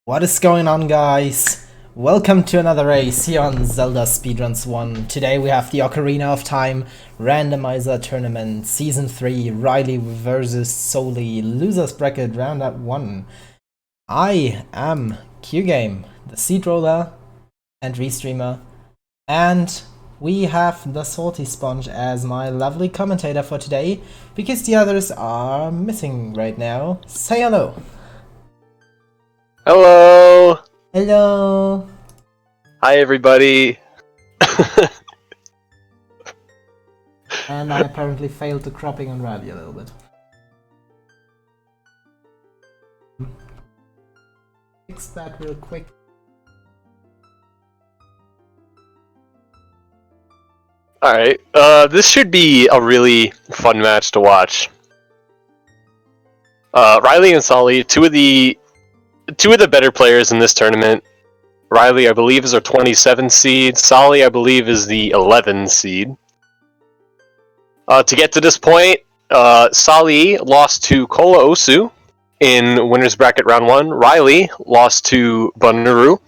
What is going on, guys? Welcome to another race here on Zelda Speedruns 1. Today we have the Ocarina of Time Randomizer Tournament Season 3, Riley versus Soli, Losers Bracket Round Up 1. I am Q-Game, the seed roller and restreamer, and we have the Salty Sponge as my lovely commentator for today, because the others are missing right now. Say hello! Hello! Hello! Hi, everybody! And I apparently failed the cropping on Riley a little bit. Fix that real quick. Alright, this should be a really fun match to watch. Riley and Soli, two of the better players in this tournament. Riley, I believe, is our 27 seed. Soli, I believe, is the 11 seed. To get to this point, Soli lost to Kola Osu in Winners Bracket Round 1. Riley lost to Bunuru.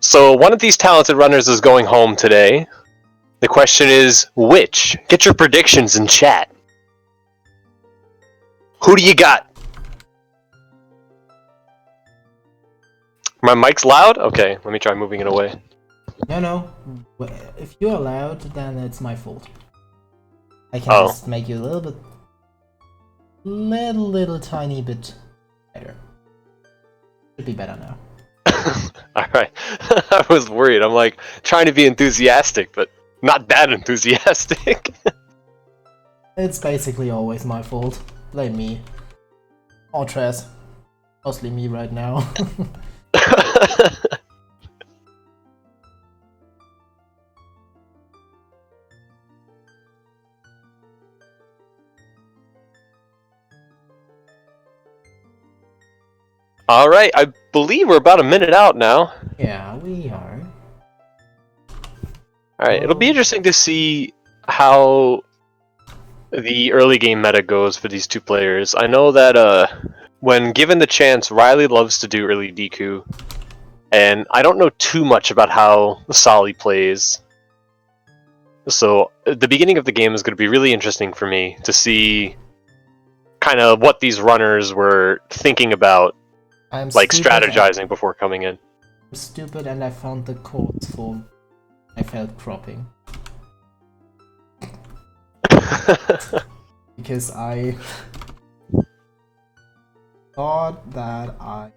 So one of these talented runners is going home today. The question is, which? Get your predictions in chat. Who do you got? My mic's loud? Okay, let me try moving it away. No. If you're allowed, then it's my fault. I can just make you a little tiny bit better. Should be better now. Alright. I was worried. I'm like, trying to be enthusiastic, but not that enthusiastic. It's basically always my fault. Blame me. Or Trez. Mostly me right now. Alright, I believe we're about a minute out now. Yeah, we are. Alright, it'll be interesting to see how the early game meta goes for these two players. I know that when given the chance, Riley loves to do early Deku, and I don't know too much about how Soli plays. So the beginning of the game is going to be really interesting for me to see kind of what these runners were thinking about, like strategizing before coming in. I'm stupid and I found the codes for I failed cropping. Because I thought that I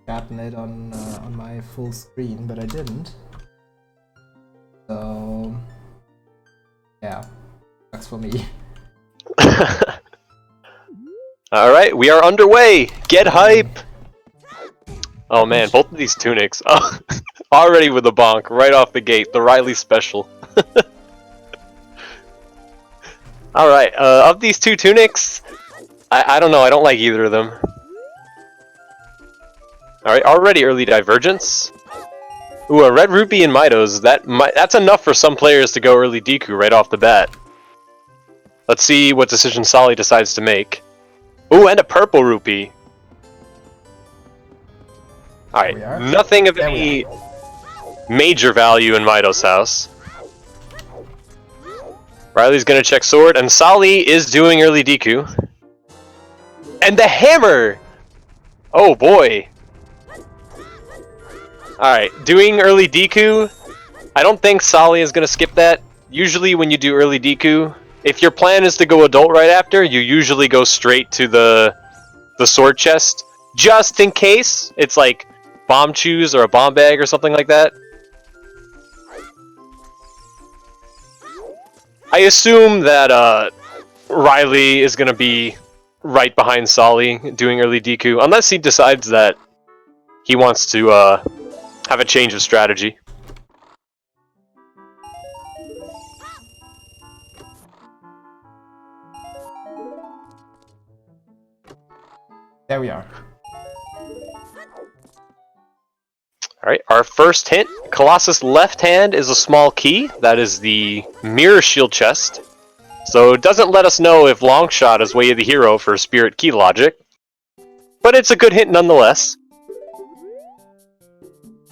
gotten it on my full screen, but I didn't. So yeah, sucks for me. Alright, we are underway! Get hype! Oh man, both of these tunics. Oh, already with a bonk, right off the gate. The Riley special. Alright, of these two tunics, I don't know, I don't like either of them. Alright, already early divergence. Ooh, a red rupee and Mitos. That's enough for some players to go early Deku right off the bat. Let's see what decision Soli decides to make. Ooh, and a purple rupee. Alright, nothing of any major value in Mitos' house. Riley's gonna check sword, and Soli is doing early Deku. And the hammer! Oh boy. Alright, doing early Deku. I don't think Soli is gonna skip that. Usually when you do early Deku, if your plan is to go adult right after, you usually go straight to the sword chest. Just in case it's like bomb chews or a bomb bag or something like that. I assume that Riley is going to be right behind Soli doing early Deku, unless he decides that he wants to have a change of strategy. There we are. Alright, our first hint, Colossus' left hand is a small key. That is the Mirror Shield chest. So it doesn't let us know if Longshot is Way of the Hero for Spirit Key logic. but it's a good hint nonetheless.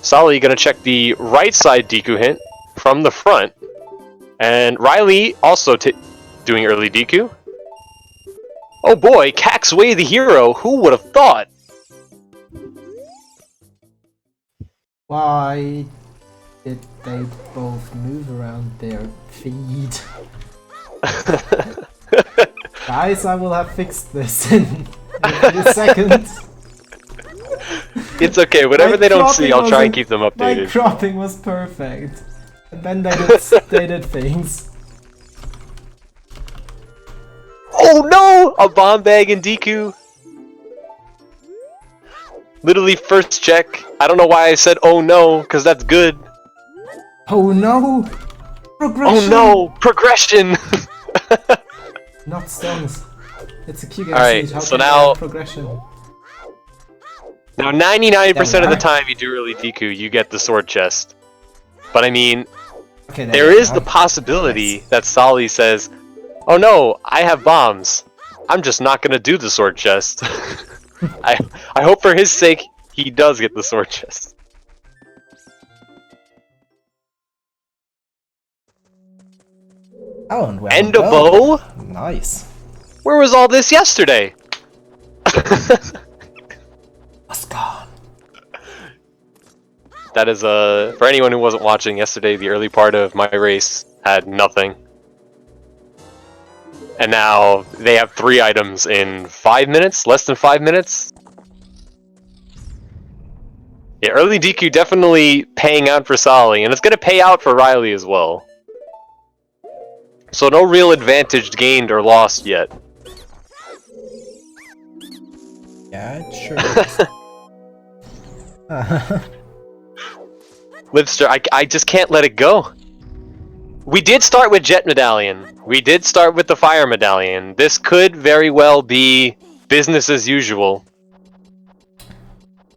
Soli gonna check the right side Deku hint from the front. And Riley also doing early Deku. Oh boy, Caxway the hero, who would have thought? Why did they both move around their feet? Guys, I will have fixed this in a second. It's okay, whatever they don't see, I'll try and keep them updated. My cropping was perfect. And then they did things. Oh no! A bomb bag in Deku. Literally first check. I don't know why I said oh no, because that's good. Oh no! Progression! Oh no! Progression! Not stones. It's a Q game. Alright, How so can now... I progression? Now 99% of the time you do early Deku, you get the sword chest. But I mean, Okay, there is the possibility that Soli says, oh no, I have bombs. I'm just not gonna do the sword chest. I hope for his sake he does get the sword chest. Oh, and well And a bow? Nice. Where was all this yesterday? Was gone. That is for anyone who wasn't watching yesterday, the early part of my race had nothing. And now they have 3 items in 5 minutes, less than 5 minutes. Yeah, early DQ definitely paying out for Soli, and it's gonna pay out for Riley as well. So no real advantage gained or lost yet. Yeah, it sure is. Livster, I just can't let it go. We did start with Jet Medallion. We did start with the Fire Medallion. This could very well be business as usual.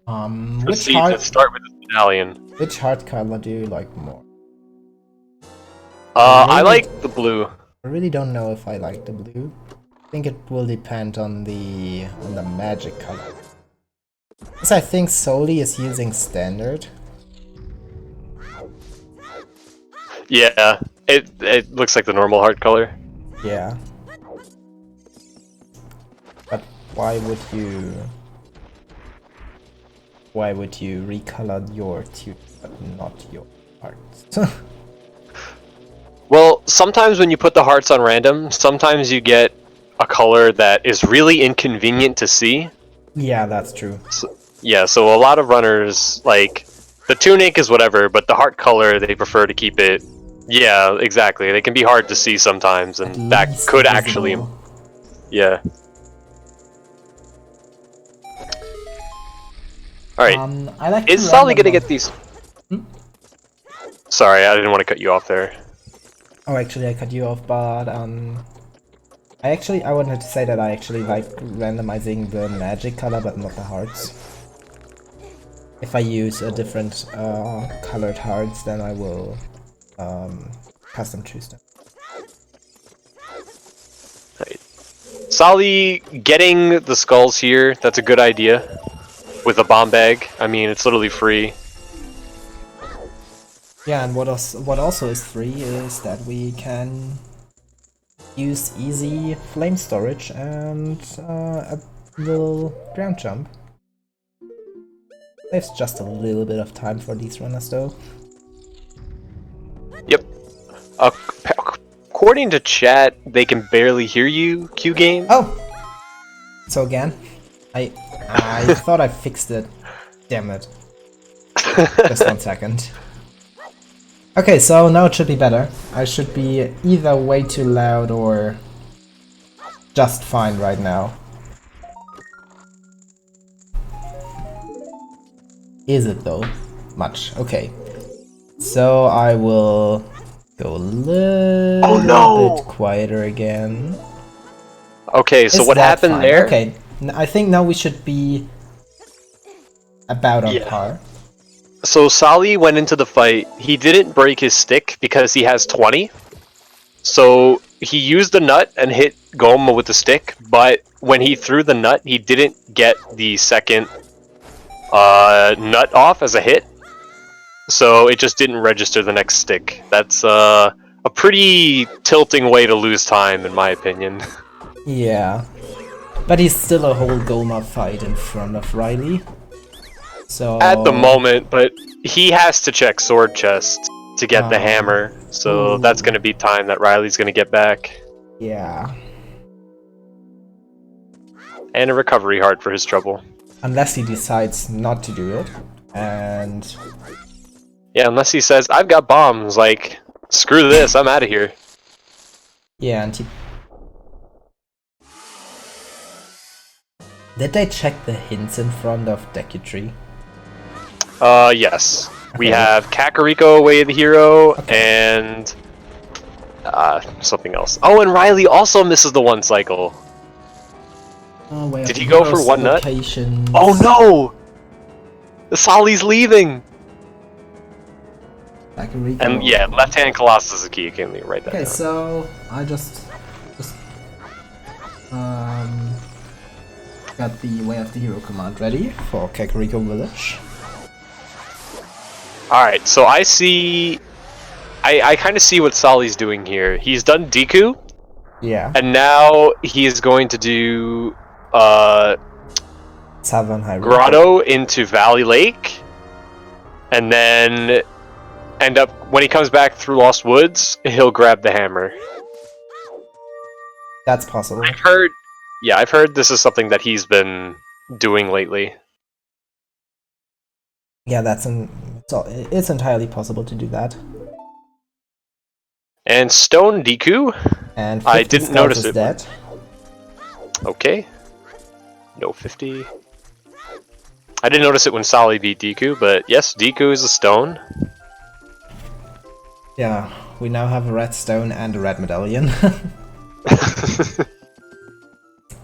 Which heart? Start with the medallion. Which heart color do you like more? I like the blue. I really don't know if I like the blue. I think it will depend on the magic color. Because I think Soli is using standard. Yeah, it looks like the normal heart color. Yeah. But why would you recolor your tube but not your hearts? Well, sometimes when you put the hearts on random, sometimes you get a color that is really inconvenient to see. Yeah, that's true. So a lot of runners, like, the tunic is whatever, but the heart color, they prefer to keep it. Yeah, exactly. They can be hard to see sometimes, and that could actually... Yeah. Alright. I like is Soli gonna get these... Sorry, I didn't want to cut you off there. Oh, actually, I cut you off, but I wanted to say that I actually like randomizing the magic color, but not the hearts. If I use a different colored hearts, then I will custom choose them. Right. Soli getting the skulls here, that's a good idea. With a bomb bag, I mean, it's literally free. Yeah, and what also is free is that we can use easy flame storage and a little ground jump. Saves just a little bit of time for these runners though. Yep. According to chat, they can barely hear you, Q-Game. Oh! So again, I thought I fixed it. Damn it. Just 1 second. Okay, so now it should be better. I should be either way too loud or just fine right now. Is it though? Much. Okay. So I will go a little bit quieter again. Okay, so what happened fine? there? Okay, I think now we should be about on par. So Soli went into the fight, he didn't break his stick because he has 20. So he used the nut and hit Goma with the stick, but when he threw the nut, he didn't get the second nut off as a hit. So it just didn't register the next stick. That's a pretty tilting way to lose time, in my opinion. Yeah. But he's still a whole Goma fight in front of Riley. So At the moment, but he has to check sword chest to get the hammer. So that's going to be time that Riley's going to get back. Yeah. And a recovery heart for his trouble. Unless he decides not to do it. And yeah, unless he says, I've got bombs, like, screw this, I'm out of here. Yeah, and he... Did they check the hints in front of Deku-Tree? Yes. Okay. We have Kakariko, Way of the Hero, and... something else. Oh, and Riley also misses the one cycle. Oh, did he go for one nut? Locations. Oh no! The Soli's leaving! Kakariko. And yeah, left-hand Colossus is a key. You can write that down. Okay, so I just got the Way of the Hero command ready for Kakariko Village. Alright, so I see... I kind of see what Soli's doing here. He's done Deku. Yeah. And now he is going to do... Southern Hyrule. Grotto into Valley Lake. And then... end up, when he comes back through Lost Woods, he'll grab the hammer. That's possible. I've heard this is something that he's been doing lately. Yeah, it's entirely possible to do that. And Stone Deku. And I didn't notice it. Dead. Okay. No 50. I didn't notice it when Soli beat Deku, but yes, Deku is a stone. Yeah, we now have a red stone and a red medallion.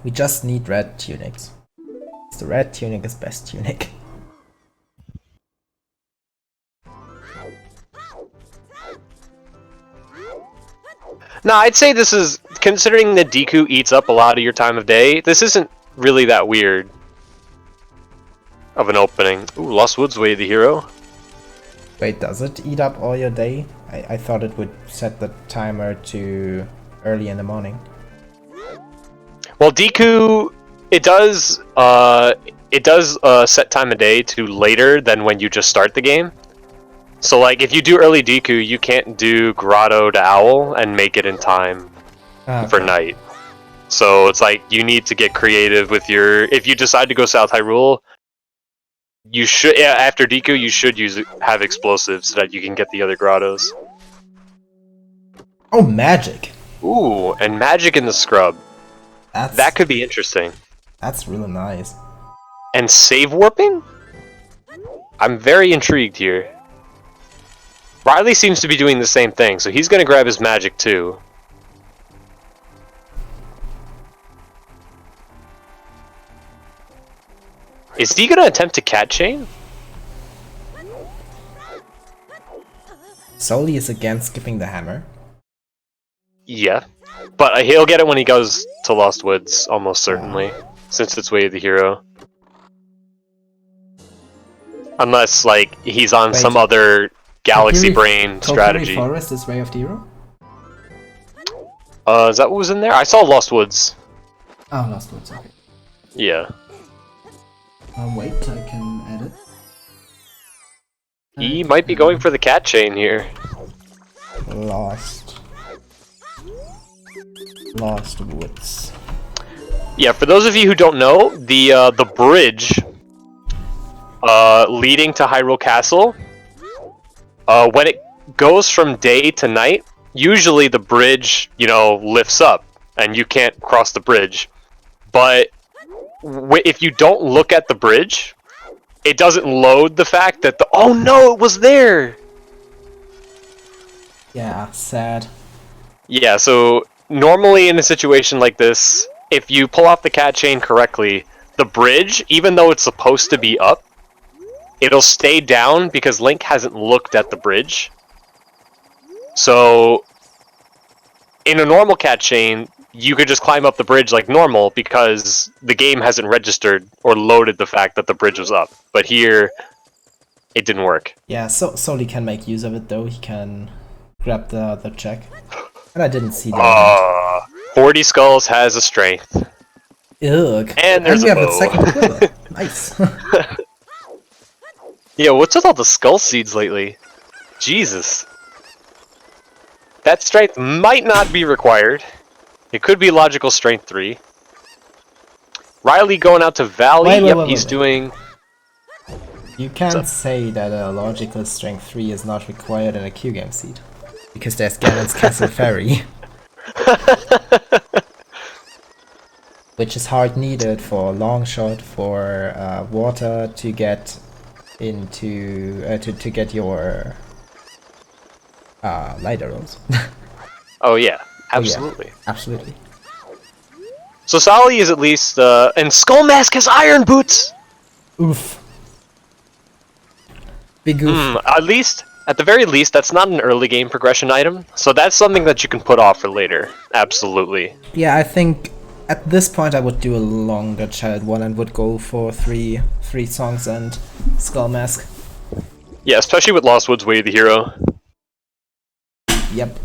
We just need red tunics. The red tunic is best tunic. No, I'd say this is, considering that Deku eats up a lot of your time of day, this isn't really that weird of an opening. Ooh, Lost Woods, Way of the Hero. Wait, does it eat up all your day? I thought it would set the timer to early in the morning. Well, Deku, it does set time of day to later than when you just start the game. So, like, if you do early Deku, you can't do Grotto to Owl and make it in time for night. So it's like, you need to get creative with your... If you decide to go South Hyrule, you should... Yeah, after Deku, you should have explosives so that you can get the other Grottos. Oh, magic! Ooh, and magic in the scrub. That could be interesting. That's really nice. And save warping? I'm very intrigued here. Riley seems to be doing the same thing, so he's gonna grab his magic too. Is he gonna attempt to cat chain? Soli is again skipping the hammer. Yeah. But he'll get it when he goes to Lost Woods, almost certainly, since it's Way of the Hero. Unless, like, he's on some other Galaxy Brain strategy. Forest is Way of the Hero? Is that what was in there? I saw Lost Woods. Oh, Lost Woods, okay. Yeah. Wait, I can edit. He might be going for the cat chain here. Lost Woods. Yeah, for those of you who don't know, the bridge leading to Hyrule Castle, when it goes from day to night, usually the bridge, lifts up and you can't cross the bridge. But if you don't look at the bridge, it doesn't load the fact that oh no, it was there! Yeah, sad. Yeah, so normally in a situation like this, if you pull off the cat chain correctly, the bridge, even though it's supposed to be up, it'll stay down because Link hasn't looked at the bridge. So in a normal cat chain, you could just climb up the bridge like normal because the game hasn't registered or loaded the fact that the bridge was up. But here, it didn't work. Yeah, Soli can make use of it though. He can grab the check. And I didn't see that. 40 skulls has a strength. Ugh. And there's we a have bow. a second quiver. Nice. Yeah, what's with all the skull seeds lately? Jesus. That strength might not be required. It could be logical strength 3. Riley going out to Valley. Wait, He's doing... You can't say that a logical strength 3 is not required in a Q game seed. Because there's Ganon's Castle Ferry. Which is hard needed for long shot, for water to get into to get your light arrows. Oh yeah, absolutely. Oh, yeah. Absolutely. So Soli is at least and Skull Mask has iron boots. Oof. Big oof. At the very least, that's not an early game progression item, so that's something that you can put off for later. Absolutely. Yeah, I think at this point I would do a longer child one and would go for three songs and Skull Mask. Yeah, especially with Lost Woods Way of the Hero. Yep.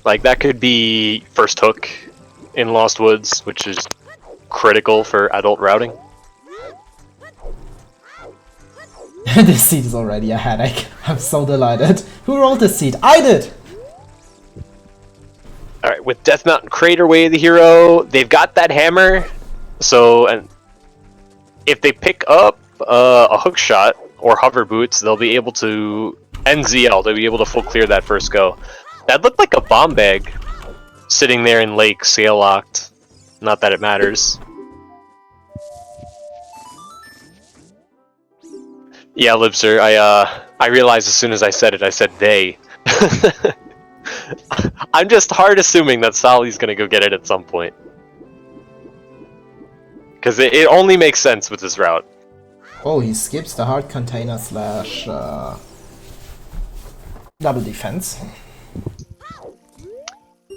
Like, that could be first hook in Lost Woods, which is critical for adult routing. This seed is already a headache. I'm so delighted. Who rolled this seed? I did! Alright, with Death Mountain Crater Way of the Hero, they've got that hammer, so and if they pick up a hook shot or hover boots, they'll be able to, and ZL, they'll be able to full clear that first go. That looked like a bomb bag sitting there in Lake, sail locked. Not that it matters. Yeah, Libser, I realized as soon as I said it, I said they. I'm just hard assuming that Soli's gonna go get it at some point. Because it only makes sense with this route. Oh, he skips the hard container slash double defense.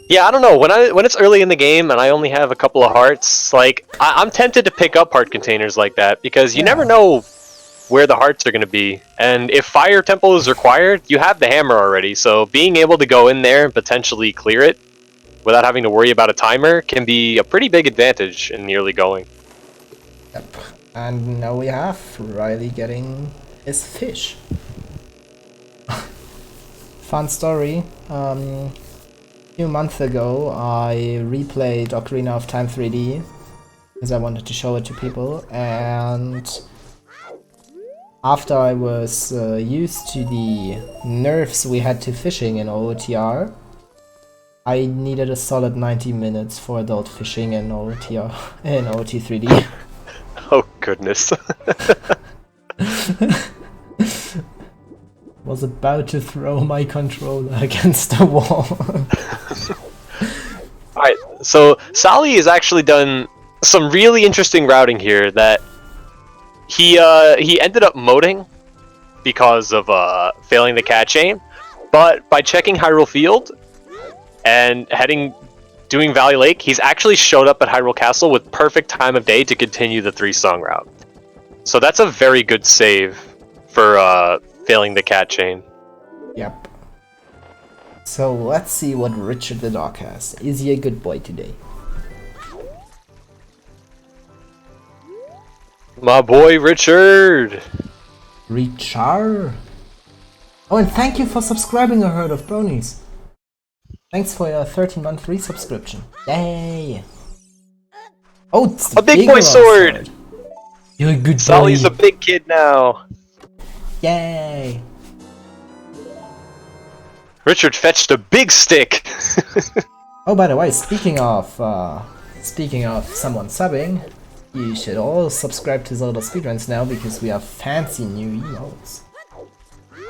Yeah, I don't know. When it's early in the game and I only have a couple of hearts, like I'm tempted to pick up heart containers like that because you never know where the hearts are going to be. And if Fire Temple is required, you have the hammer already, so being able to go in there and potentially clear it without having to worry about a timer can be a pretty big advantage in the early going. Yep. And now we have Riley getting his fish. Fun story. A few months ago I replayed Ocarina of Time 3D because I wanted to show it to people, and after I was used to the nerfs we had to fishing in OoTR, I needed a solid 90 minutes for adult fishing in OoTR, in OT3D. Oh goodness. Was about to throw my controller against the wall. Alright, so Soli has actually done some really interesting routing here that he ended up moding because of failing the cat chain, but by checking Hyrule Field and doing Valley Lake, he's actually showed up at Hyrule Castle with perfect time of day to continue the 3-song route. So that's a very good save for failing the cat chain. Yep. So let's see what Richard the dog has. Is he a good boy today? My boy Richard! Richard? Oh, and thank you for subscribing, a herd of bronies. Thanks for your 13-month resubscription. Yay! Oh, it's the a big boy sword! You're a good boy. Soli's a big kid now. Yay! Richard fetched a big stick. Oh, by the way, speaking of someone subbing, you should all subscribe to Zelda Speedruns now because we have fancy new emotes.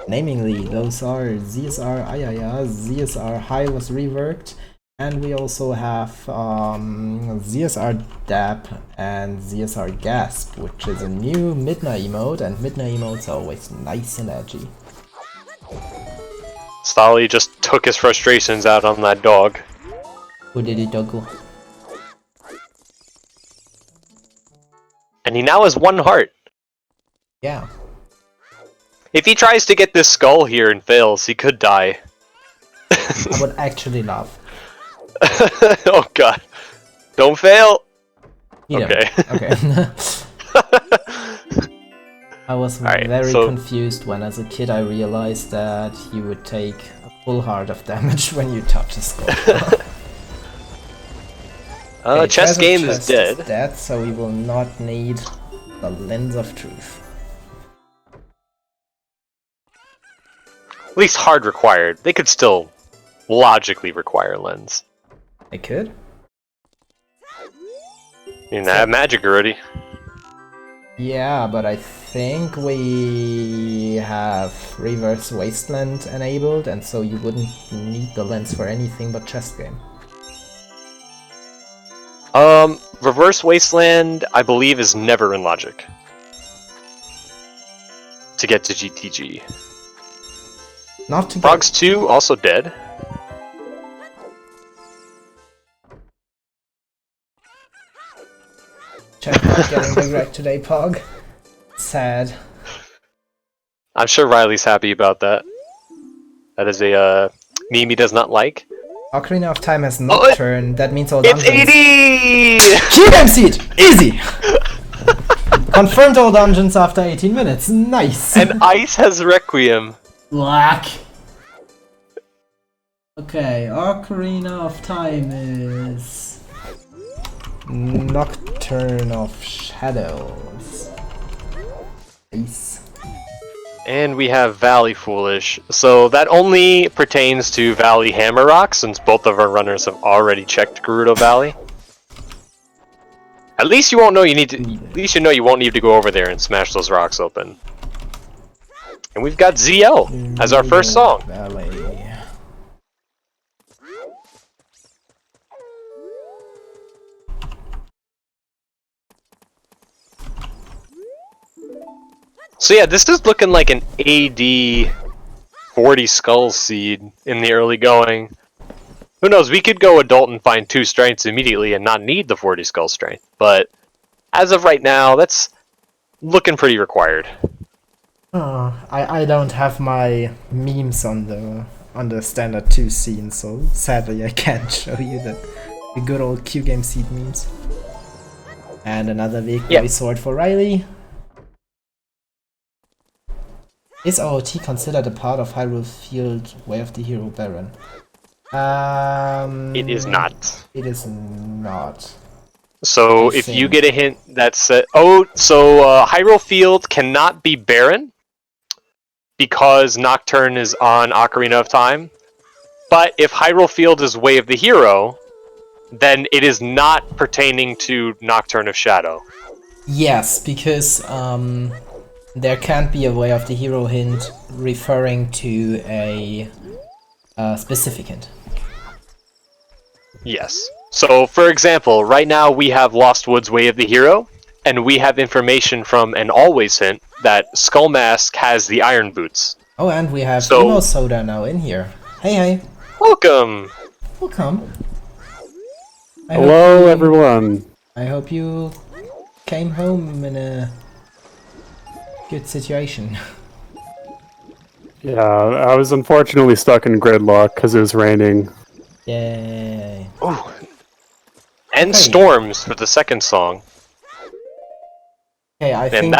Namely, those are ZSR Ayaya, ZSR High was reworked, and we also have ZSR Dap and ZSR Gasp, which is a new Midna emote, and Midna emotes are always nice and edgy. Soli just took his frustrations out on that dog. Doku. And he now has 1 heart. Yeah. If he tries to get this skull here and fails, he could die. I would actually laugh. Oh god. Don't fail! You Okay. don't. Okay. I was very confused when as a kid I realized that you would take a full heart of damage when you touch a skull. Okay, chess game is chest dead. Is dead, so we will not need the lens of truth. At least hard required. They could still logically require lens. They could? You know, have magic already. Yeah, but I think we have Reverse Wasteland enabled, and so you wouldn't need the lens for anything but chess game. Reverse Wasteland, I believe, is never in logic. To get to GTG. Not to Frogs 2, also dead. Check not getting big wreck today, Pog. Sad. I'm sure Riley's happy about that. That is a meme he does not like. Ocarina of Time has Nocturne, that means all dungeons... It's 80! QM seed! Easy! Confirmed all dungeons after 18 minutes, nice! And Ice has Requiem. Black! Okay, Ocarina of Time is... Nocturne of Shadows. Nice. And we have Valley Foolish. So that only pertains to Valley Hammerrock, since both of our runners have already checked Gerudo Valley. At least you won't know you need to. At least you know you won't need to go over there and smash those rocks open. And we've got ZL as our first song. Valley. So yeah, this is looking like an AD 40 Skull seed in the early going. Who knows, we could go adult and find 2 strengths immediately and not need the 40 Skull strength. But as of right now, that's looking pretty required. Oh, I don't have my memes on the standard 2 scene, so sadly I can't show you the good old Q game seed memes. And another big boy sword for Riley. Is OOT considered a part of Hyrule Field Way of the Hero Baron? It is not. It is not. So if you get a hint that says... Hyrule Field cannot be Baron because Nocturne is on Ocarina of Time. But if Hyrule Field is Way of the Hero, then it is not pertaining to Nocturne of Shadow. Yes, because there can't be a Way of the Hero hint referring to a specific hint. Yes. So, for example, right now we have Lost Woods Way of the Hero, and we have information from an Always hint that Skull Mask has the Iron Boots. Oh, and we have Emo Soda now in here. Hey, hey. Welcome! Welcome. Hello, everyone. I hope you came home in a good situation. Yeah, I was unfortunately stuck in gridlock because it was raining. Yay. Ooh. And Storms for the second song. Okay, I think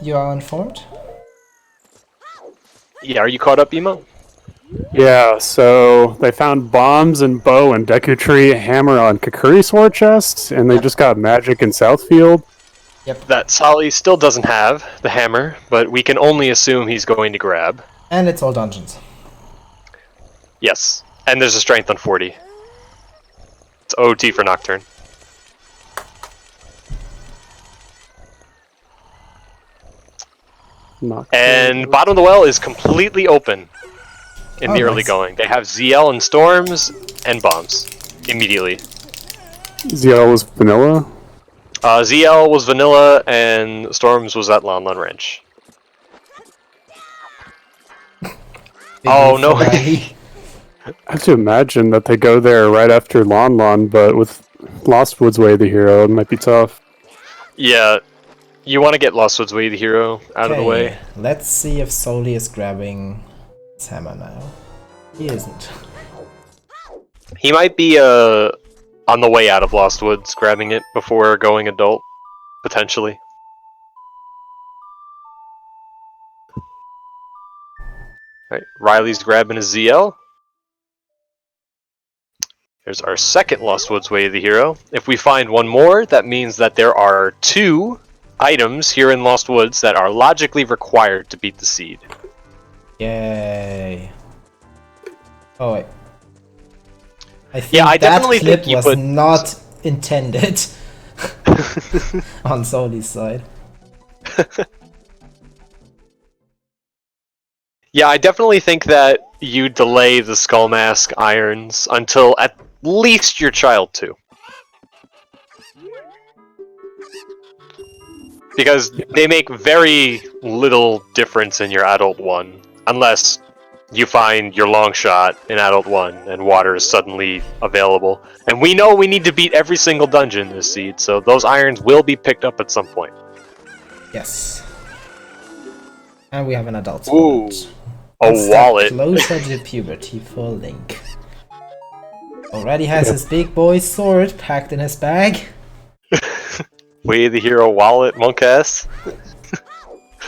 you are informed. Yeah, are you caught up, Emo? Yeah, so they found bombs and bow and Deku Tree hammer on Kakuri sword chest, and they just got magic in Southfield. Yep. That Soli still doesn't have the hammer, but we can only assume he's going to grab. And it's all dungeons. Yes, and there's a strength on 40. It's OT for Nocturne. And bottom of the well is completely open in the early going. They have ZL and Storms and bombs immediately. ZL was vanilla? ZL was vanilla and Storms was at Lon Lon Ranch. Oh no! I have to imagine that they go there right after Lon Lon, but with Lost Woods Way the hero, it might be tough. Yeah, you want to get Lost Woods Way the hero out of the way. Let's see if Soli is grabbing his hammer now. He isn't. He might be on the way out of Lost Woods, grabbing it before going adult, potentially. Right, Riley's grabbing his ZL. There's our second Lost Woods Way of the hero. If we find one more, that means that there are 2 items here in Lost Woods that are logically required to beat the seed. Yay. Oh wait. I think I that definitely clip think you was put... not intended on Soli's side. Yeah, I definitely think that you delay the Skull Mask irons until at least your child 2. Because they make very little difference in your adult 1, unless you find your long shot in adult 1 and water is suddenly available. And we know we need to beat every single dungeon this seed, so those irons will be picked up at some point. Yes. And we have an adult Ooh, spot. a One step wallet. closer to puberty for Link. Already has his big boy sword packed in his bag. Way the hero wallet, monk ass.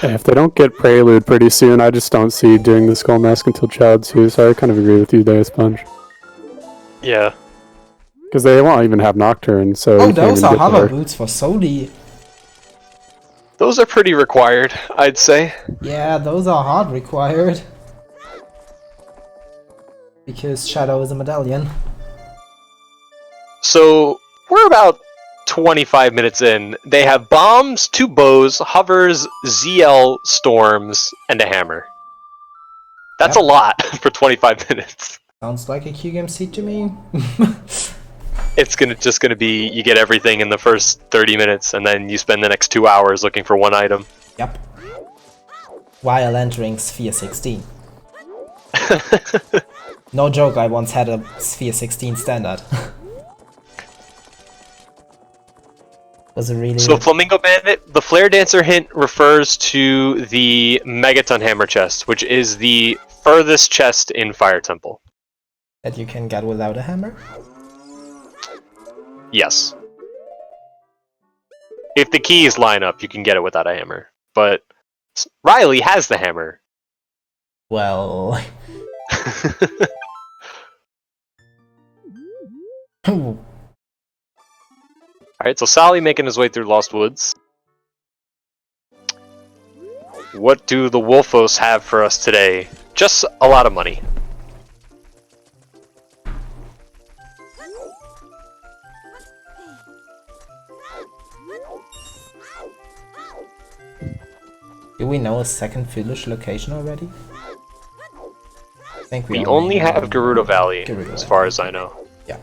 If they don't get Prelude pretty soon, I just don't see doing the Skull Mask until Child 2, so I kind of agree with you there, Sponge. Yeah. Because they won't even have Nocturne, so... Oh, you can't those even are get hover there. boots for Soli. Those are pretty required, I'd say. Yeah, those are hard required. Because Shadow is a medallion. So, we're about 25 minutes in. They have bombs, 2 bows, hovers, ZL, storms, and a hammer. That's Yep. a lot for 25 minutes. Sounds like a Q game seed to me. It's just gonna be, you get everything in the first 30 minutes, and then you spend the next 2 hours looking for one item. Yep. While entering Sphere 16. No joke, I once had a Sphere 16 standard. Was it really... So Flamingo Bandit, the Flare Dancer hint refers to the Megaton Hammer chest, which is the furthest chest in Fire Temple. that you can get without a hammer? Yes. If the keys line up, you can get it without a hammer. But Riley has the hammer. Well... Alright, so Soli making his way through Lost Woods. What do the Wolfos have for us today? Just a lot of money. Do we know a second foolish location already? I think We only have Gerudo Valley, Gerudo as Valley. far as I know. Yeah.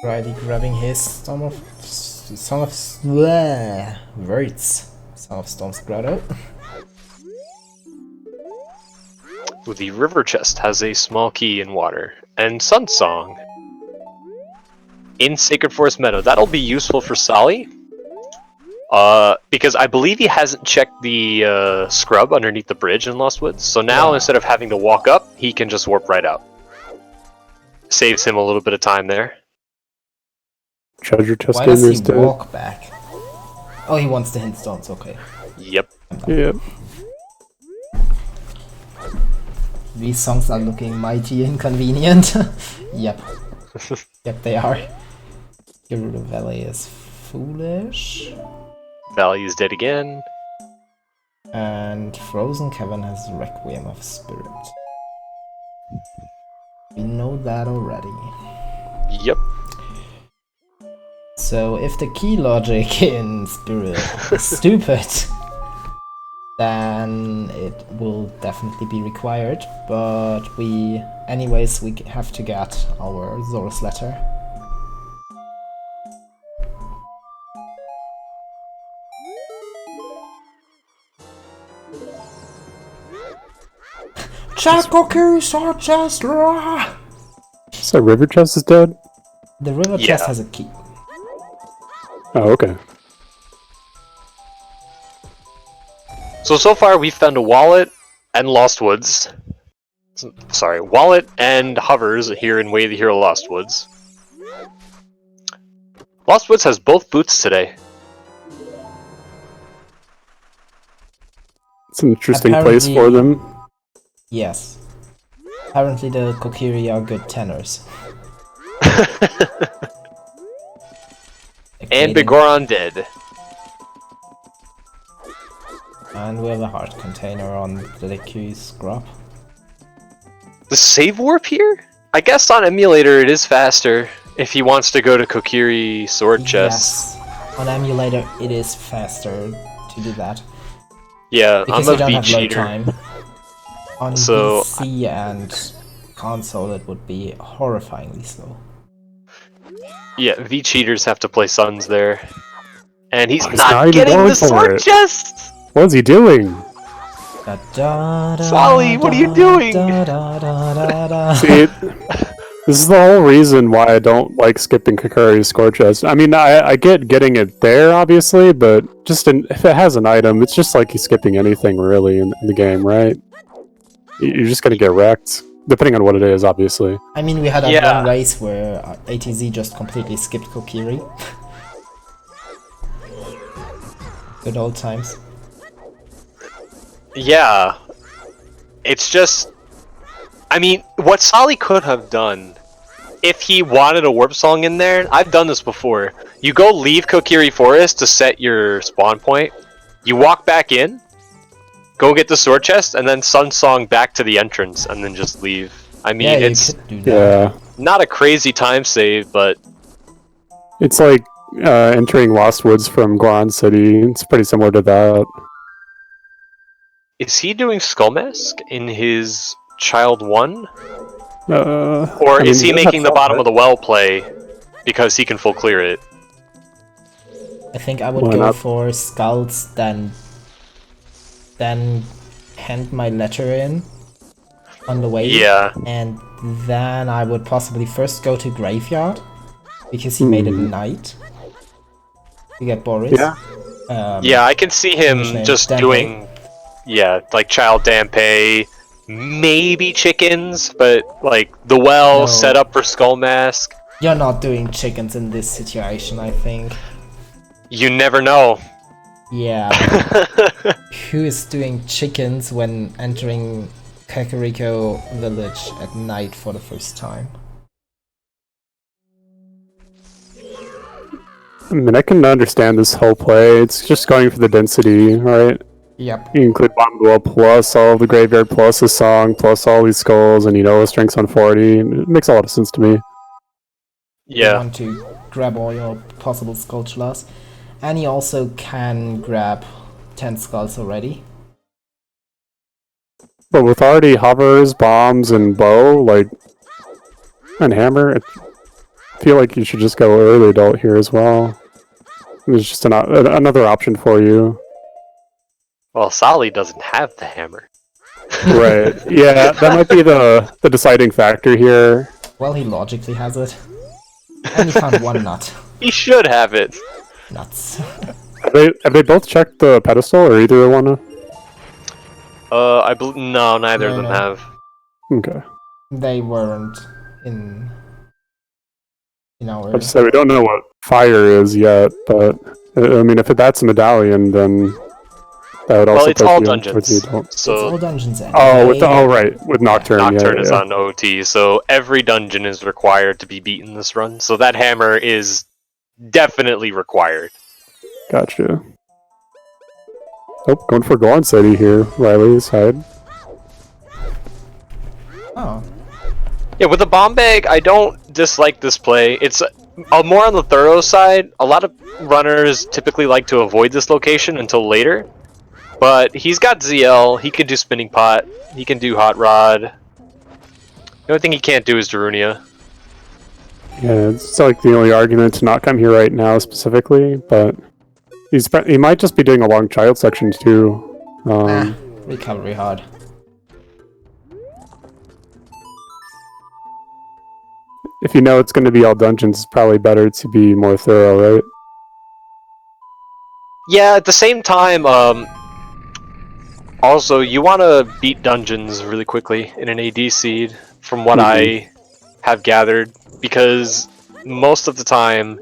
Riley grabbing his Song of words. Song of Storm's Grotto. The river chest has a small key in water. And Sun Song. In Sacred Forest Meadow. That'll be useful for Soli. Because I believe he hasn't checked the scrub underneath the bridge in Lost Woods. So now, Yeah. instead of having to walk up, he can just warp right out. Saves him a little bit of time there. Treasure chest Why does he instead. walk back? Oh, he wants the hint stones, okay. Yep. Yep. These songs are looking mighty inconvenient. Yep. Yep, they are. Gerudo Valley is foolish. Valley is dead again. And Frozen Cavern has Requiem of Spirit. We know that already. Yep. So if the key logic in Spirit is stupid, then it will definitely be required. But anyways, we have to get our Zor's letter. Chakoku sword chest! Rah! So River Chest is dead? The river Yeah. chest has a key. Oh, okay. So far we've found a wallet and Lost Woods. Sorry, wallet and hovers here in Way of the Hero Lost Woods. Lost Woods has both boots today. It's an interesting place for Apparently- them. Yes. Apparently the Kokiri are good tenors. And Equating- Bigoron dead. And we have a heart container on the Deku scrub. The save warp here? I guess on emulator it is faster if he wants to go to Kokiri sword chest. Yes. On emulator it is faster to do that. Yeah, Because on you the don't V have load cheater. time. On So- PC and console it would be horrifyingly slow. Yeah, V cheaters have to play Suns there. And he's He's not not even getting going the for sword it. chest! What's he doing? Da, da, da, Soli, what are you da, doing? da, da, da, da, da. See, this is the whole reason why I don't like skipping Kakari's score chest. I mean, I get getting it there, obviously, but just if it has an item, it's just like he's skipping anything, really, in the game, right? You're just gonna get wrecked, depending on what it is, obviously. I mean, we had that Yeah. one race where ATZ just completely skipped Kokiri. Good old times. Yeah. It's just... I mean, what Soli could have done, if he wanted a warp song in there, I've done this before. You go leave Kokiri Forest to set your spawn point, you walk back in, go get the sword chest, and then Sun Song back to the entrance, and then just leave. I mean, Yeah, you it's could do that. Yeah, not a crazy time save, but it's like entering Lost Woods from Goron City. It's pretty similar to that. is he doing Skull Mask in his Child 1? Or Or is he making the bottom of the well play because he can full clear it? I think I would Why go not? for skulls, then hand my letter in on the way. Yeah. And then I would possibly first go to Graveyard, because he made it night. You get Boris. Yeah. Yeah, I can see him English name, just Dampe. doing, yeah, like Child Dampe, maybe chickens, but like the well No. set up for Skull Mask. You're not doing chickens in this situation, I think. You never know. Yeah. Who is doing chickens when entering Kakariko village at night for the first time? I mean, I can understand this whole play. It's just going for the density, right? Yep. You include Bomb Duel plus all the Graveyard plus a song plus all these skulls, and you know strengths on 40. It makes a lot of sense to me. You Yeah. want to grab all your possible sculptures. And you also can grab 10 skulls already. But with already hovers, bombs, and bow, like, and hammer, I feel like you should just go early adult here as well. There's just another option for you. Well, Soli doesn't have the hammer. Right. Yeah, that might be the deciding factor here. Well, he logically has it. And he found one nut. He should have it. Nuts. Have they both checked the pedestal, or either one? No, neither of No, them no. have. Okay. They weren't in our... I just say we don't know what fire is yet, but I mean, if that's a medallion, then that would also Well, it's put all you towards the dungeons. adult. It's all So dungeons end. Right, with Nocturne. Nocturne yeah, is yeah. on OT, so every dungeon is required to be beaten this run. So that hammer is definitely required. Gotcha. Oh, going for Goron City here. Riley's side. Oh. Yeah, with the bomb bag, I don't dislike this play. It's more on the thorough side. A lot of runners typically like to avoid this location until later. But he's got ZL, he can do Spinning Pot, he can do Hot Rod. The only thing he can't do is Darunia. Yeah, it's like the only argument to not come here right now specifically, but he might just be doing a long child section too. Recovery hard. If you know it's going to be all dungeons, it's probably better to be more thorough, right? Yeah, at the same time, also, you want to beat dungeons really quickly in an AD seed, from what I have gathered, because most of the time,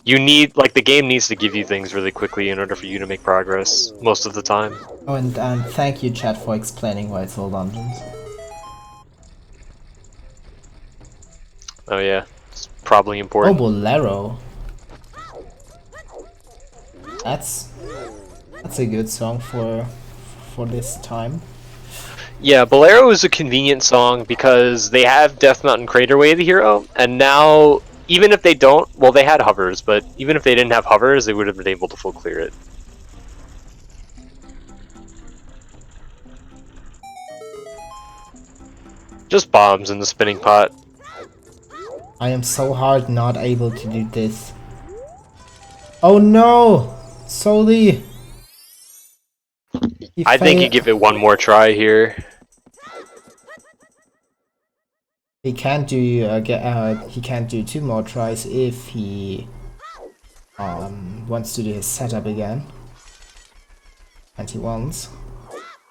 you need, like, the game needs to give you things really quickly in order for you to make progress, most of the time. Oh, and thank you, chat, for explaining why it's all dungeons. Oh yeah, it's probably Oh, important. Bolero. That's a good song for this time. Yeah, Bolero is a convenient song because they have Death Mountain Craterway the hero, and now, even if they don't, well, they had hovers, but even if they didn't have hovers, they would have been able to full clear it. Just bombs in the spinning pot. I am so hard not able to do this. Oh no! Soli! I think you give it one more try here. He can't do he can't do 2 more tries if he wants to do his setup again. And he wants.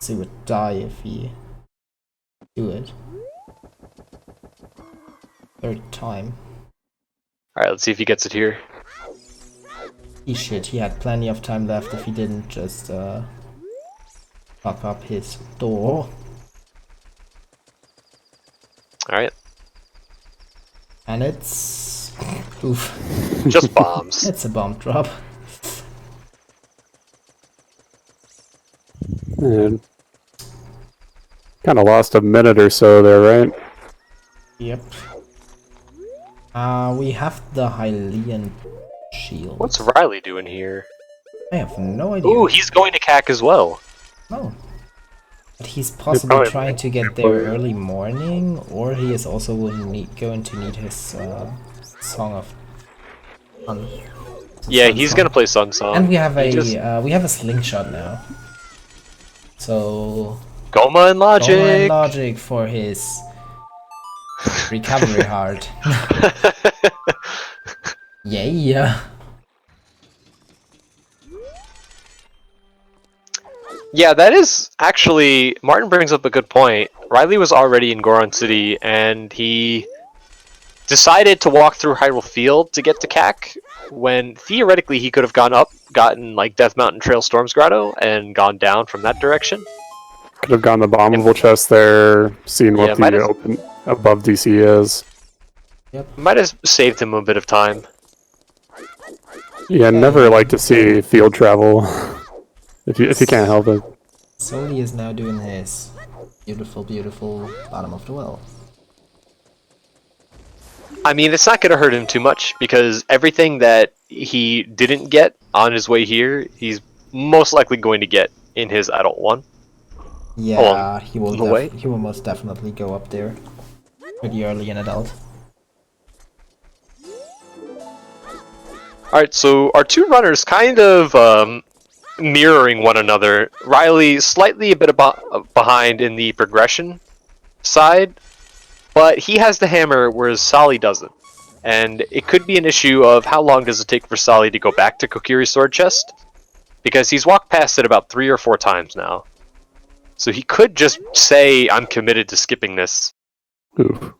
So he would die if he do it. 3rd time. Alright, let's see if he gets it here. He should. He had plenty of time left if he didn't just fuck up his door. Alright. And it's... oof. Just bombs. It's a bomb drop. Man. Kind of lost a minute or so there, right? Yep. We have the Hylian shield. What's Riley doing here? I have no idea. Ooh, he's going to CAC as well. Oh. But he's possibly trying to get there early morning, or he is also going to need his Song of Sun. Yeah, he's gonna play Sun Song. And we have a slingshot now. So Goma and Logic. Goma and Logic for his recovery heart. Yeah. Yeah, that is actually... Martin brings up a good point. Riley was already in Goron City, and he decided to walk through Hyrule Field to get to CAC, when theoretically he could have gone up, gotten like Death Mountain Trail Storms Grotto, and gone down from that direction. Could have gone the bombable chest there, seen what the open above DC is. Yep. Might have saved him a bit of time. Yeah, never like to see field travel if you can't help it. Soli is now doing his beautiful, beautiful bottom of the well. I mean, it's not going to hurt him too much, because everything that he didn't get on his way here, he's most likely going to get in his adult one. Yeah, he will most definitely go up there pretty early in adult. Alright, so our two runners kind of mirroring one another. Riley slightly a bit behind in the progression side, but he has the hammer, whereas Soli doesn't. And it could be an issue of how long does it take for Soli to go back to Kokiri's sword chest, because he's walked past it about 3 or 4 times now. So he could just say, I'm committed to skipping this. Oof.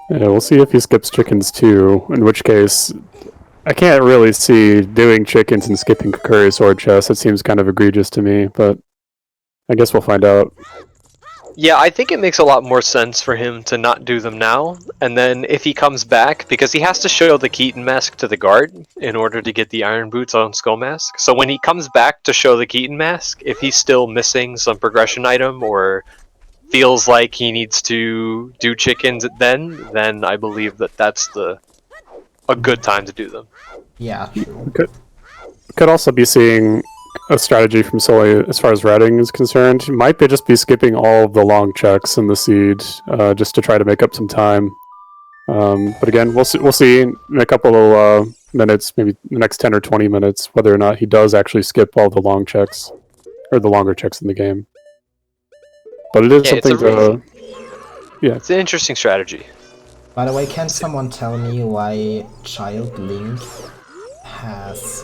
Yeah, we'll see if he skips chickens too, in which case I can't really see doing chickens and skipping Kokuri's sword chest. It seems kind of egregious to me, but I guess we'll find out. Yeah, I think it makes a lot more sense for him to not do them now, and then if he comes back, because he has to show the Keaton mask to the guard in order to get the Iron Boots on Skull Mask. So when he comes back to show the Keaton mask, if he's still missing some progression item or feels like he needs to do chickens then I believe that that's a good time to do them. Yeah, true. Could also be seeing a strategy from Soli as far as routing is concerned. He might just be skipping all of the long checks in the seed just to try to make up some time. But again, we'll see in a couple of minutes, maybe the next 10 or 20 minutes, whether or not he does actually skip all the long checks or the longer checks in the game. But it is something to. Yeah, it's an interesting strategy. By the way, can someone tell me why Child Link has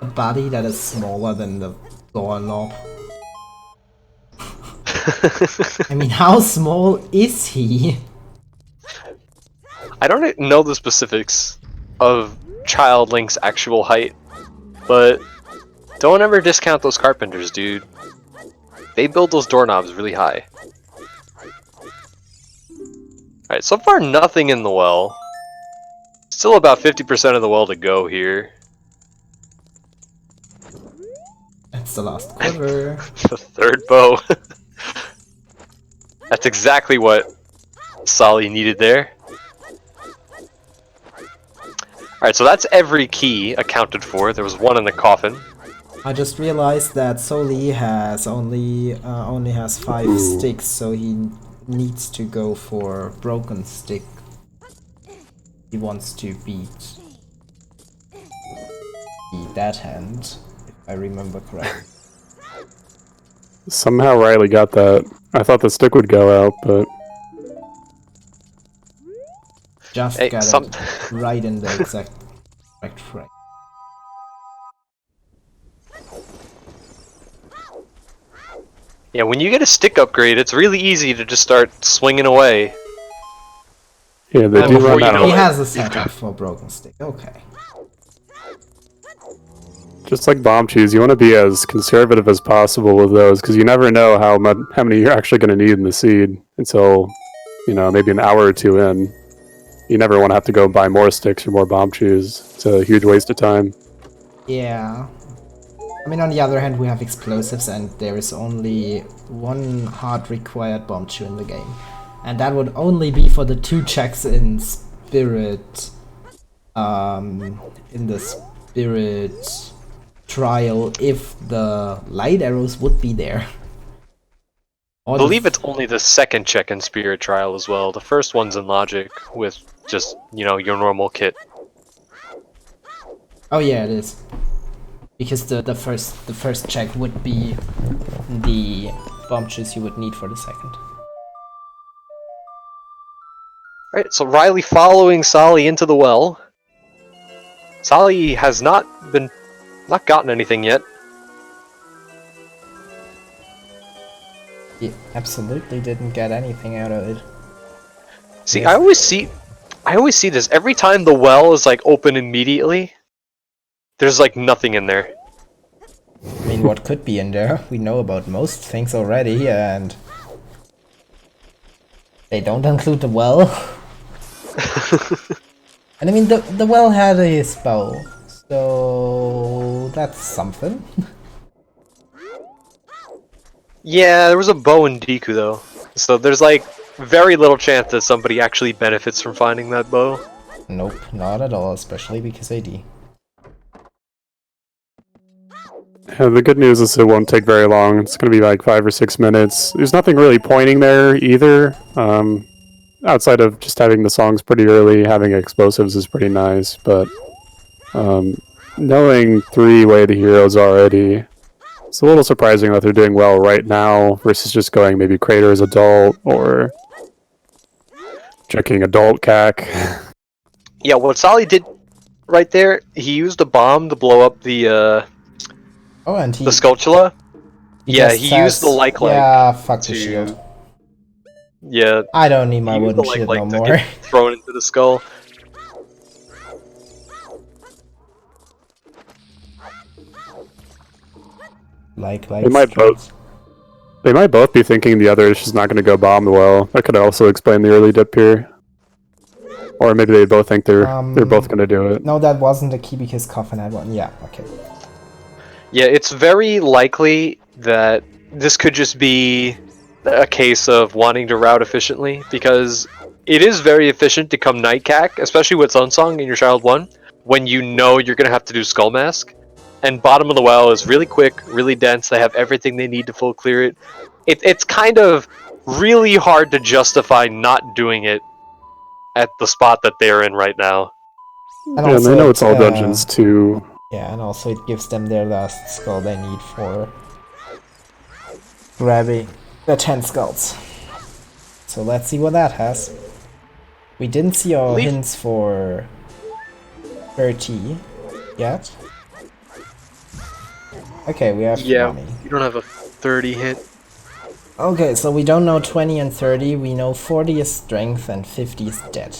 a body that is smaller than the doorknob? I mean, how small is he? I don't know the specifics of Child Link's actual height, but don't ever discount those carpenters, dude. They build those doorknobs really high. Alright, so far nothing in the well. Still about 50% of the well to go here. That's the last quiver. The third bow. That's exactly what Soli needed there. Alright, so that's every key accounted for. There was one in the coffin. I just realized that Soli has only has 5 sticks, so he needs to go for broken stick. He wants to beat the dead hand, if I remember correctly. somehow Riley got that. I thought the stick would go out, but Just Hey, got it right in the exact correct frame. Yeah, when you get a stick upgrade, it's really easy to just start swinging away. yeah, they And do before run you out. know He it, has a setup for broken stick, okay. Just like bomb cheese, you want to be as conservative as possible with those because you never know how many you're actually going to need in the seed until, maybe an hour or two in. You never want to have to go buy more sticks or more bomb cheese. It's a huge waste of time. Yeah. I mean, on the other hand, we have explosives, and there is only one hard required bomb chew in the game. And that would only be for the 2 checks in Spirit. In the Spirit trial, if the light arrows would be there. I believe it's only the second check in Spirit Trial as well. The first one's in Logic with just, your normal kit. Oh yeah, it is. Because the first check would be the bomb chews you would need for the second. Alright, so Riley following Soli into the well. Soli has not gotten anything yet. He absolutely didn't get anything out of it. See, Yes. I always see this every time the well is like open immediately. There's like nothing in there. I mean, what could be in there? We know about most things already, and they don't include the well. And I mean, the well had his bow, so that's something. Yeah, there was a bow in Deku though. So there's like very little chance that somebody actually benefits from finding that bow. Nope, not at all, especially because AD. Yeah, the good news is it won't take very long. It's going to be like 5 or 6 minutes. There's nothing really pointing there either. Outside of just having the songs pretty early, having explosives is pretty nice. But knowing 3 way the heroes already, it's a little surprising that they're doing well right now versus just going maybe Crater as adult or checking adult CAC. Yeah, what Soli did right there, he used a bomb to blow up the Oh, and the Skulltula. Yeah, just he says, used the like yeah, fuck the to- shield. Yeah, I don't need my he used wooden the shield like no to more. get thrown into the skull. like They might both. They might both be thinking the other is just not going to go bomb the well. That could also explain the early dip here. Or maybe they both think they're both going to do it. No, that wasn't the key because Coffin had one. Yeah, okay. Yeah, it's very likely that this could just be a case of wanting to route efficiently, because it is very efficient to come Night CAC, especially with Sunsong in your Child 1, when you know you're going to have to do Skull Mask. and bottom of the well is really quick, really dense. They have everything they need to full clear it. It's kind of really hard to justify not doing it at the spot that they're in right now. And Yeah, and they also know it, it's all dungeons too. yeah, and also it gives them their last skull they need for grabbing the 10 skulls. So let's see what that has. We didn't see our hints for 30 yet. Okay, we have 20. You don't have a 30 hit. Okay, so we don't know 20 and 30. We know 40 is strength and 50 is dead.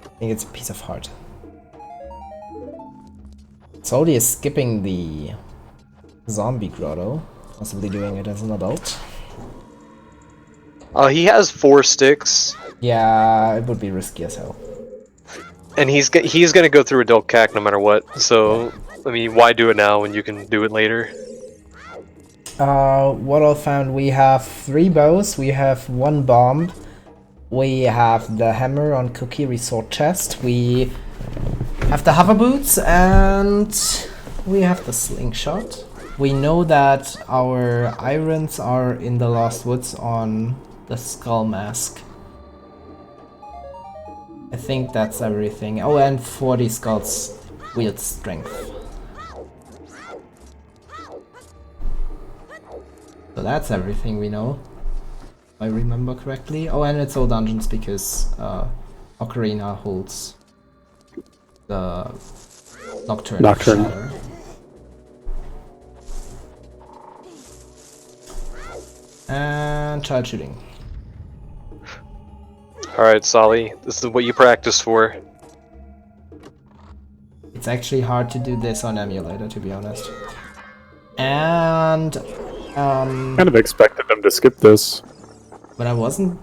I think it's a piece of heart. Soli is skipping the zombie grotto, possibly doing it as an adult. He has 4 sticks, Yeah, it would be risky as hell. and he's gonna go through adult CAC no matter what. So, I mean, why do it now when you can do it later? What I found, we have 3 bows, we have 1 bomb, we have the hammer on Cookie Resort chest, we have the hover boots, and we have the slingshot. We know that our irons are in the Lost Woods on the skull mask. I think that's everything. Oh, and 40 skulls wield strength. So that's everything we know, if I remember correctly. Oh, and it's all dungeons because Ocarina holds the Nocturne. Shatter. And child shooting. Alright, Soli, this is what you practice for. It's actually hard to do this on emulator, to be honest. And Kind of expected them to skip this. when I wasn't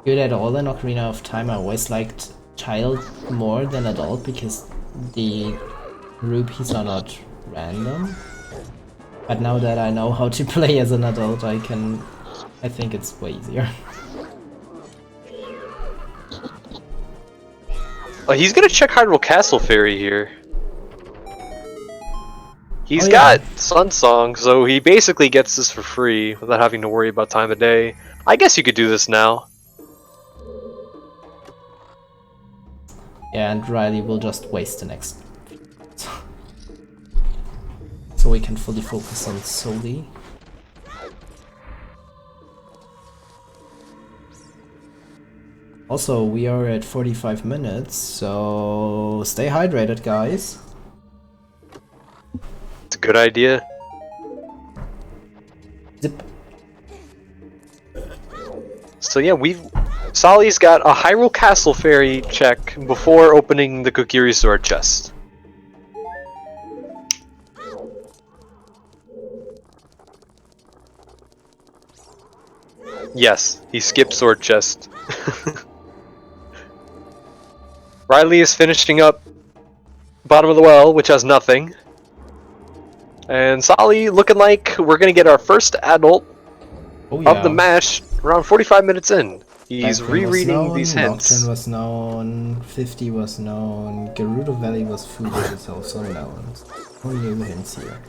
good at all in Ocarina of Time, I always liked child more than adult because the rupees are not random. But now that I know how to play as an adult, I think it's way easier. Oh, he's gonna check Hyrule Castle Fairy here. He's Oh, yeah. got Sun Song, so he basically gets this for free without having to worry about time of day. I guess you could do this now. Yeah, and Riley will just waste the next. So we can fully focus on Soli. Also, we are at 45 minutes, so stay hydrated, guys. It's a good idea. Zip. So yeah, Soli's got a Hyrule Castle Fairy check before opening the Kokiri Sword chest. Yes, he skipped sword chest. Riley is finishing up bottom of the well, which has nothing. And Soli looking like we're gonna get our first adult of the match around 45 minutes in. He's rereading these hints. Nocturne was known, 50 was known, Gerudo Valley was foolish as also known. Only new hints here.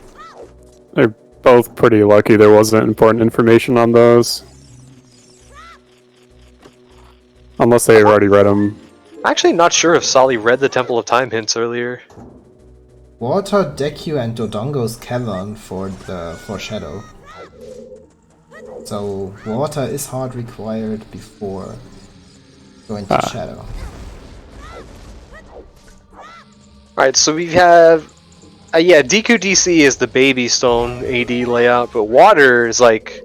They're both pretty lucky there wasn't important information on those. Unless they already read them. I'm actually not sure if Soli read the Temple of Time hints earlier. Water, Deku, and Dodongo's Cavern for the Shadow. So water is hard required before going to Shadow. Alright, so we have... yeah, Deku DC is the baby stone AD layout, but water is like...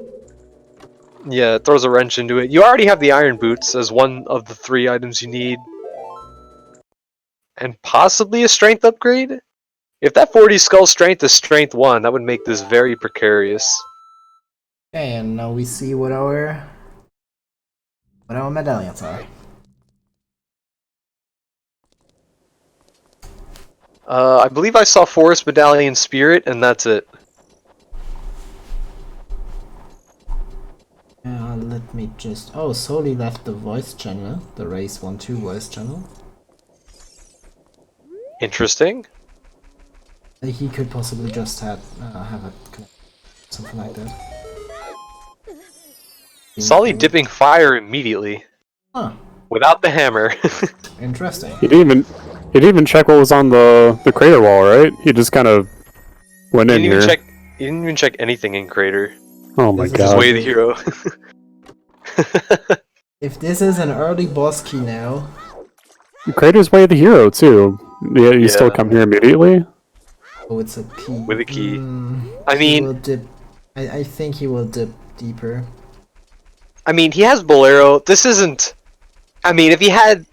Yeah, it throws a wrench into it. You already have the iron boots as one of the 3 items you need. And possibly a strength upgrade? If that 40 skull strength is strength 1, that would make this very precarious. Okay, and now we see what our medallions are. I believe I saw Forest Medallion Spirit, and that's it. Let me just... Oh, Soli left the voice channel, the Race 1-2 voice channel. Interesting. He could possibly just have a something like that. Soli dipping fire immediately. Huh. Without the hammer. Interesting. He didn't even check what was on the crater wall, right? He just kind of went in here. He didn't even check anything in crater. Oh my This is Just god. way the hero. If this is an early boss key now, Crater's way of the hero too. Yeah, you still Yeah. come here immediately? oh, it's a key. With a key. I I mean, will dip. I think he will dip deeper. he has Bolero. This isn't. If he had,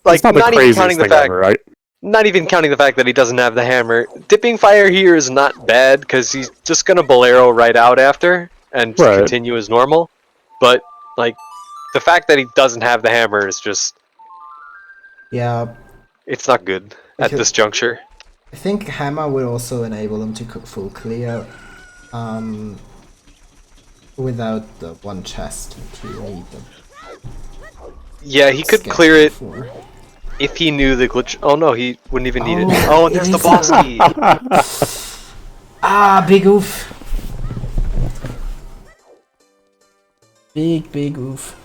like, It's not the not even craziest counting the thing fact, ever, right? not even counting the fact that he doesn't have the hammer, dipping fire here is not bad because he's just gonna Bolero right out after and just Right. continue as normal. But like, the fact that he doesn't have the hammer is just, Yeah, it's not good at Because- this juncture. I think hammer will also enable him to full clear, without the one chest to need them. Yeah, he could clear it if he knew the glitch. Oh no, he wouldn't even need it. Oh, Oh, and there's the yes. boss key. Ah, big oof. Big oof.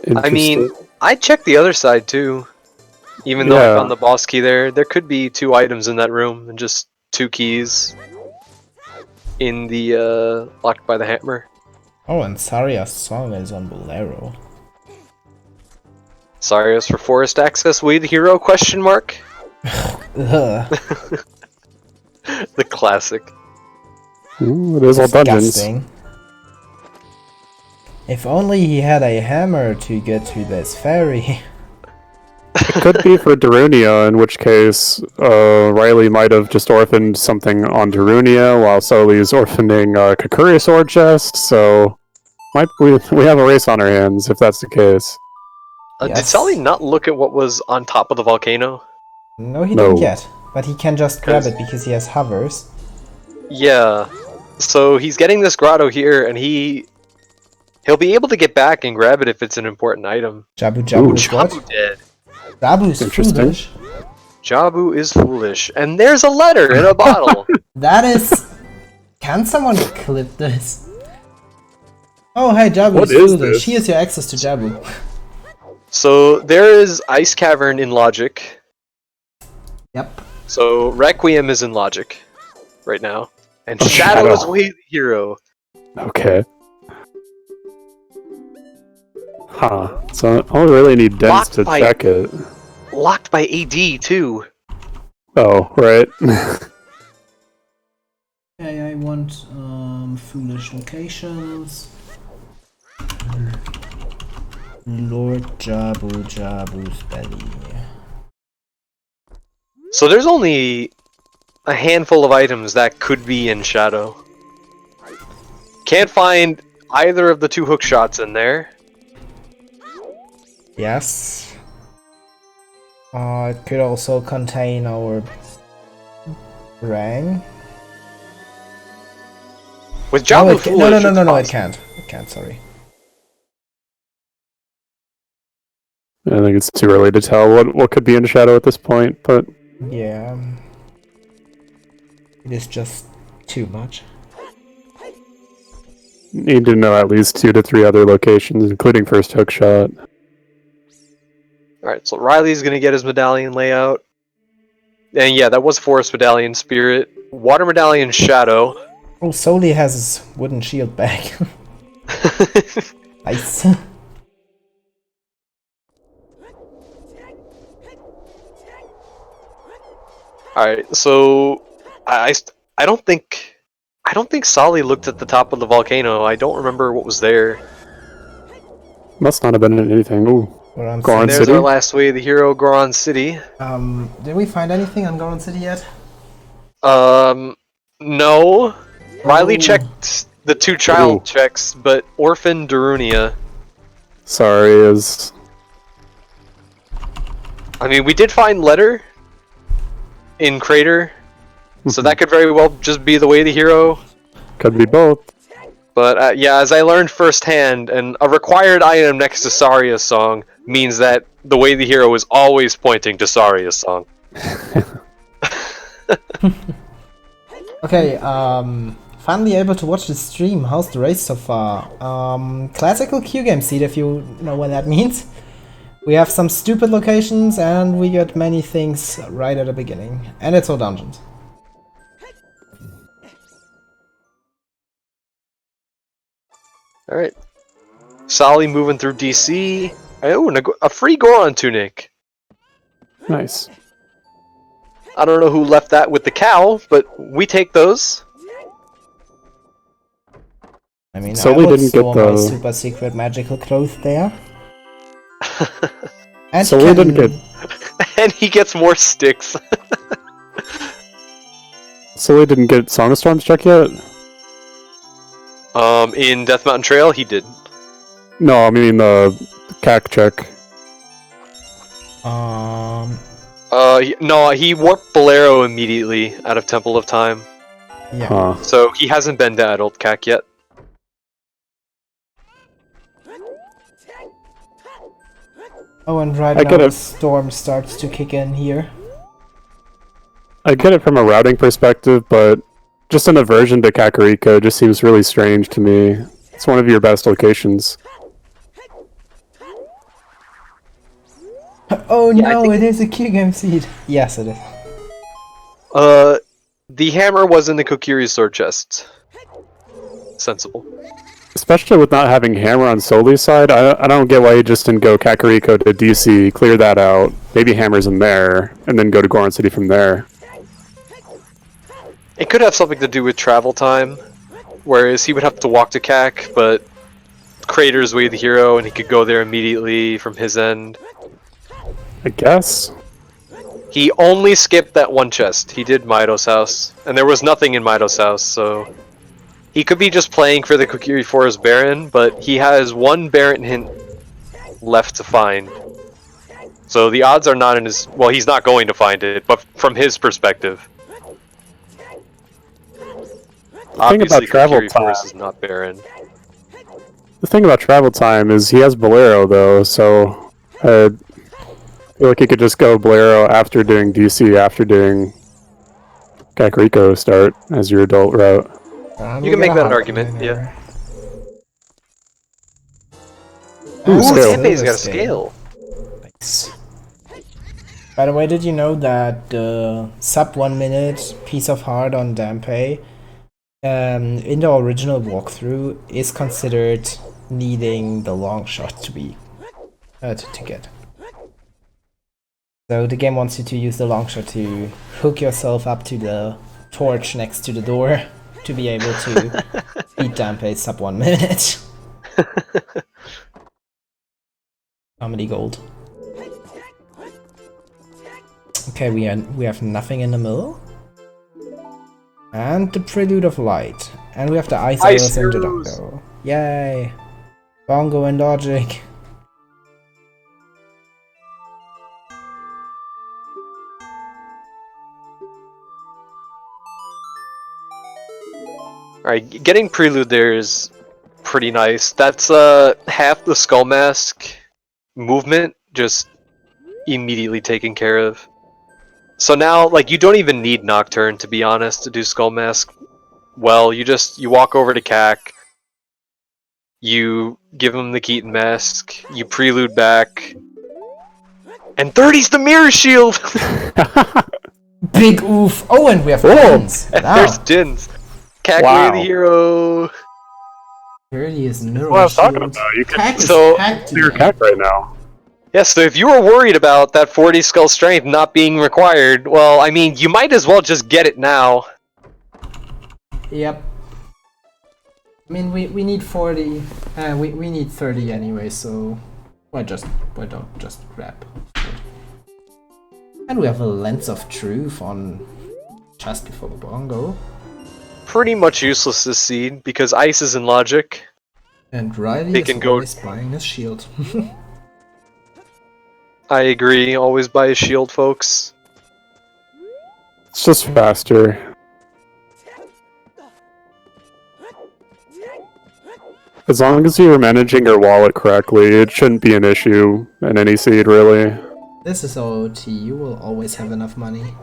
Interesting. I checked the other side too. Even though I Yeah. found the boss key there could be 2 items in that room and just 2 keys in the locked by the hammer. Oh, and Saria's song is on Bolero. Sorry, as for forest access, we the hero? Question mark. Ugh, The classic. Ooh, it is all dungeons. disgusting. If only he had a hammer to get to this ferry. It could be for Darunia, in which case Riley might have just orphaned something on Darunia while Soli's orphaning Kakuri sword chest, so we have a race on our hands if that's the case. Did Yes. Soli not look at what was on top of the volcano? No, he No. didn't yet. But he can just grab 'Cause- it because he has hovers. Yeah. So he's getting this grotto here, and he'll be able to get back and grab it if it's an important item. Jabu Ooh. is what? Jabu dead. Jabu's Interesting. foolish. Jabu is foolish, and there's a letter in a bottle. That is... Can someone clip this? Oh, hey, Jabu What is is foolish. this? Here's your access to Jabu. So there is Ice Cavern in Logic. Yep. So Requiem is in Logic right now, and Oh, Shadow is Shadow. way the hero. Okay. Huh. So I don't really need Dents Locked to by- check it. Locked by AD too. Oh, right. Okay, I want foolish locations. Lord Jabu's belly. So there's only a handful of items that could be in Shadow. Can't find either of the 2 hook shots in there. Yes. It could also contain our Rang. With No, Jabu it foolish, no, it's it possible. can't. It can't, sorry. I think it's too early to tell what could be in Shadow at this point, but Yeah. It is just too much. need to know at least 2 to 3 other locations, including first hook shot. Alright, so Riley's gonna get his medallion layout. And yeah, that was Forest Medallion Spirit. Water Medallion Shadow. Oh, Soli has his wooden shield back. Nice. Alright, so I don't think Soli looked at the top of the volcano. I don't remember what was there. Must not have been in anything. Ooh. Goron Goron And City. there's City? our last way, the hero Goron City. Did we find anything on Goron City yet? No. Riley Oh. checked the 2 child Ooh. checks, but Orphan Darunia. Sorry, is We did find letter in Crater, so that could very well just be the way the hero. could be both. But yeah, as I learned firsthand, and a required item next to Saria's song means that the way the hero is always pointing to Saria's song. Okay, finally able to watch the stream. How's the race so far? Classical Q game seed, if you know what that means. We have some stupid locations and we got many things right at the beginning. And it's all dungeons. Alright. Soli moving through DC. Oh, and a free Goron tunic. Nice. I don't know who left that with the cow, but we take those. I mean, So I we would didn't get store my the- super secret magical clothes there. And So you we can- didn't get. And he gets more sticks. So we didn't get Song of Storms check yet. In Death Mountain Trail, he did. No, I mean CAC check. No, he warped Bolero immediately out of Temple of Time. Yeah. Huh. So he hasn't been to Adult CAC yet. Oh, and right I now get the it. storm starts to kick in here. I get it from a routing perspective, but just an aversion to Kakariko just seems really strange to me. It's one of your best locations. Oh Yeah, I no, think- it is a Q game seed. Yes, it is. The hammer was in the Kokiri sword chest. Sensible. Especially with not having Hammer on Soli's side, I don't get why you just didn't go Kakariko to DC, clear that out, maybe Hammer's in there, and then go to Goron City from there. It could have something to do with travel time, whereas he would have to walk to CAC, but Crater's Way the hero, and he could go there immediately from his end. I guess. He only skipped that one chest. He did Mido's house, and there was nothing in Mido's house, so he could be just playing for the Kokiri Forest Baron, but he has one Baron hint left to find. So the odds are not in his... Well, he's not going to find it, but from his perspective. Obviously, travel Kokiri time- Forest is not Baron. The thing about travel time is he has Bolero though, so I feel like you could just go Bolero after doing DC, after doing Kakariko start as your adult route. You can make that an argument, yeah. Ooh, Ooh, scale. Tempe's got a scale. Nice. By the way, did you know that the sub 1 minute piece of heart on Dampe in the original walkthrough is considered needing the long shot to be to get. So the game wants you to use the long shot to hook yourself up to the torch next to the door to be able to beat Dampe sub 1 minute. Comedy gold. Okay, we have nothing in the middle. And the Prelude of Light. And we have the Ice Arrows and the Arrows. Dongo. Yay! Bongo and Logic. Alright, getting Prelude there is pretty nice. That's half the Skull Mask movement just immediately taken care of. So now, like, you don't even need Nocturne, to be honest, to do Skull Mask well. You walk over to CAC, you give him the Keaton Mask, you Prelude back, and 30's the Mirror Shield! Big oof! Oh, and we have Whoa. Dins. And Wow. there's Dins. CAC Wow. the hero! 30 is mirror What I was talking shield. about. You can Pack is So- packed clear today. CAC right now. Yeah, so if you were worried about that 40 Skull Strength not being required, well, I mean, you might as well just get it now. Yep. I mean, we need 40. We need 30 anyway, so why don't just grab it? And we have a Lens of Truth on just before the bongo. Pretty much useless this seed, because Ice is in Logic. And Riley They is can go- always buying a shield. I agree, always buy a shield, folks. It's just faster. As long as you're managing your wallet correctly, it shouldn't be an issue in any seed, really. This is OT, you will always have enough money.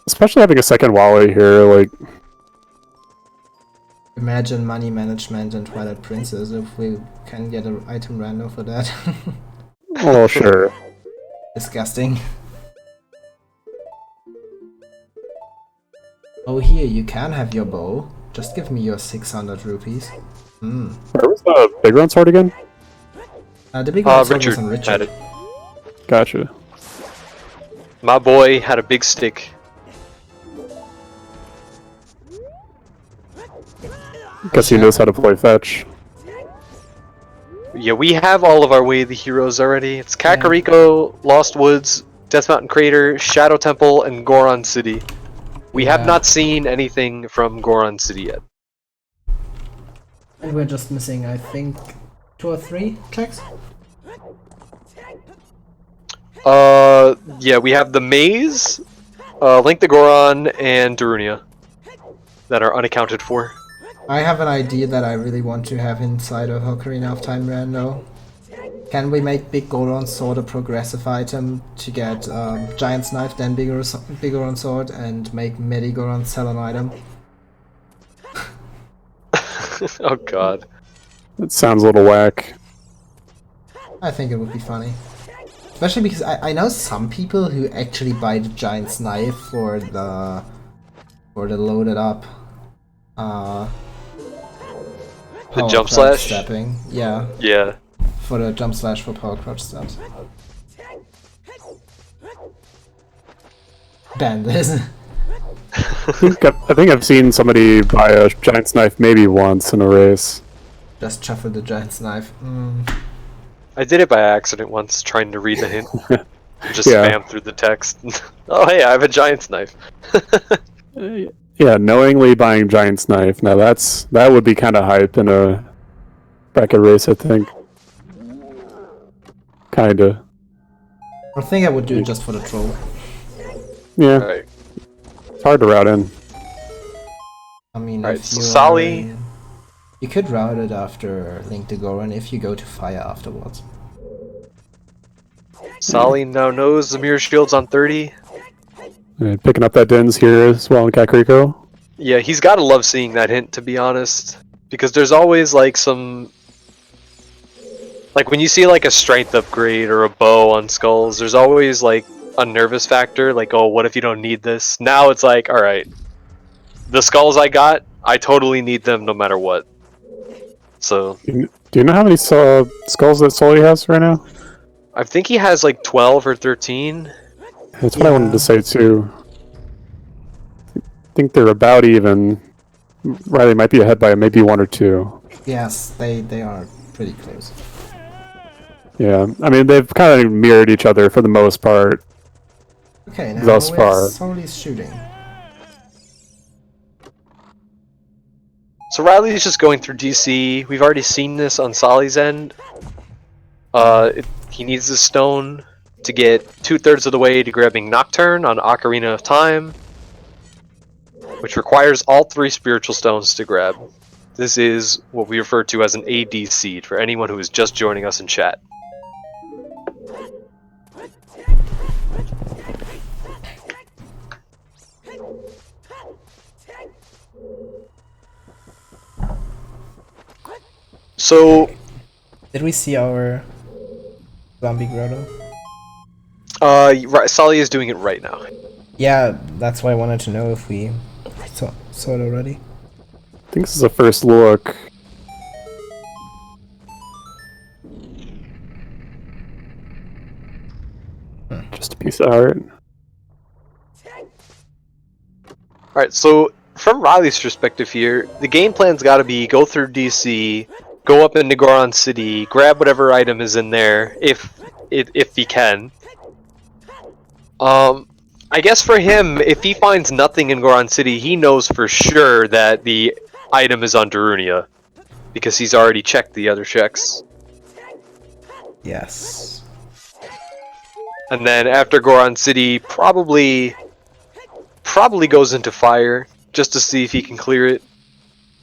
Especially having a second Wally here, like, Imagine money management and Twilight Princess if we can get an item random for that. well, sure. Disgusting. Oh, here, you can have your bow. Just give me your 600 rupees. Hmm. Where was the big round sword again? The big one Richard was on had Richard. it. Gotcha. My boy had a big stick. Guess he knows how to play fetch. Yeah, we have all of our Way of the Heroes already. It's Kakariko, Lost Woods, Death Mountain Crater, Shadow Temple, and Goron City. We have Yeah. not seen anything from Goron City yet. And we're just missing, I think, 2 or 3 checks? Yeah, we have the Maze, Link the Goron, and Darunia that are unaccounted for. I have an idea that I really want to have inside of Ocarina of Time Rando. Can we make Big Goron Sword a progressive item to get Giant's Knife, then Big Goron Sword, and make Medi Goron sell an item? Oh god. It sounds a little whack. I think it would be funny. Especially because I know some people who actually buy the Giant's Knife for the loaded up The power jump crouch slash? stepping. Yeah, Yeah. for the jump slash for power crouch steps. Ban this. I think I've seen somebody buy a giant's knife maybe once in a race. Just shuffle the Giant's Knife. I did it by accident once, trying to read the hint. Just Yeah. spam through the text. Oh hey, I have a Giant's Knife. Yeah, knowingly buying giant's knife. Now that would be kind of hype in a bracket race, I think. Kinda. I think I would do it just for the troll. Yeah, Alright. it's hard to route in. I mean, Alright, if so you Soli- are- you could route it after Link to Goron if you go to Fire afterwards. Soli now knows the mirror shield's on 30. And picking up that Dins here as well in Kakariko. Yeah, he's gotta love seeing that hint, to be honest. Because there's always like some... Like when you see like a strength upgrade or a bow on skulls, there's always like a nervous factor, like, oh, what if you don't need this? Now it's like, alright, the skulls I got, I totally need them no matter what. So, Do you know how many skulls that Soli has right now? I think he has like 12 or 13. That's what I wanted to say too. I think they're about even. Riley might be ahead by maybe 1 or 2. Yes, they are pretty close. Yeah, I mean they've kind of mirrored each other for the most part. Okay, now Thus where's far. Soli's shooting? So Riley's just going through DC. We've already seen this on Soli's end. He needs the stone to get 2/3 of the way to grabbing Nocturne on Ocarina of Time, which requires all 3 spiritual stones to grab. This is what we refer to as an AD seed for anyone who is just joining us in chat. So, Did we see our zombie grotto? Soli is doing it right now. Yeah, that's why I wanted to know if we saw it already. I think this is a first look. Just a piece of art. Alright, so from Riley's perspective here, the game plan's gotta be go through DC, go up into Goron City, grab whatever item is in there, if he can. I guess for him, if he finds nothing in Goron City, he knows for sure that the item is on Darunia, because he's already checked the other checks. Yes. And then after Goron City, probably goes into Fire, just to see if he can clear it.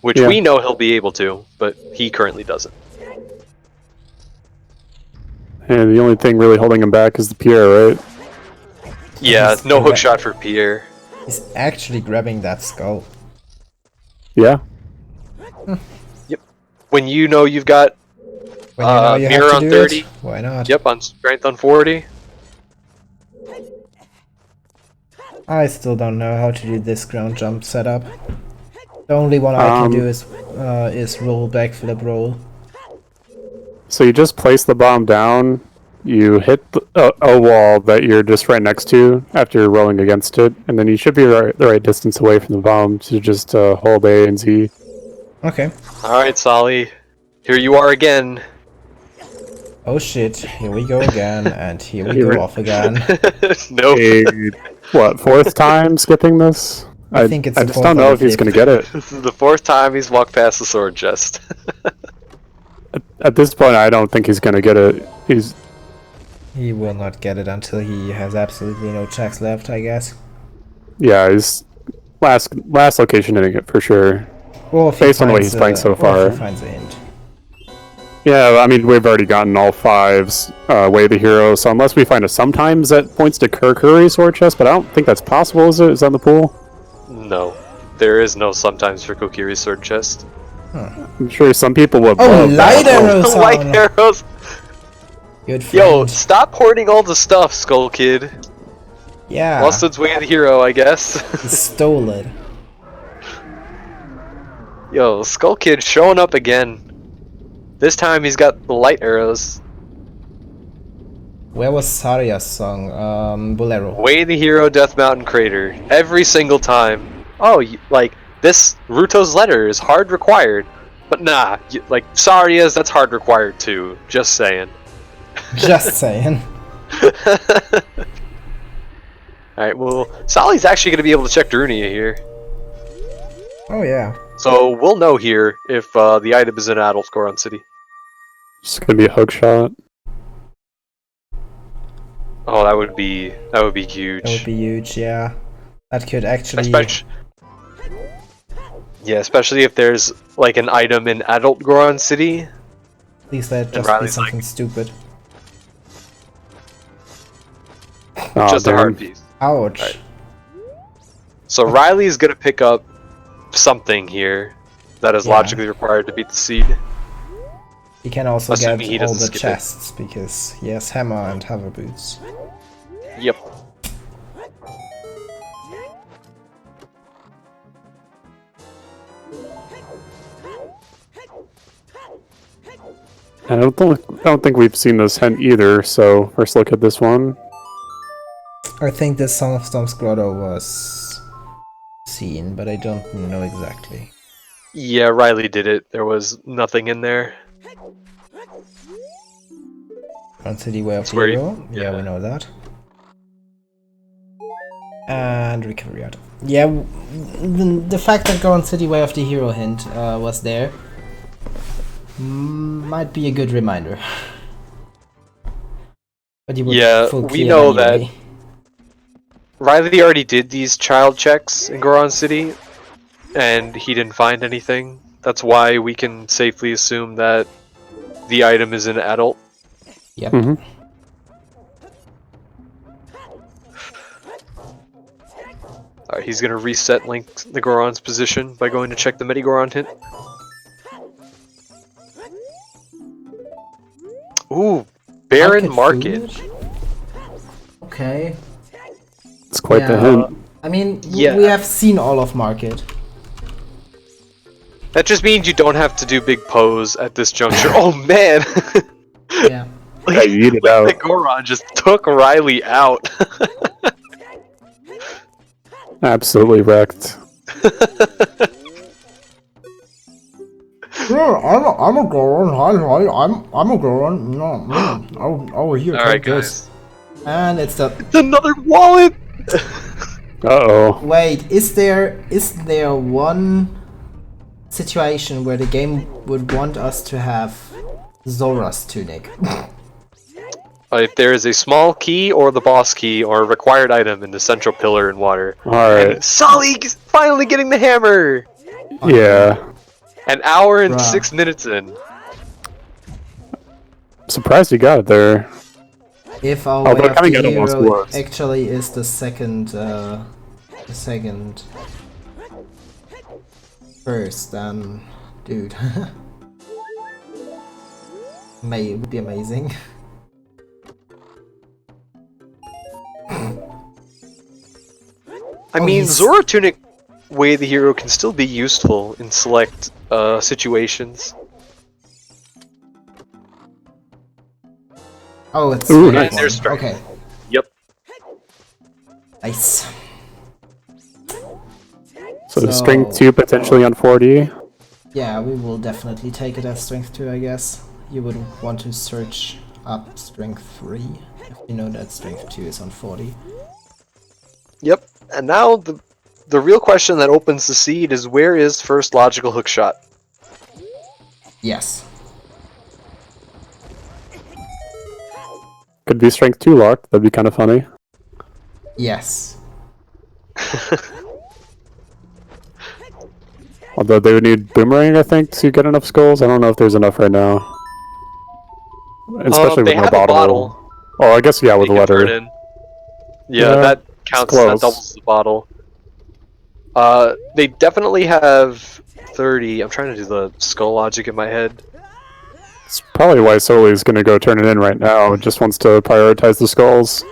Which Yeah. we know he'll be able to, but he currently doesn't. And the only thing really holding him back is the Pierre, right? Yeah, He's no hook correct. shot for Pierre. He's actually grabbing that skull. Yeah. When you know you've got When you know you mirror have to on do 30. it, why not? Yep, on strength on 40. I still don't know how to do this ground jump setup. The only one I can do is roll, backflip, roll. So you just place the bomb down, you hit a wall that you're just right next to after you're rolling against it, and then you should be the right distance away from the bomb to just hold A and Z. Okay. Alright, Soli. Here you are again. Oh shit, here we go again, and here we You're- go off again. Nope. What, fourth time skipping this? I think it's I the just fourth don't or know the if he's fifth. going to get it. This is the 4th time he's walked past the sword chest. At this point, I don't think he's going to get it. He will not get it until he has absolutely no checks left, I guess. Yeah, he's last location hitting it for sure. Or if he Based on the way finds he's playing so or if far. he finds a hint. Yeah, I mean, we've already gotten all 5s, Way the Hero, so unless we find a sometimes that points to Kurkuri sword chest, but I don't think that's possible, is it? Is that in the pool? No. There is no sometimes for Kokiri's sword chest. I'm sure some people would Oh, love light that. arrows! Light Oh, no. arrows! Good Yo, friend. stop hoarding all the stuff, Skull Kid. Yeah, Lost its way of the hero, I guess. he stole it. Yo, Skull Kid showing up again. This time he's got the light arrows. Where was Saria's song? Bolero. Way the hero, Death Mountain Crater. Every single time. Oh, like, this Ruto's letter is hard required. But nah, like, Saria's, that's hard required too. Just saying. Just saying. Alright, well, Soli's actually going to be able to check Darunia here. Oh yeah. So we'll know here if the item is in Adolf Goron City. It's gonna be a hook shot. Oh, that would be huge. That would be huge, yeah. That could actually... Especially if there's like an item in Adult Goron City. At least that'd just be Riley's like- something stupid. Oh, Just a damn. hard piece. Ouch. Right. So Riley's gonna pick up something here that is Yeah. logically required to beat the seed. He can also Assuming get he all doesn't the skip it. chests, because he has hammer and hover boots. Yep. I don't think we've seen this hint either, so first look at this one. I think this Song of Storms Grotto was seen, but I don't know exactly. Yeah, Riley did it. There was nothing in there. On City Way of the where he- Hero? Yeah, yeah. we know that. And Recovery Art. Yeah, the fact that Goron City Way of the Hero hint was there might be a good reminder. But you would Yeah, full we clear know anyway. Riley already did these child checks in Goron City, and he didn't find anything. That's why we can safely assume that the item is an adult. Yep. Mm-hmm. Alright, he's gonna reset Link the Goron's position by going to check the Medi-Goron hint. Ooh, Barren Market. Food? Okay. It's quite the hint. I mean, Yeah. we have seen all of Market. That just means you don't have to do big pose at this juncture. Oh man! Yeah. Yeah, you eat it The out. Goron just took Riley out. Absolutely wrecked. Yeah, I'm a Goron. Hi, I'm a Goron. No, over here. Alright, take this. guys. And it's the... It's another wallet! Uh-oh. Wait, is there one situation where the game would want us to have Zora's tunic? If there is a small key or the boss key or a required item in the central pillar in water. Alright. Soli's finally getting the hammer! Yeah. An hour and Bruh. 6 minutes in. Surprised he got it there. If our Although way of coming the out almost hero was. actually is the second first, then dude, would be amazing. I Oh, mean, he's- Zora Tunic way the hero can still be useful in select situations. Oh, it's Ooh, strength nice. one. There's strength. Okay, Yep. nice. So, So- strength 2 potentially on 4D. Yeah, we will definitely take it as strength 2, I guess. You would want to search up strength 3 if you know that strength 2 is on 40. Yep. And now the real question that opens the seed is, where is first logical hook shot? Yes. Could be strength 2 locked. That'd be kind of funny. Yes. Although they would need boomerang, I think, to get enough skulls. I don't know if there's enough right now. Especially they with no have bottle. a bottle. Oh, I guess yeah, with They a can turn letter. in. Yeah, Yeah, that counts. close. That doubles the bottle. They definitely have 30. I'm trying to do the skull logic in my head. It's probably why Soli's gonna go turn it in right now. Just wants to prioritize the skulls.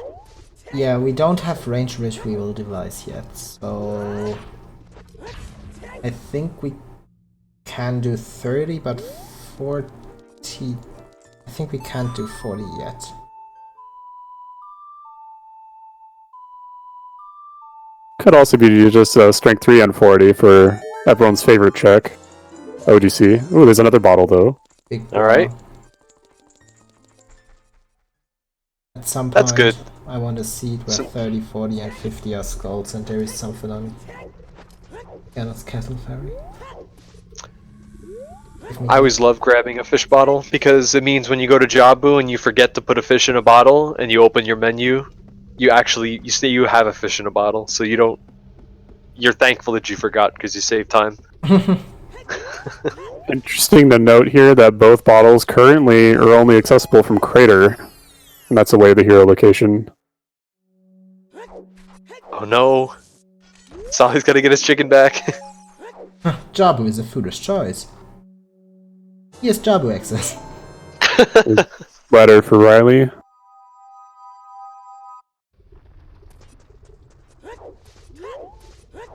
Yeah, we don't have range retrieval device yet, so I think we can do 30, but 40. I think we can't do 40 yet. Could also be just strength 3 and 40 for everyone's favorite check. ODC. Ooh, there's another bottle though. Big Alright. ball. At some point, That's good. I want a seed where So- 30, 40, and 50 are skulls, and there is something on Gannon's Castle Ferry. I always love grabbing a fish bottle because it means when you go to Jabu and you forget to put a fish in a bottle and you open your menu, you say you have a fish in a bottle, so you don't. You're thankful that you forgot because you save time. Interesting to note here that both bottles currently are only accessible from Crater. And that's away the hero location. Oh no! Soli's gotta get his chicken back. Jabu is a foolish choice. Yes, Jabu access. Letter for Riley.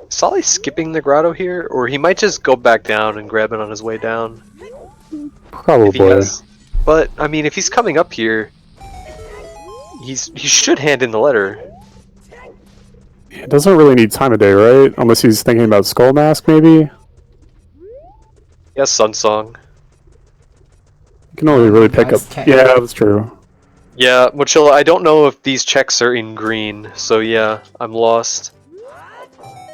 Soli's skipping the grotto here, or he might just go back down and grab it on his way down. If he Probably. has. But I mean, if he's coming up here, he should hand in the letter. It doesn't really need time of day, right? Unless he's thinking about Skull Mask, maybe? Yes, Sun Song. You can only really pick up... Nice catch. Yeah, that's true. Yeah, Mochilla, I don't know if these checks are in green, so yeah, I'm lost.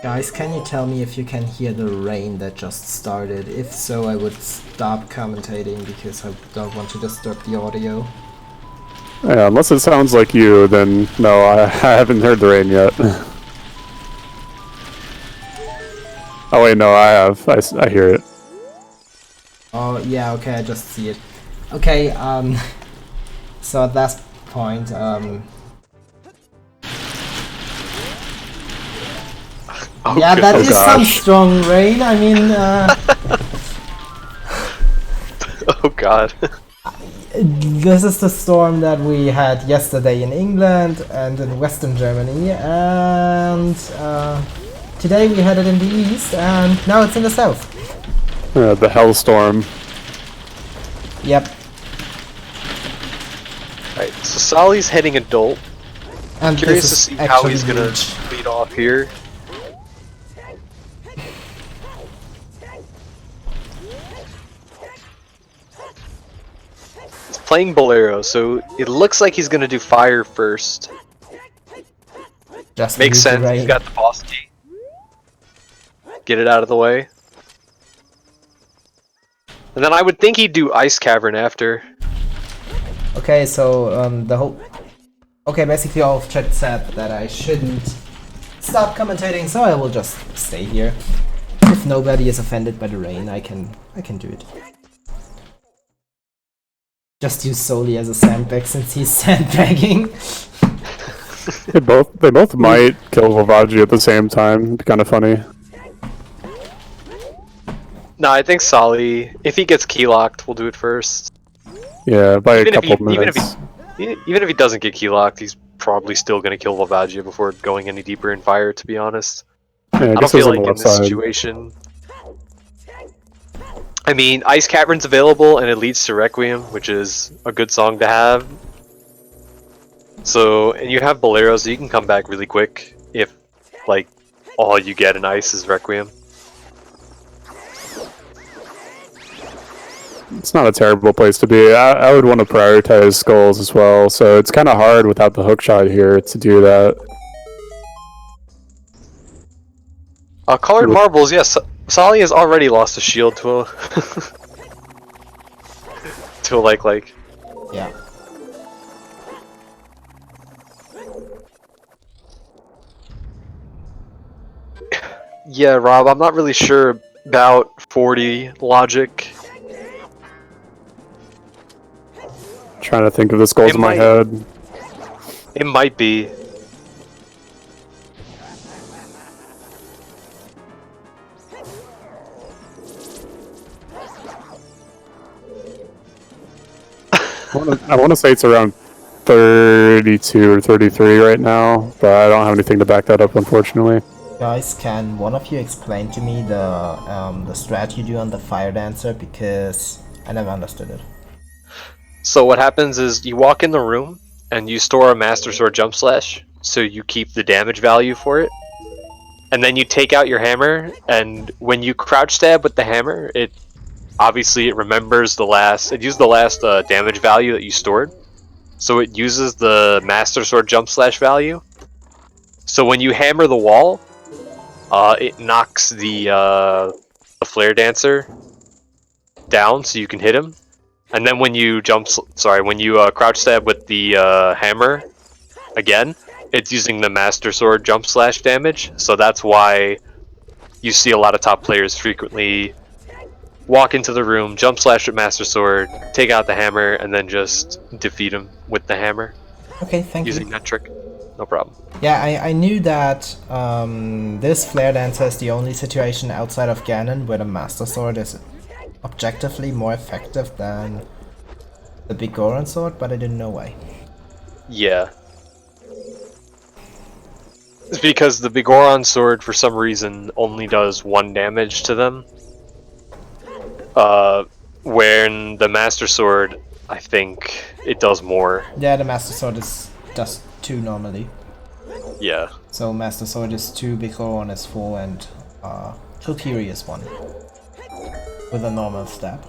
Guys, can you tell me if you can hear the rain that just started? If so, I would stop commentating because I don't want to disturb the audio. Yeah, unless it sounds like you, then no, I haven't heard the rain yet. Oh wait, no, I have. I hear it. Oh, yeah, okay, I just see it. Okay, so at that point, Oh, yeah, that Oh, is some gosh. strong rain, I mean, Oh god. this is the storm that we had yesterday in England and in Western Germany, and today we had it in the east, and now it's in the south. The Hellstorm. Yep, Right, so Soli's heading adult. and Curious to this see is how actually he's gonna huge. lead off here. He's playing Bolero, so it looks like he's gonna do fire first. Just Makes lead the sense, he's rain. got the boss key. Get it out of the way. And then I would think he'd do Ice Cavern after. Okay, so the whole. Okay, basically all of chat said that I shouldn't stop commentating, so I will just stay here. If nobody is offended by the rain, I can do it. Just use Soli as a sandbag since he's sandbagging. They both might kill Volvagia at the same time. It'd be kind of funny. No, I think Soli, if he gets key locked, will do it first. Yeah, by Even a if he- couple even if he- minutes. Even if he doesn't get key locked, he's probably still going to kill Volvagia before going any deeper in fire, to be honest. Yeah, I don't guess feel he's on like the in left this side. situation... I mean, Ice Cavern's available and it leads to Requiem, which is a good song to have. So, and you have Bolero, so you can come back really quick if, like, all you get in Ice is Requiem. It's not a terrible place to be. I would want to prioritize skulls as well, so it's kind of hard without the hook shot here to do that. Colored Marbles, yes. Soli has already lost a shield to a... to a like. Yeah. Yeah, Rob, I'm not really sure about 40 logic. Trying to think of the skulls It in my might- head. It might be. I want to say it's around 32 or 33 right now, but I don't have anything to back that up, unfortunately. Guys, can one of you explain to me the strat you do on the Fire Dancer, because I never understood it. So what happens is you walk in the room and you store a Master Sword Jump Slash, so you keep the damage value for it. And then you take out your hammer, and when you crouch stab with the hammer, it remembers the last, it used the last damage value that you stored. So it uses the Master Sword Jump Slash value. So when you hammer the wall, it knocks the Flare Dancer down so you can hit him. And then when you crouch stab with the hammer again, it's using the Master Sword Jump Slash damage. So that's why you see a lot of top players frequently walk into the room, jump slash with Master Sword, take out the hammer, and then just defeat him with the hammer Okay, thank using you. that trick. No problem. Yeah, I knew that this Flare Dancer is the only situation outside of Ganon where the Master Sword is objectively more effective than the Big Goron Sword, but I didn't know why. Yeah. It's because the Bigoron sword, for some reason, only does 1 damage to them. When the Master Sword, I think it does more. Yeah, the Master Sword does 2 normally. Yeah. So Master Sword is 2, Big Goron is 4, and Kokiri is 1. With a normal stab.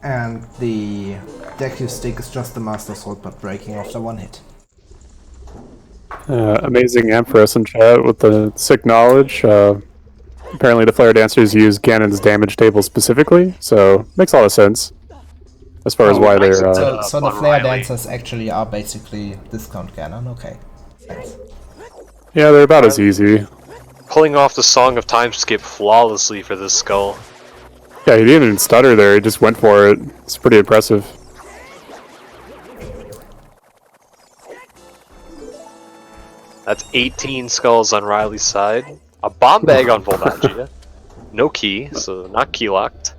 And the Deku Stick is just the Master Sword, but breaking after 1 hit. Amazing Empress in chat with the sick knowledge. Apparently the Flare Dancers use Ganon's damage table specifically, so makes a lot of sense. As far as why they're... So the on Flare Riley. Dancers actually are basically discount Ganon, okay. Thanks. yeah, they're about as easy. Pulling off the Song of Time skip flawlessly for this skull. Yeah, he didn't even stutter there, he just went for it. It's pretty impressive. That's 18 skulls on Riley's side. A bomb bag on Volvagia. No key, so not key locked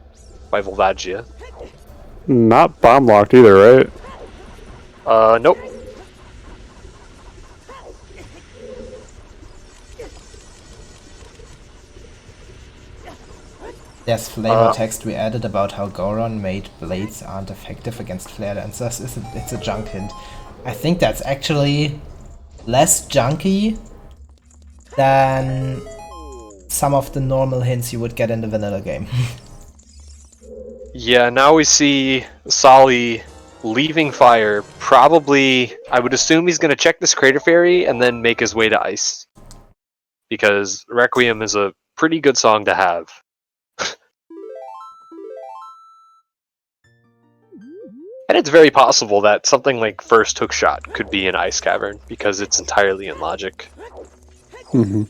by Volvagia. Not bomb locked either, right? Nope. There's flavor text we added about how Goron made blades aren't effective against Flare Dancers. It's a junk hint. I think that's actually less junky than some of the normal hints you would get in the vanilla game. Yeah, now we see Soli leaving fire. Probably, I would assume he's going to check this Crater Fairy and then make his way to ice. Because Requiem is a pretty good song to have. And it's very possible that something like First Hook Shot could be an Ice Cavern, because it's entirely in logic. Mm-hmm.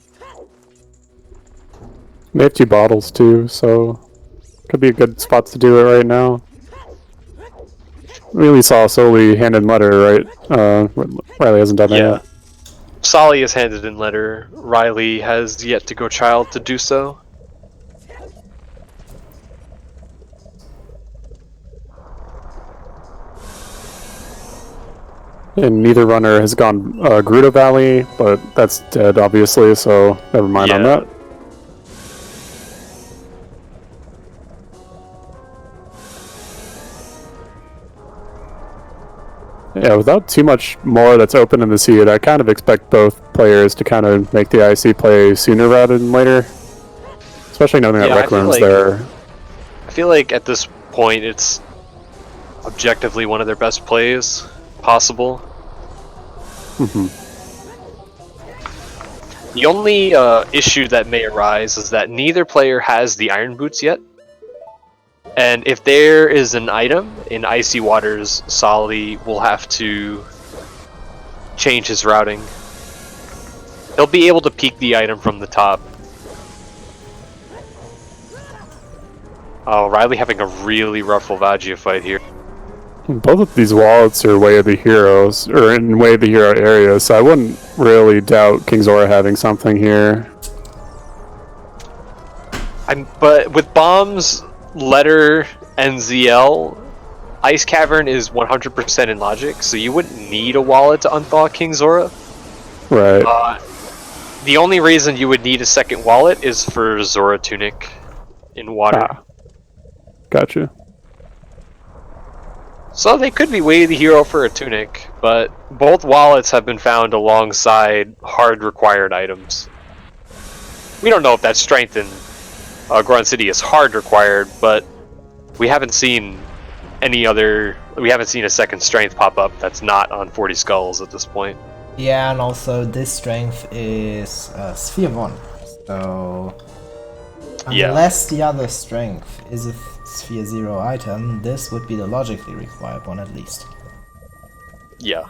They have 2 bottles too, so could be a good spot to do it right now. We really saw Soli hand in letter, right? Riley hasn't done that Yeah. yet. Soli is handed in letter. Riley has yet to go child to do so. And neither runner has gone Gerudo Valley, but that's dead, obviously, so never mind on Yeah. that. Yeah, without too much more that's open in the seed, I kind of expect both players to kind of make the IC play sooner rather than later. Especially knowing that Yeah, I feel Requirem's like- there. I feel like at this point it's objectively one of their best plays possible. Mhm. The only issue that may arise is that neither player has the Iron Boots yet. And if there is an item in Icy Waters, Soli will have to change his routing. He'll be able to peek the item from the top. Oh, Riley having a really rough Volvagia fight here. Both of these wallets are way of the heroes, or in way of the hero area, so I wouldn't really doubt King Zora having something here. But with bombs, letter, and ZL, Ice Cavern is 100% in logic, so you wouldn't need a wallet to unthaw King Zora. Right. The only reason you would need a second wallet is for Zora Tunic in water. Ah. Gotcha. So they could be way the hero for a Tunic, but both wallets have been found alongside hard required items. We don't know if that strength in Goron City is hard required, but we haven't seen we haven't seen a second strength pop up that's not on 40 skulls at this point. Yeah, and also this strength is Sphere 1, so Yeah. unless the other strength is a Sphere 0 item, this would be the logically required one at least. Yeah.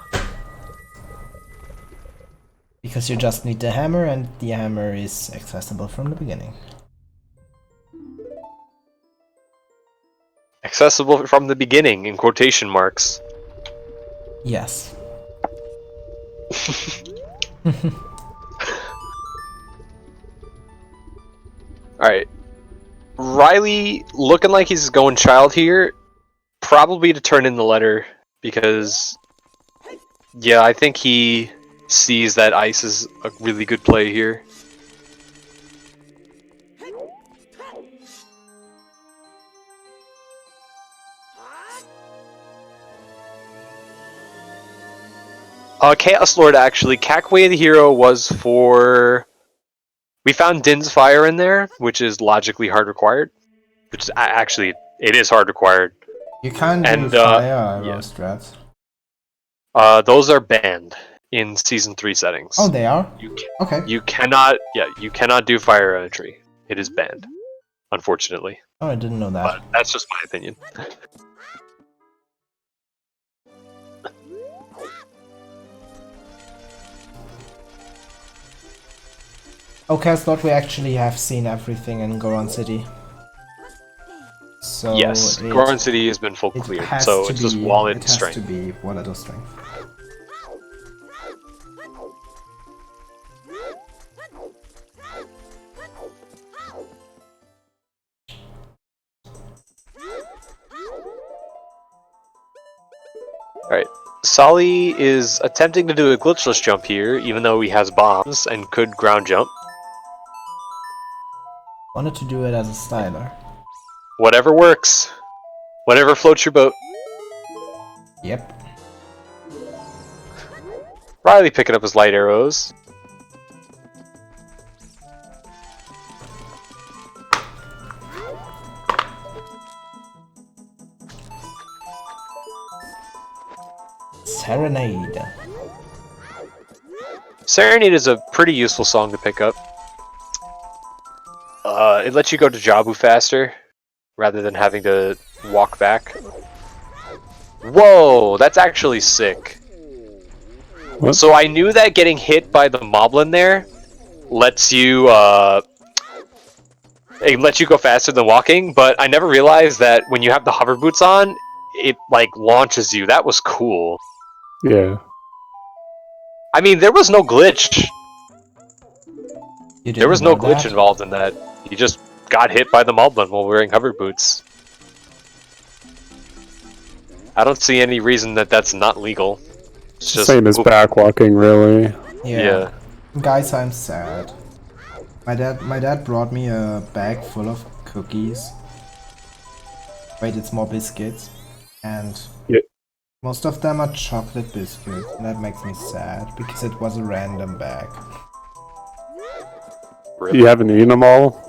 Because you just need the hammer, and the hammer is accessible from the beginning. Accessible from the beginning, in quotation marks. Yes. Alright. Riley looking like he's going child here. Probably to turn in the letter, because yeah, I think he sees that ice is a really good play here. Chaos Lord actually, Cackway the hero was for... We found Din's Fire in there, which is logically hard required. Which is actually, it is hard required. You can't do And, fire arrow yeah. strats. Those are banned in Season 3 settings. Oh, they are? You Okay. You cannot do fire entry. It is banned, unfortunately. Oh, I didn't know that. But that's just my opinion. Okay, I thought we actually have seen everything in Goron City. So Yes, it, Goron City has been full it cleared, has so to it's just be- wallet it has strength. to be wallet or strength. Alright, Soli is attempting to do a glitchless jump here, even though he has bombs and could ground jump. Wanted to do it as a styler. Whatever works. Whatever floats your boat. Yep. Riley picking up his light arrows. Serenade. Serenade is a pretty useful song to pick up. It lets you go to Jabu faster, rather than having to walk back. Whoa, that's actually sick. What? So I knew that getting hit by the moblin there lets you it lets you go faster than walking, but I never realized that when you have the hover boots on, it like launches you. That was cool. Yeah. I mean, there was no glitch. You There was didn't no know glitch that? involved in that. You just got hit by the Moblin while wearing hover boots. I don't see any reason that that's not legal. It's just Same as backwalking, really. Yeah. Guys, I'm sad. My dad brought me a bag full of cookies. Wait, it's more biscuits. And Yeah. most of them are chocolate biscuits. And that makes me sad because it was a random bag. You haven't eaten them all?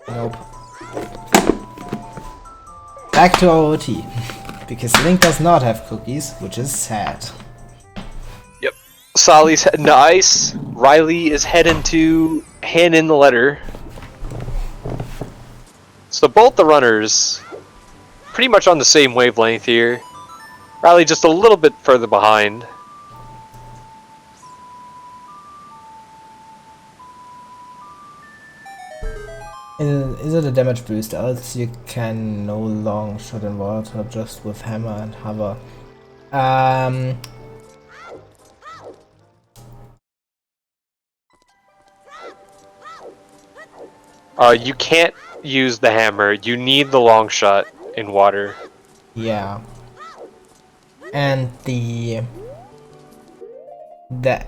Nope. Back to OOT. Because Link does not have cookies, which is sad. Soli's heading to ice. Riley is heading to hand in the letter. So both the runners pretty much on the same wavelength here. Riley just a little bit further behind. Is it a damage boost? Else you can no long shot in water just with hammer and hover. You can't use the hammer. You need the long shot in water. Yeah. And that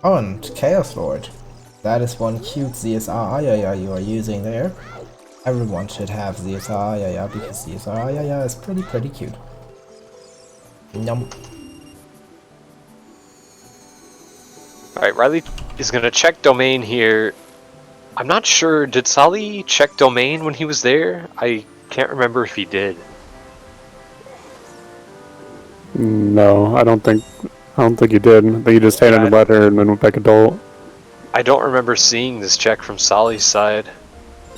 Oh, and Chaos Lord. That is one cute ZSR Ayaya you are using there. Everyone should have ZSR Ayaya because ZSR Ayaya is pretty cute. Num. Alright, Riley is going to check domain here. I'm not sure, did Soli check domain when he was there? I can't remember if he did. No, I don't think you did. I think you just handed a letter and then went back adult. I don't remember seeing this check from Soli's side.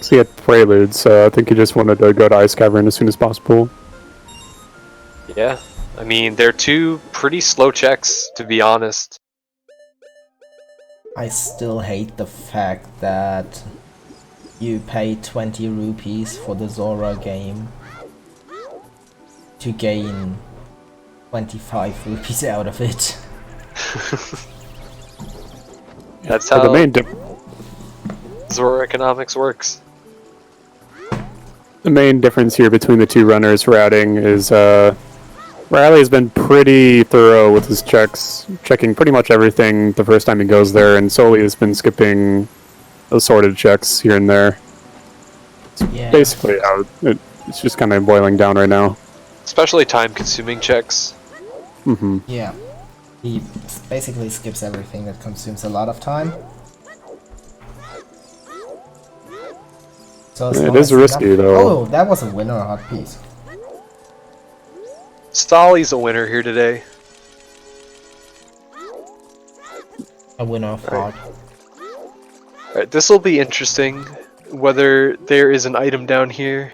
So he had Prelude, so I think he just wanted to go to Ice Cavern as soon as possible. Yeah, I mean, they're two pretty slow checks, to be honest. I still hate the fact that you pay 20 rupees for the Zora game to gain 25 rupees out of it. That's But how the main Zora economics works. The main difference here between the two runners routing is Riley has been pretty thorough with his checks, checking pretty much everything the first time he goes there, and Soli has been skipping assorted checks here and there. Yeah. Basically how it's just kind of boiling down right now. Especially time-consuming checks. Mm-hmm. Yeah. He basically skips everything that consumes a lot of time. So as It long is as risky, enough- though. Oh, that was a winner hot piece. Soli's a winner here today. A winner of hard. Alright, this will be interesting, whether there is an item down here.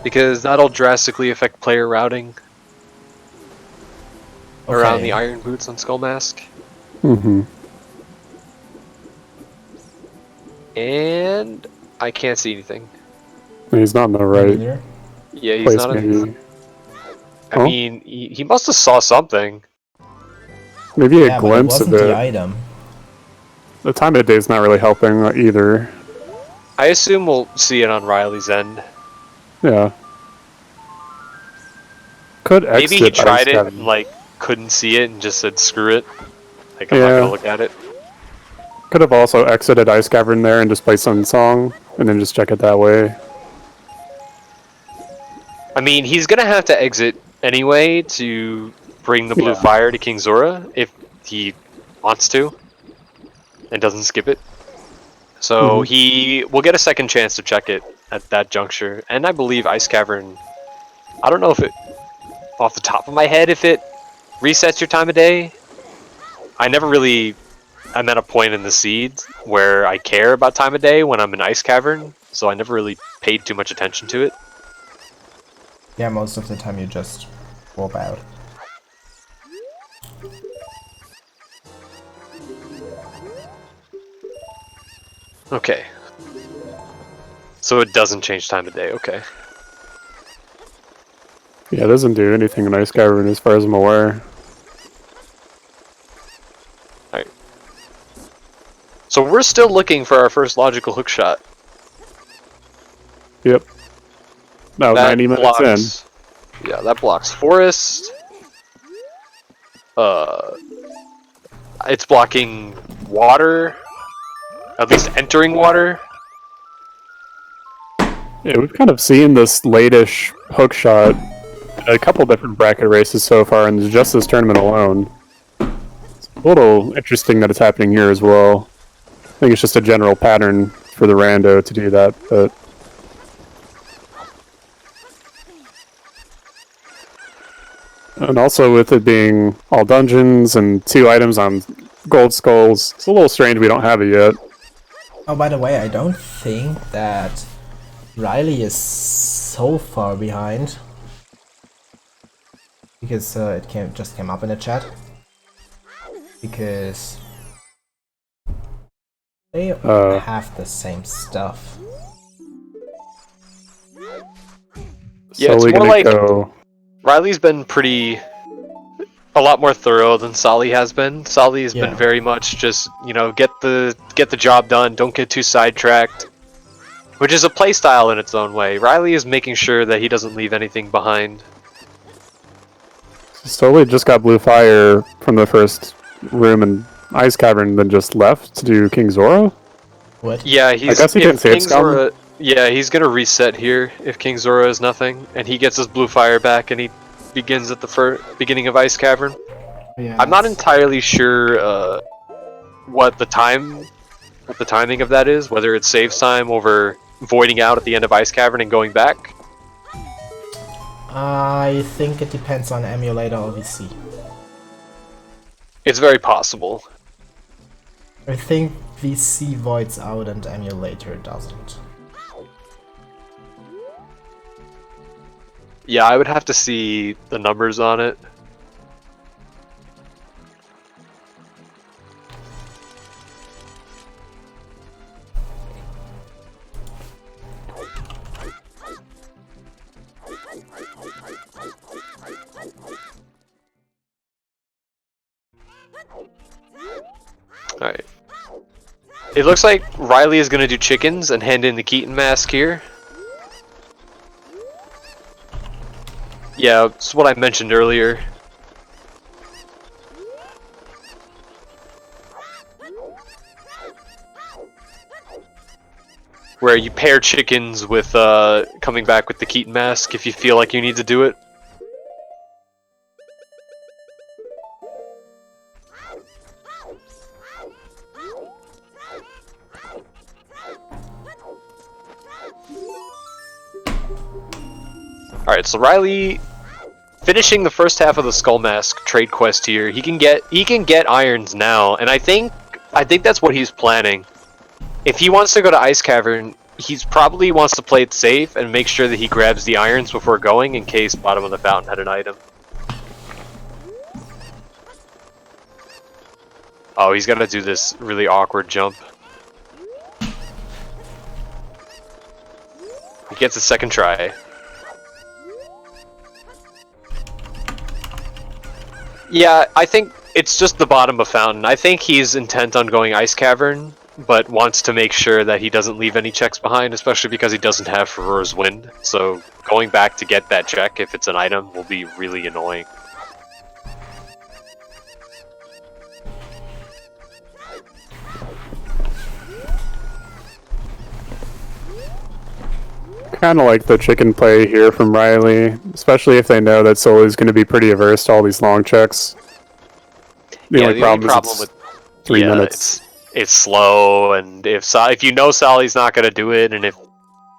Because that'll drastically affect player routing around the iron boots on Skull Mask. Mm-hmm. And I can't see anything. He's not in the right Neither. Yeah, he's place, not in. maybe. I mean, he must have saw something. Maybe a Yeah, but it glimpse of wasn't the it. item. The time of day is not really helping either. I assume we'll see it on Riley's end. Yeah. Could exit Maybe he tried Ice it Cavern. and like couldn't see it and just said screw it. Like I'm not Yeah. gonna look at it. Could have also exited Ice Cavern there and just play some song, and then just check it that way. I mean, he's gonna have to exit anyway to bring the blue Yeah. fire to King Zora if he wants to and doesn't skip it. So he will get a second chance to check it at that juncture. And I believe Ice Cavern, I don't know if it, off the top of my head, if it resets your time of day. I'm at a point in the seed where I care about time of day when I'm in Ice Cavern, so I never really paid too much attention to it. Yeah, most of the time you just Warp out. Okay. So it doesn't change time of day, okay. Yeah, it doesn't do anything in Ice Cavern as far as I'm aware. Alright. So we're still looking for our first logical hook shot. Yep. No, 90 minutes in. Yeah, that blocks forest. It's blocking water. At least entering water. Yeah, we've kind of seen this latish hook shot in a couple different bracket races so far in just this tournament alone. It's a little interesting that it's happening here as well. I think it's just a general pattern for the rando to do that, but... And also with it being all dungeons and 2 items on gold skulls, it's a little strange we don't have it yet. Oh, by the way, I don't think that Riley is so far behind. Because it just came up in the chat. Because they have the same stuff. Yeah, So it's we're more gonna like go... Riley's been a lot more thorough than Soli has been. Soli's been very much just, you know, get the job done, don't get too sidetracked. Which is a playstyle in its own way. Riley is making sure that he doesn't leave anything behind. Soli just got blue fire from the first room in Ice Cavern, then just left to do King Zora? What? Yeah, I guess he didn't save Scum. Yeah, he's gonna reset here if King Zora is nothing, and he gets his blue fire back, and he begins at the beginning of Ice Cavern. Yeah, I'm not entirely sure what the timing of that is, whether it saves time over voiding out at the end of Ice Cavern and going back. I think it depends on emulator or VC. It's very possible. I think VC voids out and emulator doesn't. Yeah, I would have to see the numbers on it. Alright. It looks like Riley is going to do chickens and hand in the Keaton mask here. Yeah, it's what I mentioned earlier. Where you pair chickens with coming back with the Keaton mask if you feel like you need to do it. Alright, so Riley finishing the first half of the Skull Mask trade quest here. He can get irons now, and I think that's what he's planning. If he wants to go to Ice Cavern, he's probably wants to play it safe and make sure that he grabs the irons before going in case bottom of the fountain had an item. Oh, he's gonna do this really awkward jump. He gets a second try. Yeah, I think it's just the bottom of Fountain. I think he's intent on going Ice Cavern, but wants to make sure that he doesn't leave any checks behind, especially because he doesn't have Ferror's Wind. So going back to get that check, if it's an item, will be really annoying. Kind of like the chicken play here from Riley, especially if they know that Soli is going to be pretty averse to all these long checks. The only problem is it's 3 minutes. It's slow, and if you know Soli's not going to do it, and if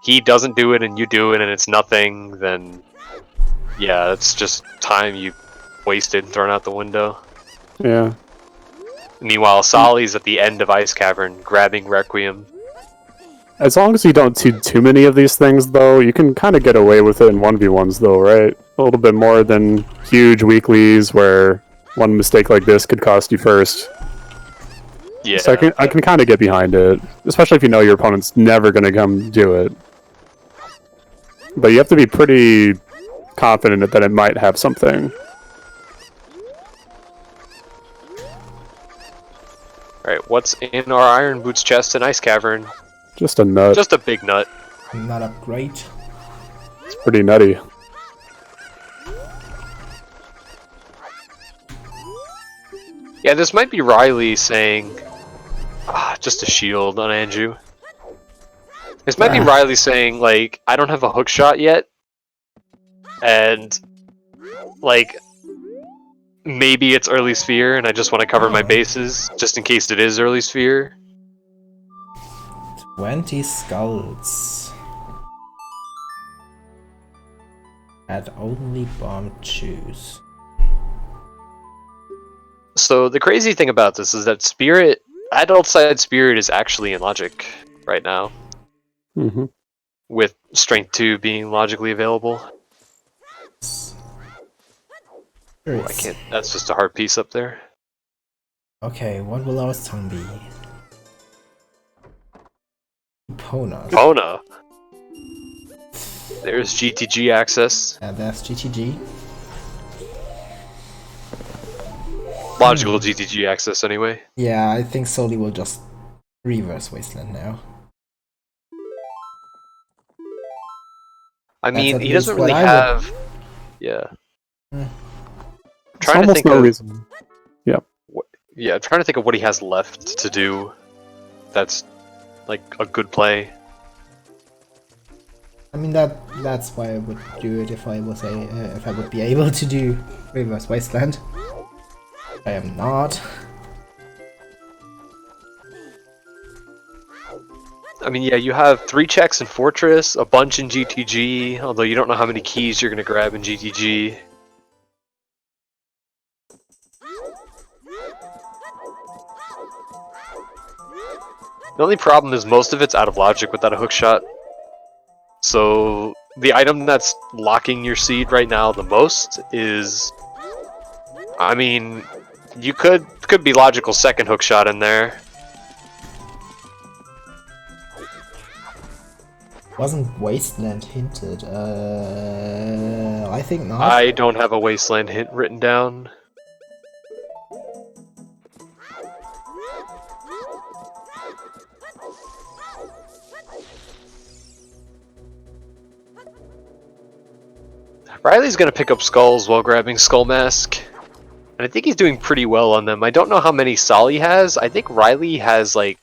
he doesn't do it and you do it and it's nothing, then yeah, it's just time you wasted and thrown out the window. Yeah. Meanwhile, Soli's at the end of Ice Cavern grabbing Requiem. As long as you don't do too many of these things, though, you can kind of get away with it in 1v1s, though, right? a little bit more than huge weeklies where one mistake like this could cost you first. Yeah. So I can kind of get behind it, especially if you know your opponent's never going to come do it. But you have to be pretty confident that it might have something. Alright, what's in our Iron Boots chest and Ice Cavern? Just a nut. Just a big nut. Not a great. It's pretty nutty. Yeah, this might be Riley saying, just a shield on Anju. This might be Riley saying, like, I don't have a hook shot yet, and, like, maybe it's early sphere, and I just want to cover my bases, just in case it is early sphere. 20 skulls. Add only bomb choose. So the crazy thing about this is that Spirit, adult side Spirit is actually in Logic right now, Mm-hmm. with Strength 2 being logically available. Sure I can't, that's just a hard piece up there. Okay, what will our song be? Pona. Pona! There's GTG access. And that's GTG. Logical GTG access anyway. Yeah, I think Soli will just reverse Wasteland now. I mean, at he doesn't least what really I would- have... Yeah. Hmm. I'm trying to almost think no of... reason. Yeah, I'm trying to think of what he has left to do that's, like, a good play. I mean that's why I would do it if I was if I would be able to do reverse Wasteland. I am not. I mean, yeah, you have 3 checks in Fortress, a bunch in GTG, although you don't know how many keys you're going to grab in GTG. The only problem is most of it's out of Logic without a hookshot. So the item that's locking your seed right now the most is... I mean, you could be logical second hookshot in there. Wasn't Wasteland hinted? I think not. I don't have a Wasteland hint written down. Riley's gonna pick up skulls while grabbing Skull Mask. And I think he's doing pretty well on them. I don't know how many Soli has. I think Riley has like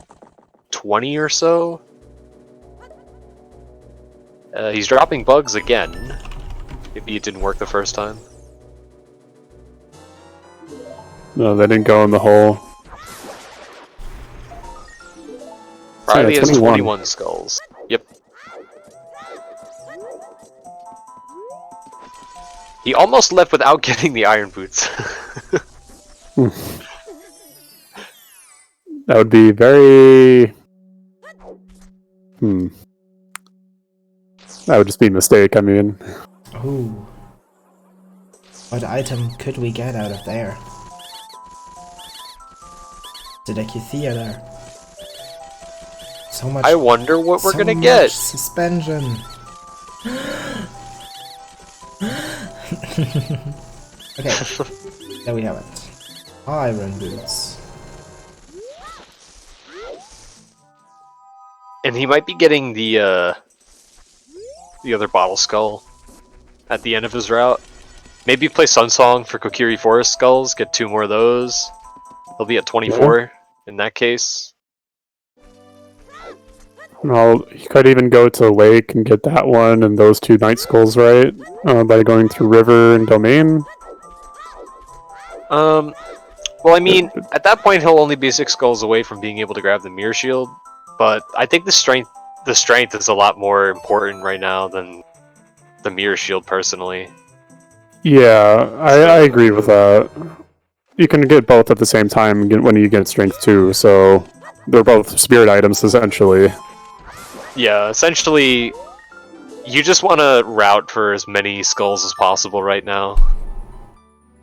20 or so. He's dropping bugs again. Maybe it didn't work the first time. No, they didn't go in the hole. Riley has 21. 21 skulls. Yep. He almost left without getting the Iron Boots. That would be very... That would just be a mistake, I mean. Ooh. What item could we get out of there? Dideki Theater. So much. I wonder what we're so gonna much get. Suspension. Okay, there we have it. Iron Boots. And he might be getting the other Bottle Skull at the end of his route. Maybe play Sunsong for Kokiri Forest Skulls, get 2 more of those. He'll be at 24 in that case. Well, you could even go to Lake and get that one and those 2 Night Skulls, right? By going through River and Domain. Well, I mean, at that point he'll only be 6 skulls away from being able to grab the Mirror Shield, but I think the strength is a lot more important right now than the Mirror Shield, personally. Yeah, I agree with that. You can get both at the same time when you get Strength 2, so they're both spirit items, essentially. Yeah, essentially, You just want to route for as many skulls as possible right now.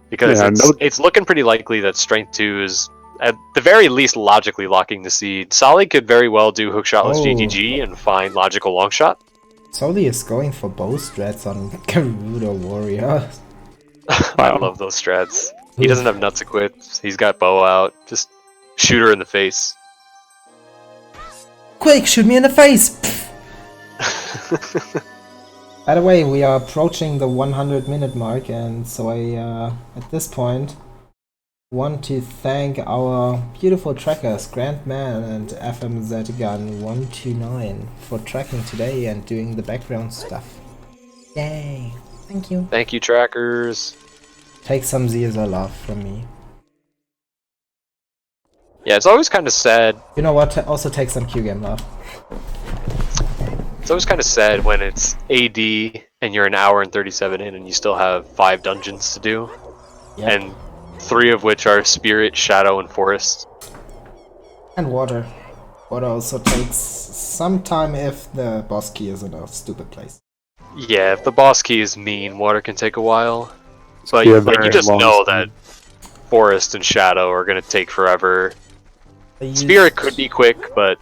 Because it's looking pretty likely that Strength 2 is, at the very least, logically locking the seed. Soli could very well do hookshotless GTG and find logical longshot. Soli is going for bow strats on Garuda Warrior. I love those strats. He doesn't have nuts equipped. He's got bow out. Just shoot her in the face. Quick, shoot me in the face! By the way, we are approaching the 100-minute mark, and so I, at this point, want to thank our beautiful trackers, Grandman and FMZGun129, for tracking today and doing the background stuff. Yay! Thank you. Thank you, trackers. Take some ZSL love from me. Yeah, it's always kind of sad. You know what? Also take some Q-Game love. It's always kind of sad when it's AD and you're an hour and 37 in and you still have 5 dungeons to do. Yep. And 3 of which are Spirit, Shadow, and Forest. And water. Water also takes some time if the boss key is in a stupid place. Yeah, if the boss key is mean, water can take a while. But Yeah, like, you just long know time. that Forest and Shadow are going to take forever. They use- Spirit could be quick, but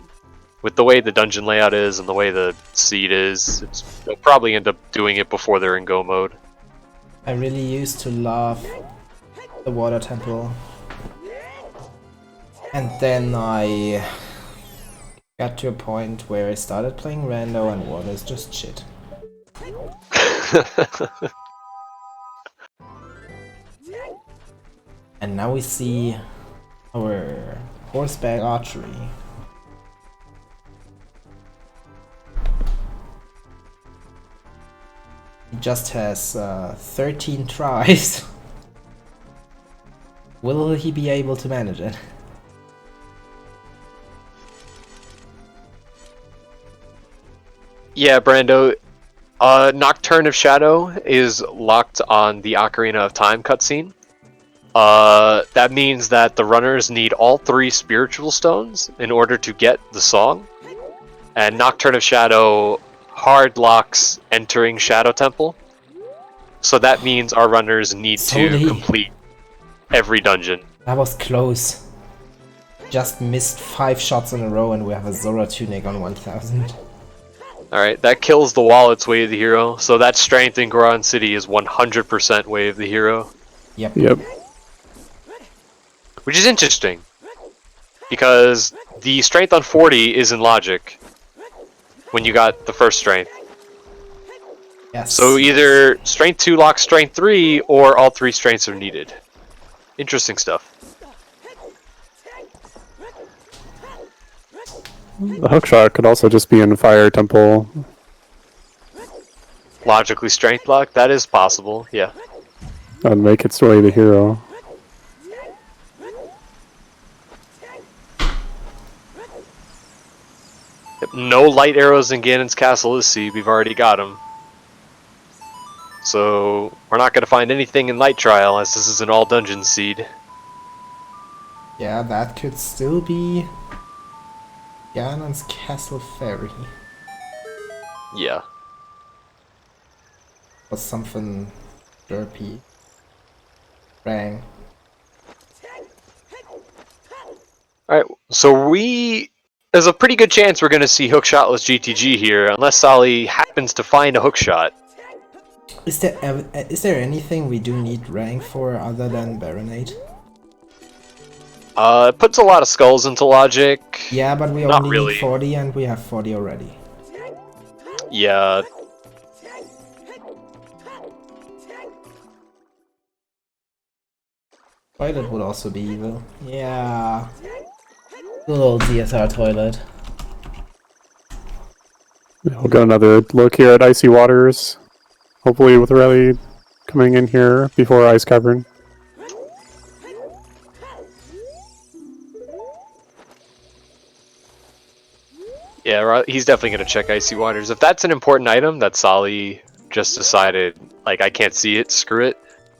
with the way the dungeon layout is and the way the seed is, they'll probably end up doing it before they're in go mode. I really used to love the water temple. And then I got to a point where I started playing rando and water is just shit. And now we see our horseback archery. He just has 13 tries. Will he be able to manage it? Yeah, Brando. Nocturne of Shadow is locked on the Ocarina of Time cutscene. That means that the runners need all 3 spiritual stones in order to get the song. And Nocturne of Shadow hard locks entering Shadow Temple. So that means our runners need Soli. to complete every dungeon. That was close. Just missed 5 shots in a row and we have a Zora tunic on 1000. Alright, that kills the wallet's way of the hero. So that strength in Goron City is 100% way of the hero. Yep. Yep. Which is interesting. Because the strength on 40 is in logic. When you got the first strength. Yes. So either strength 2 locks strength 3, or all 3 strengths are needed. Interesting stuff. The hookshot could also just be in Fire Temple. Logically strength lock, that is possible, yeah. And make its way to hero. No light arrows in Ganon's castle this seed, we've already got them. So, we're not going to find anything in Light Trial, as this is an all-dungeon seed. Yeah, that could still be Ganon's Castle Ferry. Yeah. Or something derpy. Bang. Alright, so there's a pretty good chance we're going to see hookshotless GTG here, unless Soli happens to find a hookshot. Is there anything we do need rank for other than Baronade? It puts a lot of skulls into logic. Yeah, but we Not only really. need 40 and we have 40 already. Yeah. Toilet would also be evil. Yeah. Good old DSR toilet. We'll get another look here at Icy Waters. Hopefully with Riley coming in here before Ice Cavern. Yeah, he's definitely going to check Icy Waters. If that's an important item that Soli just decided, like, I can't see it, screw it,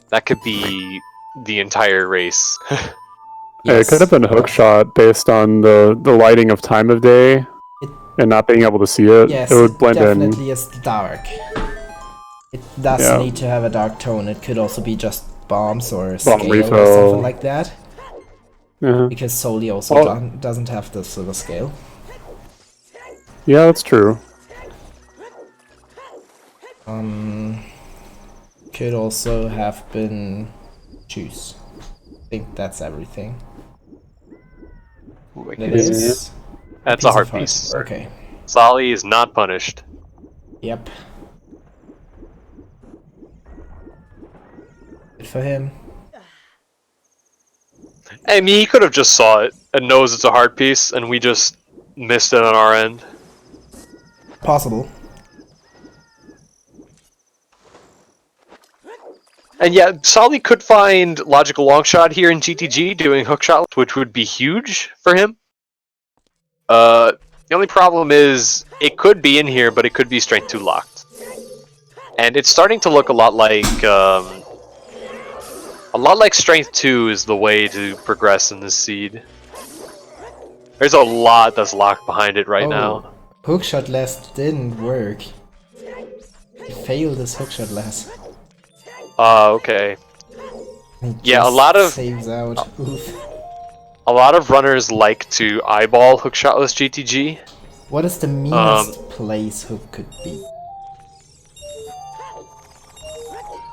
that could be the entire race. Yeah, it could have been a hookshot based on the lighting of time of day. and not being able to see it, Yes, it would blend in. definitely is dark. It does Yeah. need to have a dark tone. It could also be just bombs or Bomb scale or refill. something like that. Uh-huh. Because Soli also Well- doesn't have the silver scale. Yeah, that's true. Could also have been juice. I think that's everything. Ooh, I It can't Yeah. see. is That's a of hard heart. piece. Okay. Soli is not punished. Yep. Good for him. I mean, he could have just saw it and knows it's a hard piece, and we just missed it on our end. Possible. And yeah, Soli could find logical long shot here in GTG doing hook shot, which would be huge for him. The only problem is it could be in here, but it could be strength 2 locked. And it's starting to look a lot like strength 2 is the way to progress in this seed. There's a lot that's locked behind it right now. Hookshot last didn't work. He failed his hookshot last. Okay. He Yeah, a just lot of- saves out. Oof. A lot of runners like to eyeball hookshotless GTG. What is the meanest place Hook could be?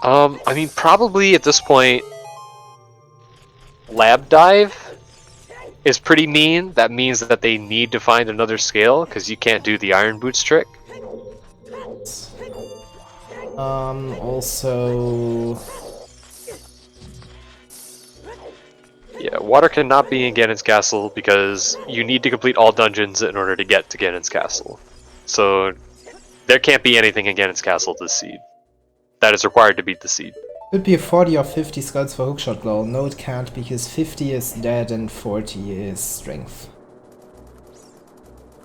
I mean, probably at this point, Lab Dive is pretty mean. That means that they need to find another scale, because you can't do the Iron Boots trick. Also... Yeah, water cannot be in Ganon's castle, because you need to complete all dungeons in order to get to Ganon's castle. So, there can't be anything in Ganon's castle this seed. That is required to beat the seed. Could be a 40 or 50 skulls for hookshot glow. No, it can't, because 50 is dead and 40 is strength.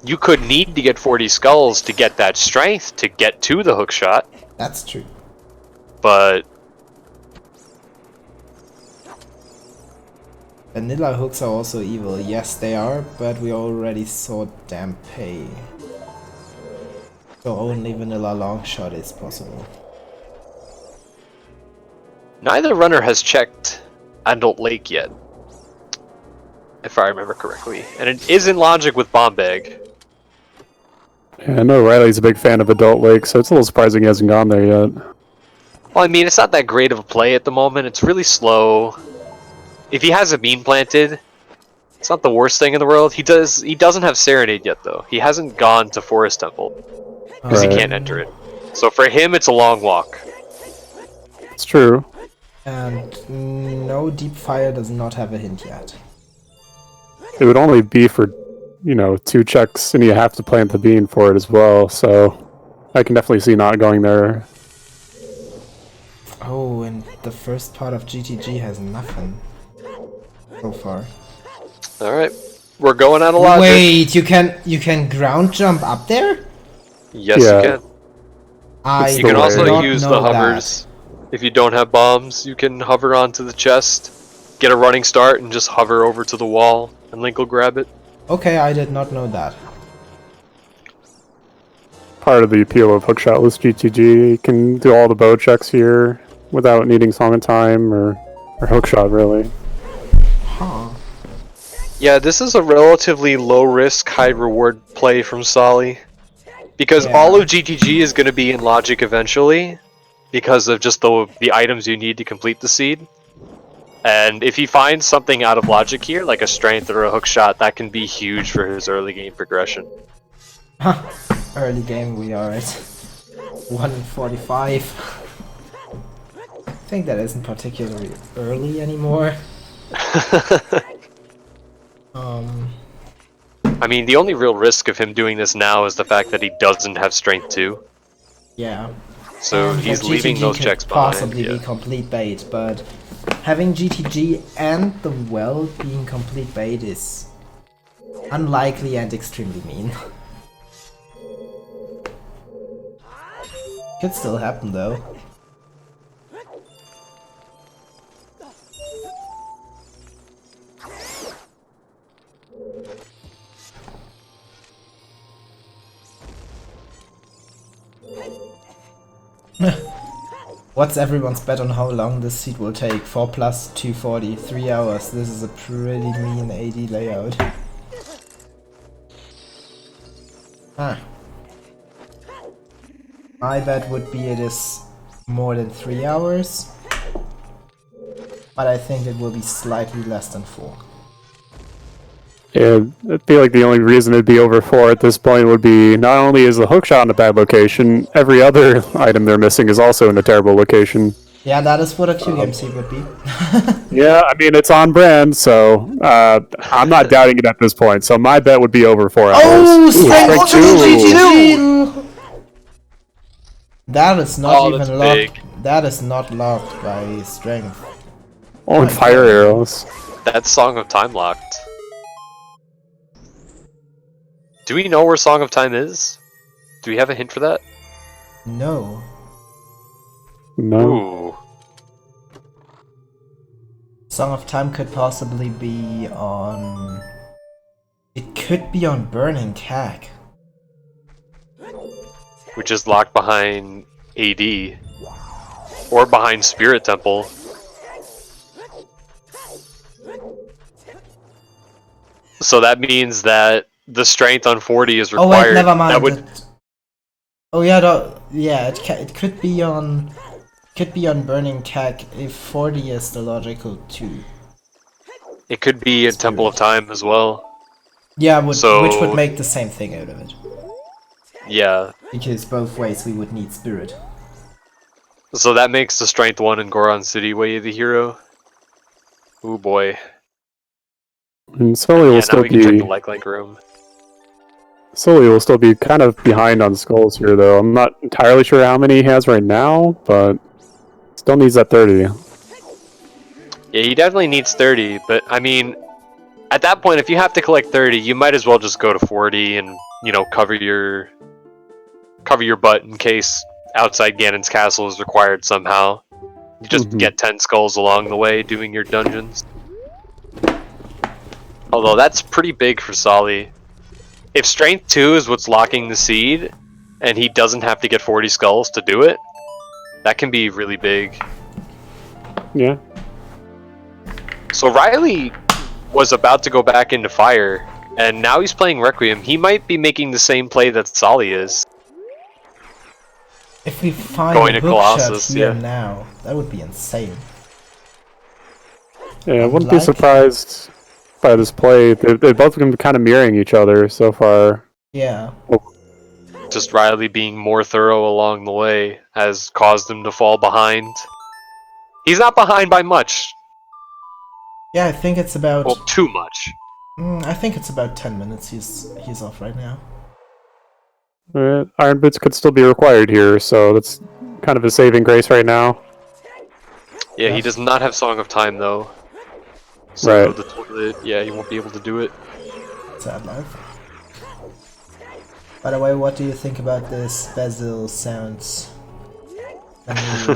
You could need to get 40 skulls to get that strength to get to the hookshot, That's true. but Vanilla hooks are also evil. Yes, they are, but we already saw Dampay. So only vanilla long shot is possible. neither runner has checked Adult Lake yet, if I remember correctly. And it is in logic with Bomb Bag. Yeah, I know Riley's a big fan of Adult Lake, so it's a little surprising he hasn't gone there yet. Well, I mean, it's not that great of a play at the moment. It's really slow. If he has a bean planted, it's not the worst thing in the world. He doesn't have Serenade yet, though. He hasn't gone to Forest Temple, because he Right. can't enter it. So for him, it's a long walk. It's true. And no, Deep Fire does not have a hint yet. It would only be for, 2 checks, and you have to plant the bean for it as well, so I can definitely see not going there. Oh, and the first part of GTG has nothing so far. Alright, we're going out of logic. Wait, you can ground jump up there? Yes, Yeah. you can. I It's You can the also way. did not use know the that. hovers. If you don't have bombs, you can hover onto the chest, get a running start, and just hover over to the wall, and Link will grab it. Okay, I did not know that. Part of the appeal of hookshotless GTG. You can do all the bow checks here without needing Song of Time or hookshot, really. Huh. Yeah, this is a relatively low risk, high reward play from Soli. Because Yeah. all of GTG is going to be in logic eventually, because of just the items you need to complete the seed. And if he finds something out of logic here, like a strength or a hookshot, that can be huge for his early game progression. Early game we are at 1:45. I think that isn't particularly early anymore. I mean, the only real risk of him doing this now is the fact that he doesn't have strength 2. Yeah. So And he's that leaving GTG those could checks behind. possibly Yeah. be complete bait, but having GTG and the well being complete bait is unlikely and extremely mean. Could still happen though. What's everyone's bet on how long this seed will take? 4 plus 240, 3 hours. This is a pretty mean AD layout. Huh. My bet would be it is more than 3 hours. But I think it will be slightly less than 4. Yeah, I feel like the only reason it'd be over 4 at this point would be not only is the hookshot in a bad location, every other item they're missing is also in a terrible location. Yeah, that is what a 2-game seed would be. Yeah, I mean, it's on brand, so I'm not doubting it at this point. So my bet would be over 4 hours. Oh, strength Strength 2! That is not that's even locked. big. That is not locked by strength. Oh, and fire arrows. That's Song of Time locked. Do we know where Song of Time is? Do we have a hint for that? No. No. Ooh. Song of Time could possibly be on... It could be on Burning Tag. Which is locked behind AD. Or behind Spirit Temple. So that means that the strength on 40 is Oh required. wait, never mind. That would... Oh yeah, yeah. It could be on. Could be on Burning Tag if 40 is the logical 2. It could be in Temple of Time as well. Yeah, So- which would make the same thing out of it. Yeah. Because both ways we would need spirit. So that makes the strength 1 in Goron City way the hero. Ooh boy. And Soli will Yeah, now still we can check be the like room. Soli will still be kind of behind on skulls here, though. I'm not entirely sure how many he has right now, but still needs that 30. Yeah, he definitely needs 30, but I mean, at that point, if you have to collect 30, you might as well just go to 40 and, you know, cover your butt in case outside Ganon's castle is required somehow. You just get 10 skulls along the way doing your dungeons. Although that's pretty big for Soli. If Strength 2 is what's locking the seed, and he doesn't have to get 40 skulls to do it, that can be really big. Yeah. So Riley was about to go back into fire, and now he's playing Requiem. He might be making the same play that Soli is. If we find Going a to hook Colossus, shot here yeah. now, that would be insane. Yeah, I wouldn't be Like- surprised by this play. They're both been kind of mirroring each other so far. Yeah. Just Riley being more thorough along the way has caused him to fall behind. He's not behind by much. Yeah, I think it's about. Well, too much. I think it's about 10 minutes. He's off right now. Iron Boots could still be required here, so that's kind of a saving grace right now. Yeah, Yeah. he does not have Song of Time though. So Right. the toilet, yeah, he won't be able to do it. Sad life. By the way, what do you think about this Basil sounds when he,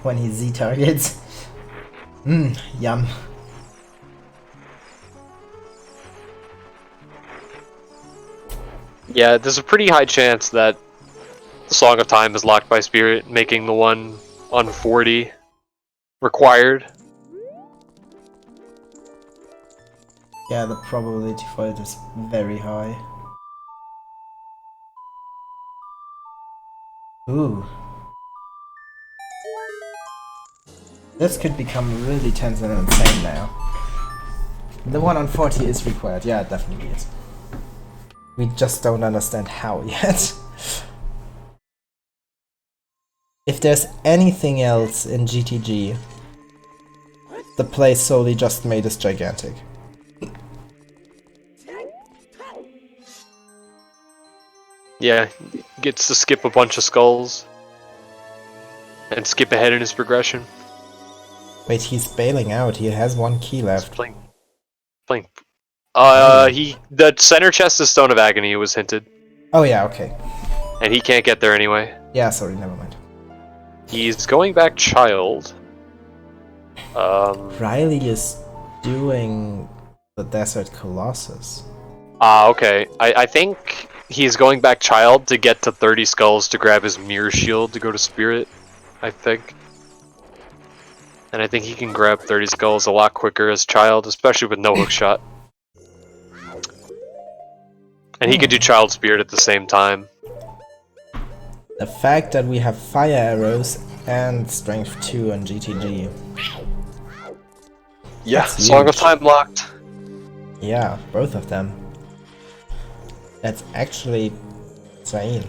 when he Z targets? Yum. Yeah, there's a pretty high chance that the Song of Time is locked by Spirit, making the one on 40 required. Yeah, the probability for it is very high. Ooh. This could become really tense and insane now. The one on 40 is required. Yeah, it definitely is. We just don't understand how yet. If there's anything else in GTG, the play Soli just made is gigantic. Yeah, gets to skip a bunch of skulls. And skip ahead in his progression. Wait, he's bailing out. He has one key He's left. playing. The center chest is Stone of Agony was hinted. Oh yeah, okay. And he can't get there anyway. Yeah, sorry, never mind. He's going back Child. Riley is doing the Desert Colossus. Okay. I think he's going back Child to get to 30 skulls to grab his Mirror Shield to go to Spirit. I think. And I think he can grab 30 skulls a lot quicker as child, especially with no hook shot. And he could do Child Spirit at the same time. The fact that we have fire arrows and strength 2 on GTG. Yeah, That's Song of huge. Time locked. Yeah, both of them. That's actually insane.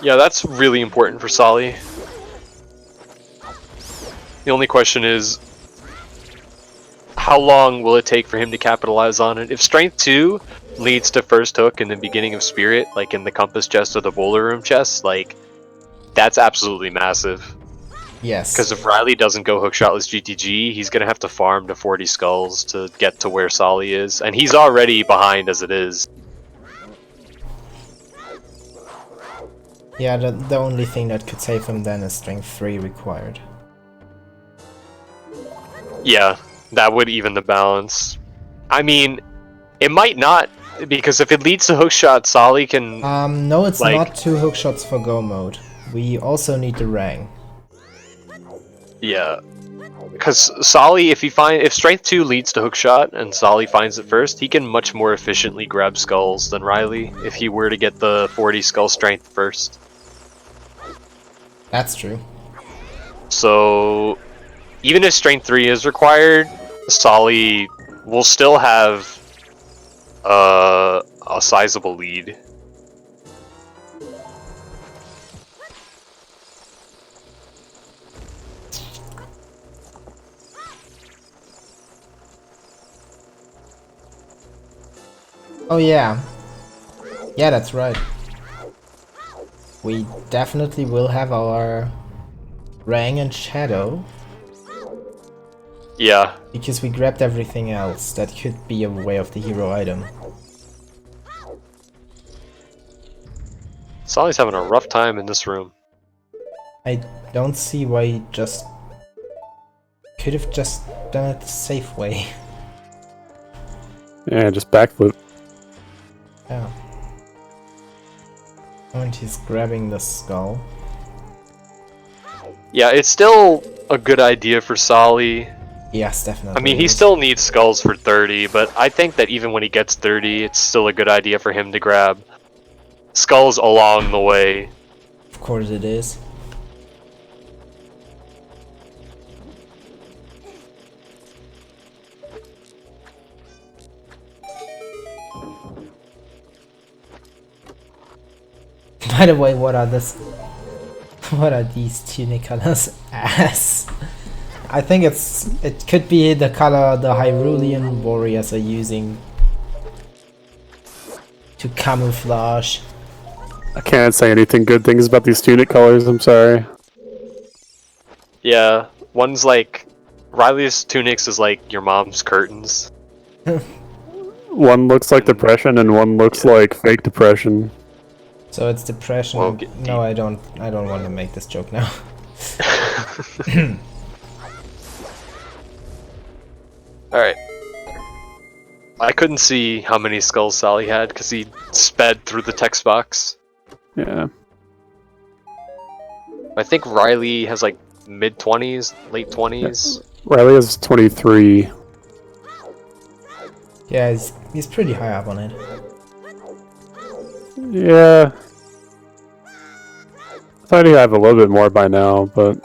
Yeah, that's really important for Soli. The only question is, how long will it take for him to capitalize on it? If Strength 2 leads to first hook in the beginning of Spirit, like in the Compass chest or the Boulder Room chest, like, that's absolutely massive. Yes. Because if Riley doesn't go hookshotless GTG, he's going to have to farm to 40 skulls to get to where Soli is. And he's already behind as it is. Yeah, the only thing that could save him then is strength 3 required. Yeah, that would even the balance. I mean, it might not, because if it leads to hookshot, Soli can... No, it's like- not 2 hookshots for go mode. We also need the rang. Yeah. Because Soli, if Strength 2 leads to hookshot and Soli finds it first, he can much more efficiently grab skulls than Riley if he were to get the 40 skull strength first. That's true. So, even if Strength 3 is required, Soli will still have a sizable lead. Oh yeah. Yeah, that's right. We definitely will have our rang and shadow, Yeah. because we grabbed everything else that could be a way of the hero item. Soli's having a rough time in this room. I don't see why he just could have just done it the safe way. Yeah, just backflip. Yeah. And he's grabbing the skull. Yeah, it's still a good idea for Soli. Yes, definitely. I mean, he is. still needs skulls for 30, but I think that even when he gets 30, it's still a good idea for him to grab skulls along the way. Of course it is. By the way, what are this? What are these tunic colors? Ass. I think it could be the color the Hyrulean warriors are using to camouflage. I can't say anything good things about these tunic colors, I'm sorry. Yeah, one's like... Riley's tunics is like your mom's curtains. One looks like depression and one looks like fake depression. So it's depression. Well, get deep. No, I don't want to make this joke now. Alright. I couldn't see how many skulls Soli had because he sped through the text box. Yeah. I think Riley has like mid-20s, late 20s. Riley is 23. Yeah, he's pretty high up on it. Yeah. I thought he'd have a little bit more by now, but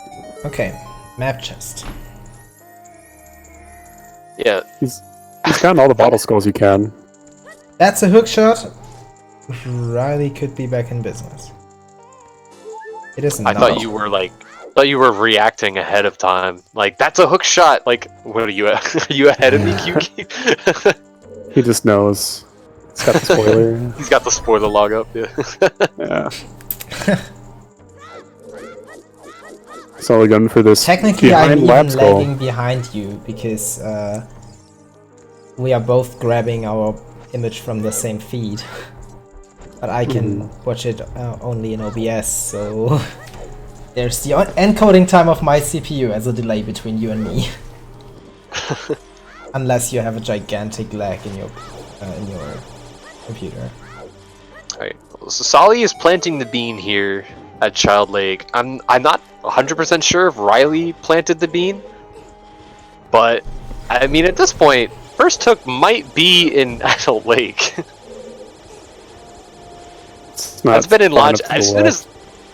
Okay, map chest. Yeah, he's gotten all the bottle skulls he can. That's a hook shot. Riley could be back in business. It is I not. thought you were reacting ahead of time. Like, that's a hook shot! Like, what are you, are you ahead of me, QQ? He just knows. He's got the spoiler. He's got the spoiler log up, yeah. Yeah. He's only going for this Technically, I'm behind even lab skull. lagging behind you because we are both grabbing our image from the same feed. But I can watch it only in OBS, so there's the encoding time of my CPU as a delay between you and me. Unless you have a gigantic lag in your computer. Alright, so Soli is planting the bean here at Child Lake. I'm not 100% sure if Riley planted the bean, but I mean at this point, first hook might be in Adult Lake. That's been in logic. As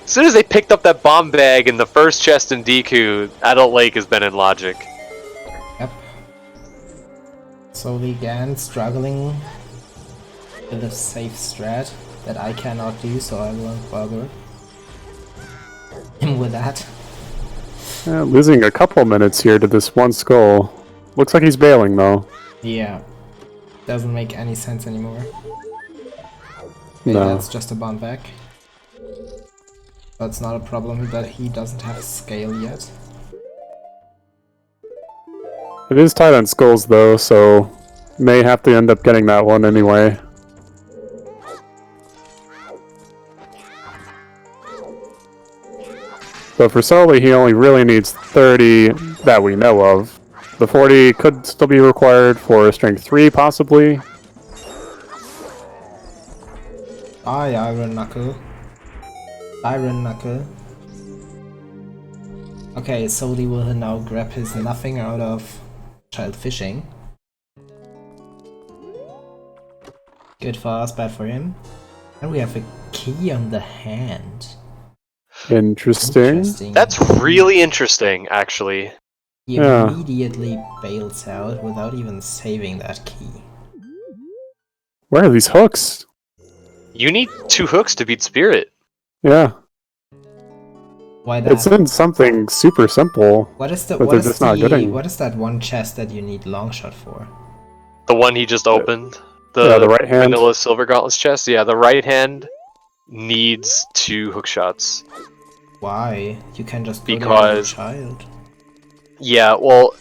soon as they picked up that bomb bag in the first chest in Deku, Adult Lake has been in logic. Yep. Soli again struggling with a safe strat that I cannot do, so I won't bother him with that. Yeah, losing a couple minutes here to this one skull. Looks like he's bailing though. Yeah. Doesn't make any sense anymore. Okay, No. that's just a bomb back. That's not a problem that he doesn't have scale yet. It is tight on skulls though, so may have to end up getting that one anyway. But for Soli, he only really needs 30 that we know of. The 40 could still be required for Strength 3, possibly. Aye, Iron Knuckle. Iron Knuckle. Okay, Soli will now grab his nothing out of child fishing. Good for us, bad for him. And we have a key on the hand. Interesting. That's really interesting, actually. He Yeah. immediately bails out without even saving that key. Where are these hooks? You need 2 hooks to beat Spirit. Yeah. Why that? It's in something super simple. What is the but what they're is just not the getting- what is that one chest that you need long shot for? The one he just opened. Yeah, the right hand. Vanilla Silver Gauntlets chest. Yeah, the right hand needs 2 hook shots. Why? You can just put it on Because- the child. Yeah, well,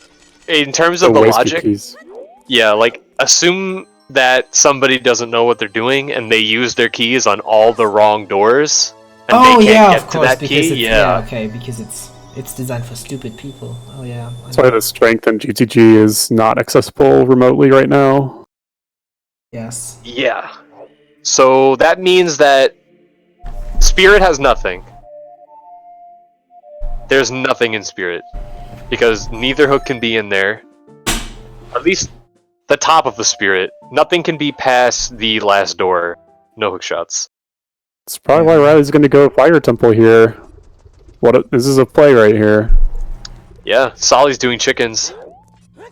in terms of the wasted logic, keys. yeah, like, assume that somebody doesn't know what they're doing and they use their keys on all the wrong doors, and Oh they can't yeah, get of to course, that because key. it's Yeah. okay, because it's designed for stupid people. Oh yeah. I That's why know. the strength in GTG is not accessible remotely right now. Yes. Yeah. So that means that Spirit has nothing. There's nothing in Spirit. Because neither hook can be in there. At least the top of the Spirit. Nothing can be past the last door. No hook shots. It's probably why Riley's going to go Fire Temple here. This is a play right here. Yeah, Soli's doing chickens.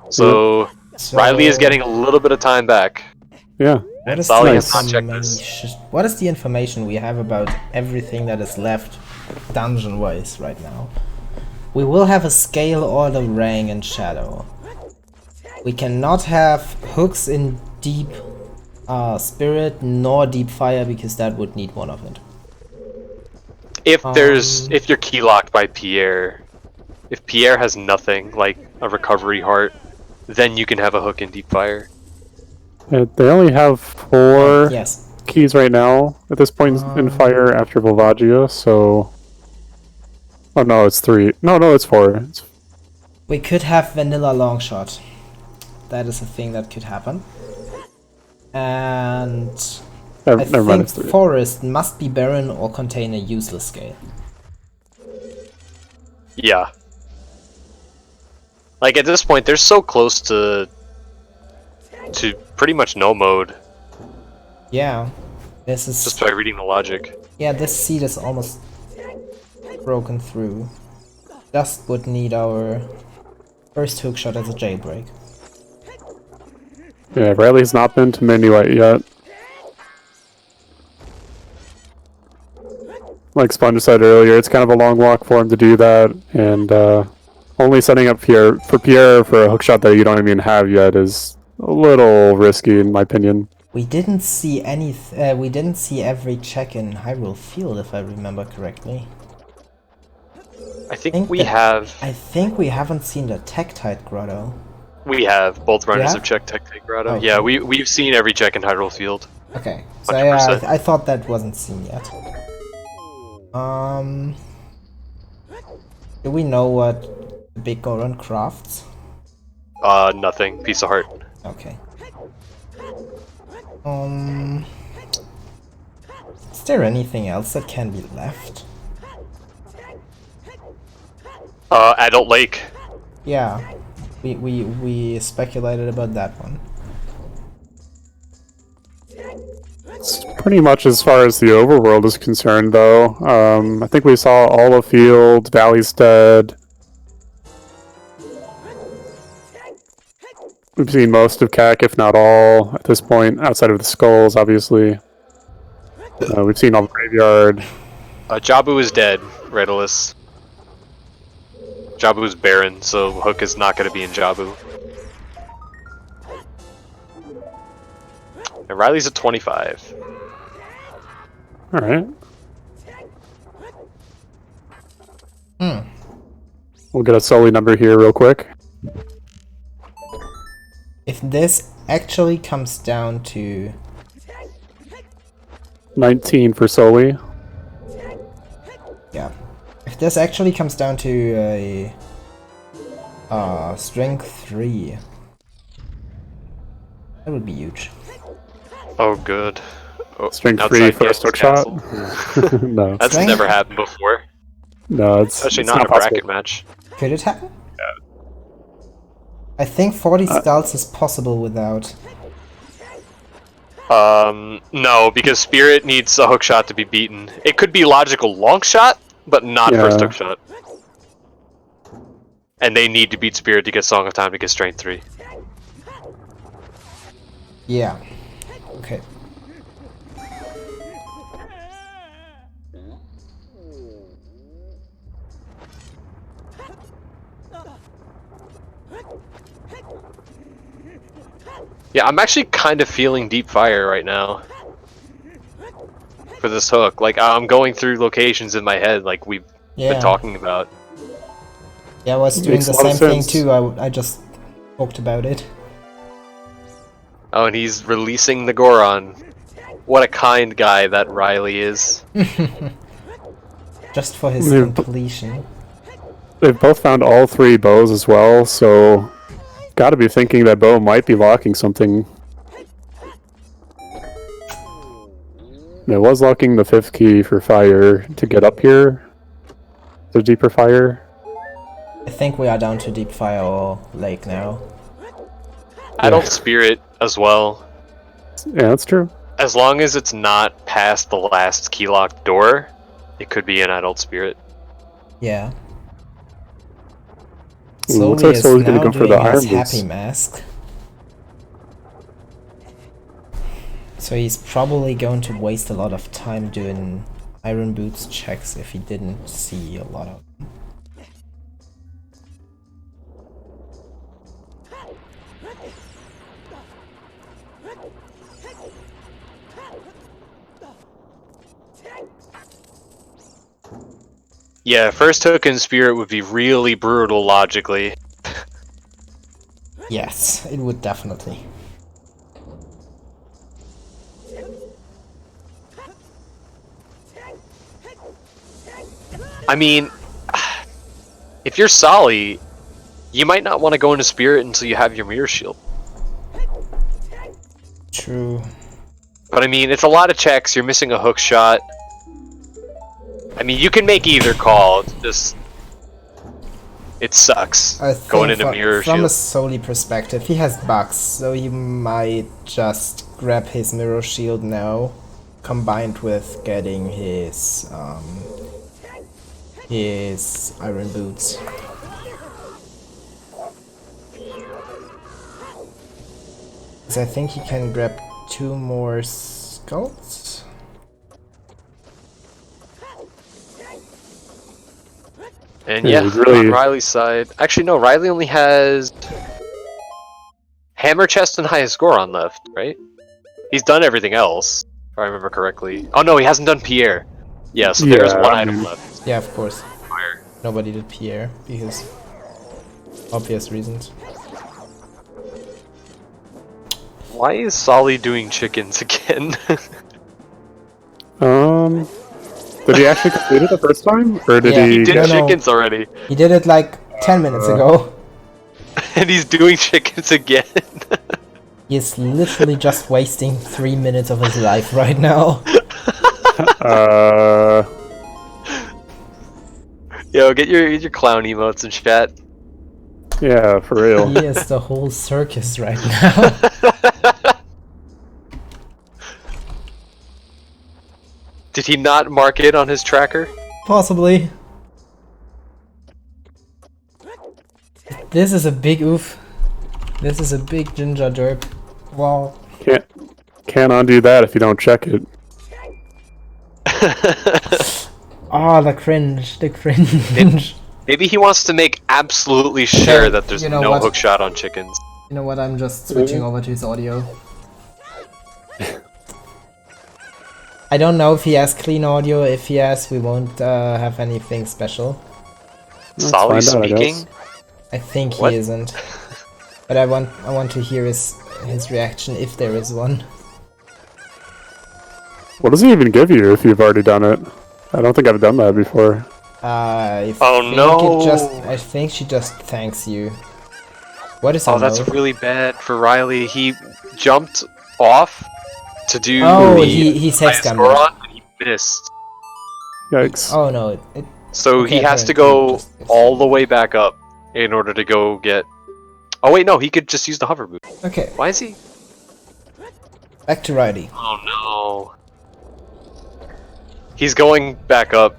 So So, Riley is getting a little bit of time back. Yeah. What is, Soli the has not checked this. what is the information we have about everything that is left dungeon-wise right now? We will have a scale or the Rang and Shadow. We cannot have hooks in Deep Spirit nor Deep Fire because that would need one of it. If you're key locked by Pierre, if Pierre has nothing like a recovery heart, then you can have a hook in Deep Fire. They only have 4 Yes. keys right now at this point in Fire after Volvaggio, so... Oh no, it's 3. No, it's 4. We could have Vanilla Longshot. That is a thing that could happen. And I Never mind, it's think 3. Forest must be barren or contain a useless scale. Yeah. Like at this point, they're so close to pretty much no mode, Yeah. This is just by reading the logic. yeah, this seed is almost broken through. Just would need our first hookshot as a jailbreak. Yeah, Riley's not been to Minuet yet. Like Sponge said earlier, it's kind of a long walk for him to do that, and only setting up Pierre for a hookshot that you don't even have yet is a little risky, in my opinion. We didn't see any. We didn't see every check in Hyrule Field, if I remember correctly. I think we have we haven't seen the Tektite Grotto. both runners Yeah? have checked Tech Grotto. Okay. Yeah, we've seen every check in Hyrule Field. Okay, so 100%. I thought that wasn't seen yet. Do we know what the Big Goron crafts? Nothing. Piece of heart. there anything else that can be left? Adult Lake. Yeah, we speculated about that one. It's pretty much as far as the overworld is concerned, though. I think we saw Olive Field, Valleystead. We've seen most of CAC, if not all, at this point, outside of the skulls, obviously. We've seen all the graveyard. Jabu is dead, Redolus. Jabu is barren, so Hook is not going to be in Jabu. And Riley's at 25. Alright. Hmm. We'll get a Soli number here real quick. If this actually comes down to 19 for Soli. yeah, if this actually comes down to a strength 3, that would be huge. Oh, good. Oh, Strength outside 3 first hook shot. No. That's Strength- never happened before. No, it's Especially it's not in a possible. bracket match. Could it happen? I think 40 skulls is possible without. No, because Spirit needs a hook shot to be beaten. It could be logical long shot, but not Yeah. first hook shot. And they need to beat Spirit to get Song of Time to get Strength 3. Yeah. Okay. Yeah, I'm actually kind of feeling Deep Fire right now. For this hook. Like, I'm going through locations in my head like we've Yeah. been talking about. Yeah, I was doing Makes the a lot same of thing sense. too. I just talked about it. Oh, and he's releasing the Goron. What a kind guy that Riley is. Just for his Yeah. completion. They've both found all 3 bows as well, so gotta be thinking that bow might be locking something. It was locking the 5th key for fire to get up here. The deeper fire. I think we are down to Deep Fire or Lake now. Adult Spirit as well. Yeah, that's true. As long as it's not past the last key locked door, it could be an Adult Spirit. Yeah. Ooh, Soli looks like is Soli's gonna now go for doing the his Iron Boots. Happy Mask. So he's probably going to waste a lot of time doing Iron Boots checks if he didn't see a lot of them. Yeah, first hook and Spirit would be really brutal logically. Yes, it would definitely. I mean, if you're Soli, you might not want to go into Spirit until you have your Mirror Shield. True. But I mean, it's a lot of checks, you're missing a hook shot. I mean, you can make either call, it's just... It sucks, I think going into from, Mirror from a Shield. Soli perspective, he has bugs, so he might just grab his Mirror Shield now, combined with getting his Iron Boots. Because I think he can grab 2 more skulls. And Yeah, yeah, he's really- on Riley's side... Actually, no, Riley only has... Hammer Chest and Highest Goron left, right? He's done everything else, if I remember correctly. Oh no, he hasn't done Pierre. Yeah, so there's Yeah, one I item mean- left. Yeah, of course. Fire. Nobody did Pierre, because obvious reasons. Why is Soli doing chickens again? Did he actually complete it the first time? Or did Yeah. he... He did No, no. chickens already. He did it like 10 minutes ago. And he's doing chickens again. He is literally just wasting 3 minutes of his life right now. Yo, get your clown emotes in chat. Yeah, for real. He is the whole circus right now. Did he not mark it on his tracker? Possibly. This is a big oof. This is a big ginger derp. Wow. Can't undo that if you don't check it. Oh, the cringe. The cringe. Maybe he wants to make absolutely sure Okay, that there's you know no what? hook shot on chickens. You know what? I'm just switching over to his audio. I don't know if he has clean audio. If he has, we won't have anything special. Soli find out, I speaking? guess. I think he What? isn't. But I want to hear his reaction if there is one. What does he even give you if you've already done it? I don't think I've done that before. I think she just thanks you. What is? Oh, that's no? really bad for Riley. He jumped off to do Oh, the he sex highest scammed score me. on, and he missed. Yikes. Oh no! It, So Okay, he has to apparently go just gives all you- the way back up in order to go get... Oh wait, no, he could just use the hover boot. okay, Why is he... back to Riley. Oh no. He's going back up.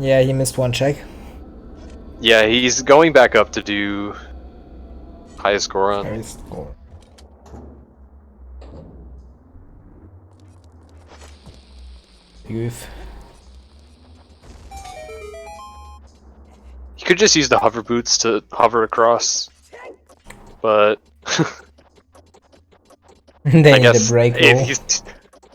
Yeah, he missed one check. Yeah, he's going back up to do highest score on. There is score. Goof. He could just use the hover boots to hover across. But They I need a guess break roll.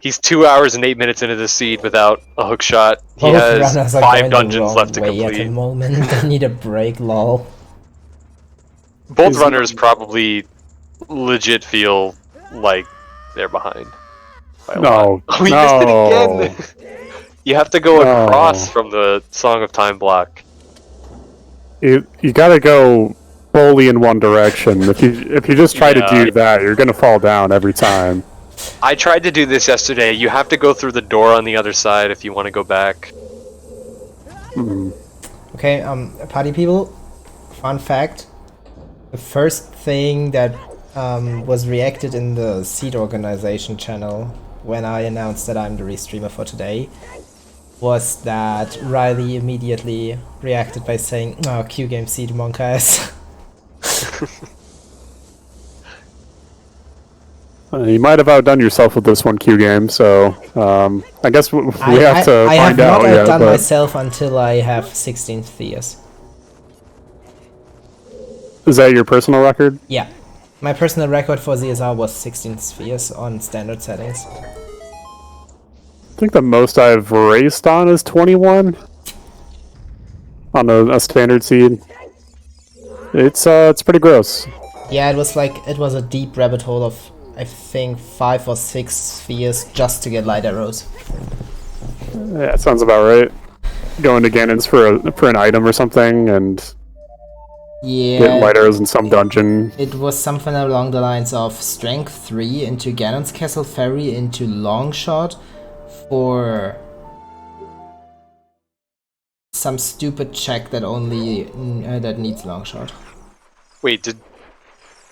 he's 2 hours and 8 minutes into the seed without a hook shot. He Both has runners are 5 going the dungeons wrong left to way at the complete. moment. They need a break, lol. Both runners probably legit feel like they're behind. by a No. lot. We no. missed it again! You have to go No. across from the Song of Time block. You gotta go fully in one direction. If you just try to Yeah. do that, you're gonna fall down every time. I tried to do this yesterday. You have to go through the door on the other side if you want to go back. Hmm. Okay, party people, fun fact. The first thing that was reacted in the Seed organization channel when I announced that I'm the restreamer for today was that Riley immediately reacted by saying, "Oh, Q game Seed monk ass." You might have outdone yourself with this one Q game, so I guess we have to I have find out. not Yeah, outdone but myself until I have 16th Theus. is that your personal record? Yeah. My personal record for ZSR was 16 spheres on standard settings. I think the most I've raced on is 21 on a standard seed. It's pretty gross. Yeah, it was a deep rabbit hole of I think 5 or 6 spheres just to get light arrows. Yeah, it sounds about right. Going to Ganon's for an item or something and get light Yeah, arrows in some dungeon. it was something along the lines of strength 3 into Ganon's Castle Ferry into Longshot for some stupid check that only that needs Longshot. Wait, did...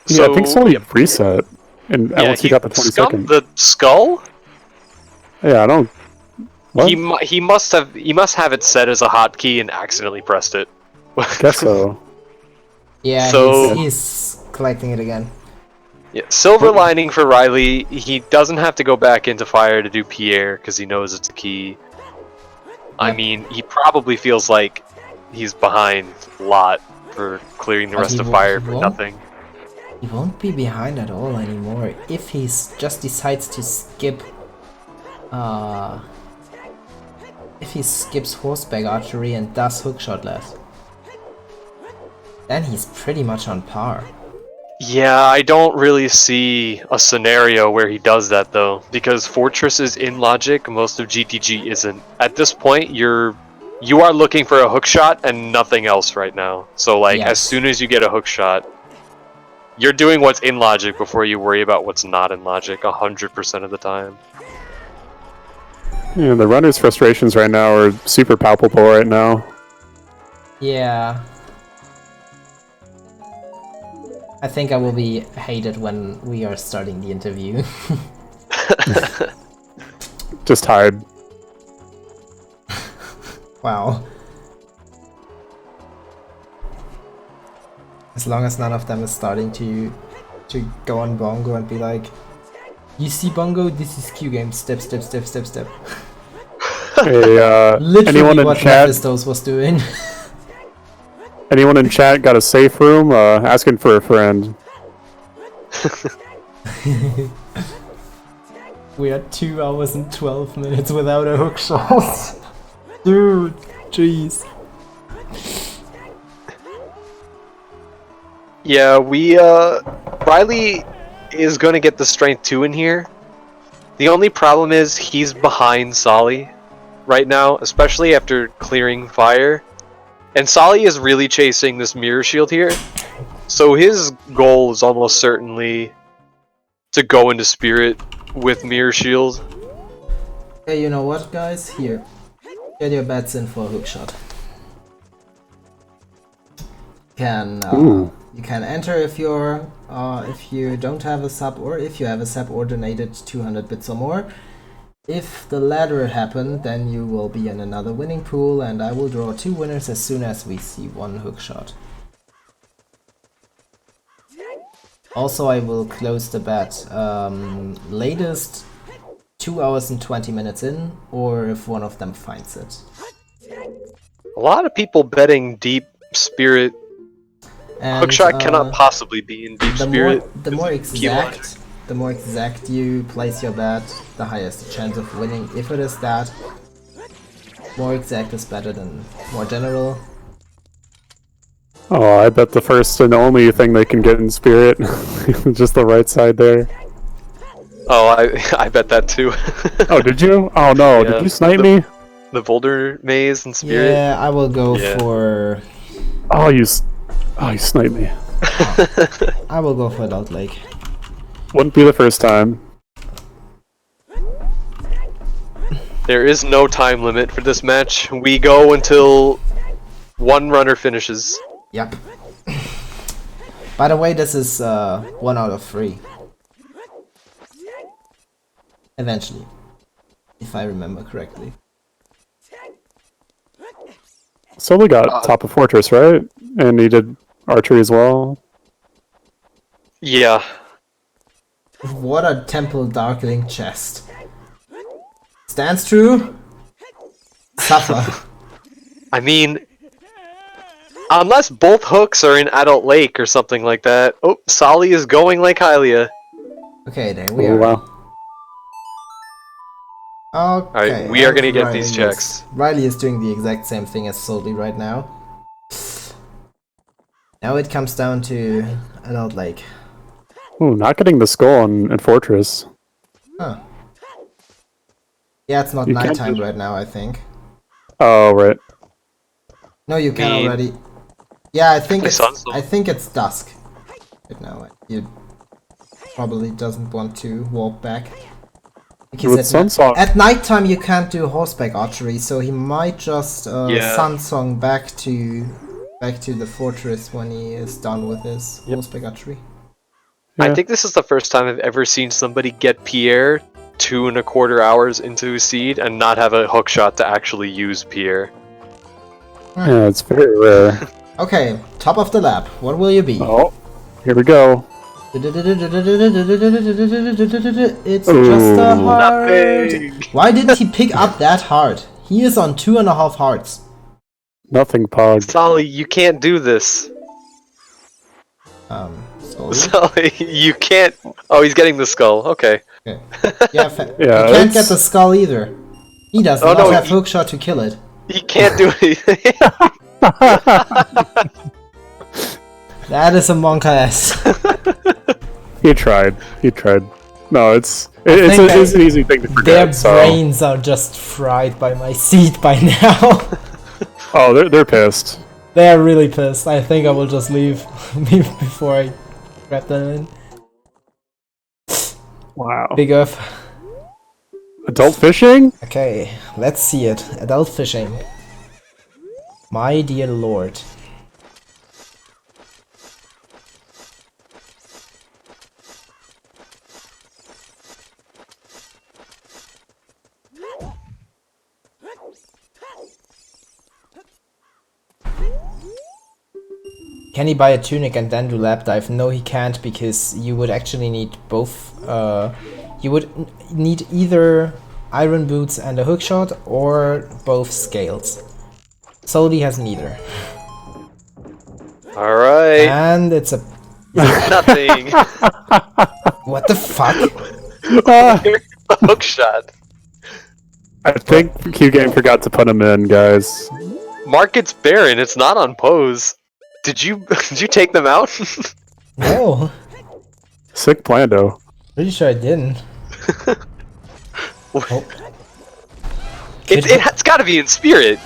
Yeah, I think Soli reset. And Yeah, once he got the scummed 22nd. the skull? Yeah, I don't. What? He must have it set as a hotkey and accidentally pressed it. Guess so. Yeah, So- he's collecting it again. Yeah, silver lining for Riley, he doesn't have to go back into fire to do Pierre because he knows it's a key. I Yep. mean, he probably feels like he's behind a lot for clearing the But rest he of won't- fire he for won't. nothing. He won't be behind at all anymore if he just decides to skip. If he skips horseback archery and does hookshot less, then he's pretty much on par. Yeah, I don't really see a scenario where he does that though, because Fortress is in logic, most of GTG isn't. At this point, you are looking for a hook shot and nothing else right now. So like, Yes. as soon as you get a hook shot, you're doing what's in logic before you worry about what's not in logic 100% of the time. Yeah, the runner's frustrations right now are super palpable right now. Yeah. I think I will be hated when we are starting the interview. Just hide. Wow. As long as none of them is starting to go on Bongo and be like, you see Bongo, this is Q game, step, step, step, step, step. Hey, Literally anyone in what chat? Mephistos was doing. Anyone in chat got a safe room? Asking for a friend. We are 2 hours and 12 minutes without a hook shot. Dude, jeez. Yeah, Riley is going to get the strength 2 in here. The only problem is he's behind Soli right now, especially after clearing fire. And Soli is really chasing this mirror shield here. So his goal is almost certainly to go into spirit with mirror shield. Hey, you know what, guys? Here. Get your bets in for a hook shot. You can enter if you don't have a sub, or if you have a sub or donated 200 bits or more. If the latter happen, then you will be in another winning pool, and I will draw 2 winners as soon as we see 1 hook shot. Also, I will close the bet latest 2 hours and 20 minutes in, or if one of them finds it. A lot of people betting deep spirit. And, Hookshot cannot possibly be in deep spirit. The more exact you place your bet, the higher is the chance of winning. If it is that, more exact is better than more general. Oh, I bet the first and only thing they can get in spirit. Just the right side there. Oh, I bet that too. Oh, did you? Oh no, Yeah, did you snipe me? The boulder maze and spirit. Yeah, I will go for... Oh, you sniped me. I will go for Adult Lake. Wouldn't be the first time. There is no time limit for this match. We go until one runner finishes. Yep. By the way, this is 1 out of 3. Eventually. If I remember correctly. Soli got top of fortress, right? And he did archery as well. Yeah. What a Temple Darkling chest. Stands true? Suffer. I mean, unless both hooks are in Adult Lake or something like that. Oh, Soli is going like Hylia. Okay, there we Oh, are. wow. Okay. Alright, we are gonna get Riley these checks. Riley is doing the exact same thing as Soli right now. Now it comes down to Adult Lake. Ooh, not getting the skull in fortress. Huh. Yeah, it's not You can't nighttime just- right now, I think. Oh, right. No, you can mean- already. Yeah, I think Play it's Sunstorm. dusk right now. You probably doesn't want to walk back. With Sunsong, At nighttime you can't do horseback archery, so he might just Sunsong back to the fortress when he is done with his horseback archery. I Yeah. think this is the first time I've ever seen somebody get Pierre 2.25 hours into a seed and not have a hook shot to actually use Pierre. yeah, it's very rare. Okay, top of the lap. What will you be? Oh, here we go. It's just a heart. Nothing. Why did he pick up that heart? He is on 2.5 hearts. Nothing, Pog. Soli, you can't do this. So Soli, you can't. Oh, he's getting the skull. Okay. yeah, Yeah, he can't get it's- the skull either. He does Oh, not no, have he- hookshot to kill it. He can't do anything. That is a monk ass. He tried. He tried. No, it's think it's an easy thing to forget. Their so. brains are just fried by my seed by now. Oh, they're pissed. They are really pissed. I think I will just leave before I grab them in. Wow. Big Earth. Adult fishing? Okay, let's see it. Adult fishing. My dear lord. Can he buy a tunic and then do lap dive? No, he can't, because you would actually need both. You would need either iron boots and a hookshot, or both scales. Soli has neither. Alright. And it's a... Nothing. What the fuck? Hook shot. I think Q Game forgot to put him in, guys. Market's barren, it's not on pose. Did you take them out? No. Sick plando. Pretty sure I didn't. Oh. It's gotta be in spirit.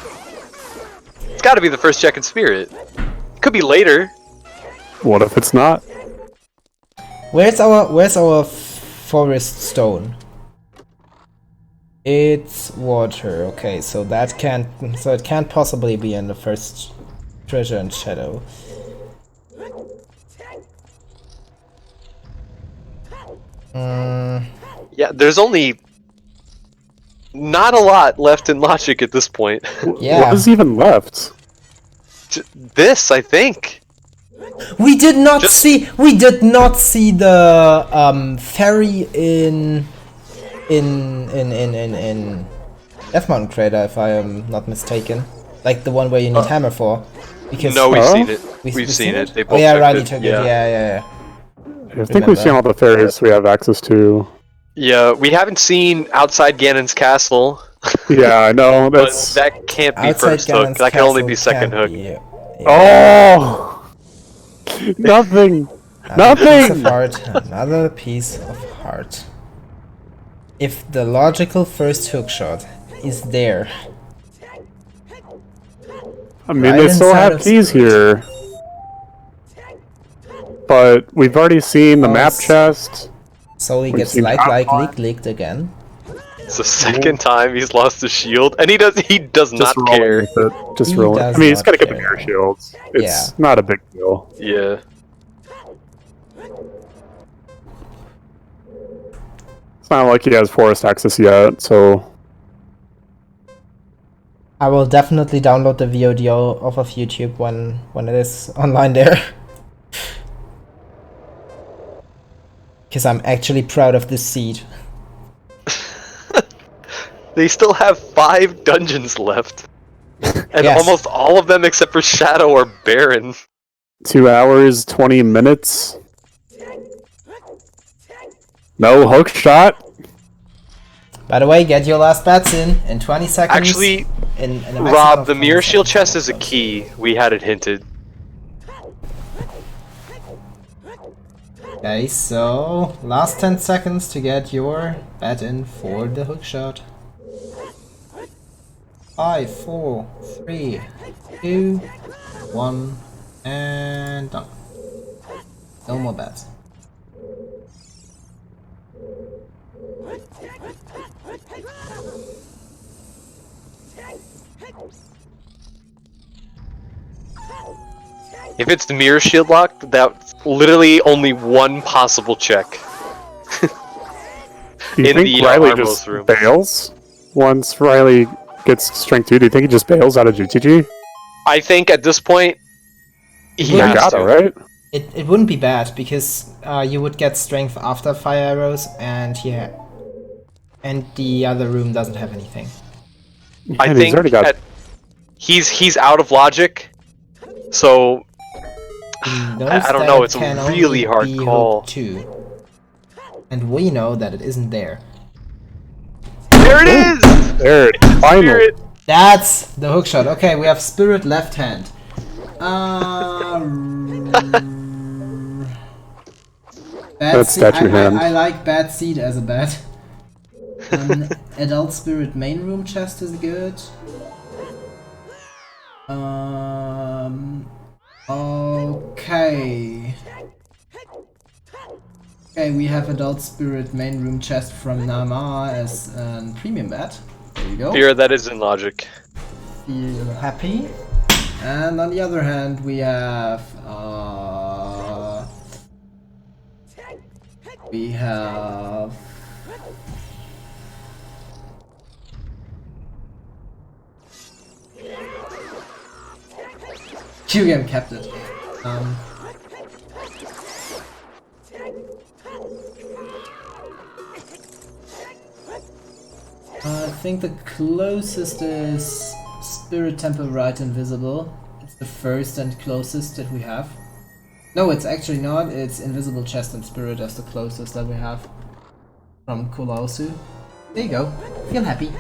It's gotta be the first check in spirit. Could be later. What if it's not? Where's our forest stone? It's water. Okay, so that can't. So it can't possibly be in the first treasure and shadow. Yeah, there's only not a lot left in logic at this point. Yeah. What is even left? This, I think. We did not see. We did not see the ferry in Death Mountain Crater, if I am not mistaken. Like the one where you need hammer for. Because No, we've seen it. We've We've seen it. They Oh both yeah, checked Riley it. took Yeah. it. Yeah. I think we've seen all the fairies we have access to. Yeah, we haven't seen outside Ganon's castle, Yeah, I know. but That's. that can't be Outside first hook. Ganon's That can only castle be second can't hook. be- Oh! Nothing! Another piece of Nothing! heart. Another piece of heart. If the logical first hookshot is there. I mean, Right they still inside have of keys Spirit. here. But we've already seen the Oh, map it's- chest. Soli We've gets seen leaked again. It's the second time he's lost his shield, and he does not rolling care. with it. Just He rolling. does I mean, he's not gotta get the care. mirror shields. It's Yeah. not a big deal. Yeah. It's not like he has forest access yet, so. I will definitely download the VOD off of YouTube when it is online there. Because I'm actually proud of this seed. They still have 5 dungeons left. And Yes. almost all of them except for Shadow are barren. 2 hours, 20 minutes. No hook shot. By the way, get your last bets in 20 seconds. Actually, in a maximum Rob, of the 20 mirror shield seconds. chest is a key. We had it hinted. Okay, so last 10 seconds to get your bet in for the hookshot. 5, 4, 3, 2, 1, and done. No more bets. If it's the mirror shield lock, that's literally only one possible check. Do you In think the, Riley Armos just room. bails once Riley gets strength 2? Do you think he just bails out of GTG? I think at this point, he Yeah, has gotta, to. right? It wouldn't be bad, because you would get strength after fire arrows, and yeah, and the other room doesn't have anything. I And think he's already got. he's out of logic, so He knows I don't that know, it it's a can really only hard be call. hook 2. And we know that it isn't there. there it is. There, final. Spirit. That's the hookshot. Okay, we have spirit left hand. Bad That's statue hand. I like bad seed as a bet. Adult spirit main room chest is good. Okay. Okay, we have Adult Spirit main room chest from Nama as a premium bet. There you go. Fear that is in logic. Feel happy. And on the other hand, we have Q-Game kept it. I think the closest is Spirit Temple Right Invisible. It's the first and closest that we have. No, it's actually not. It's Invisible Chest and Spirit as the closest that we have from Kulaosu. There you go. Feel happy.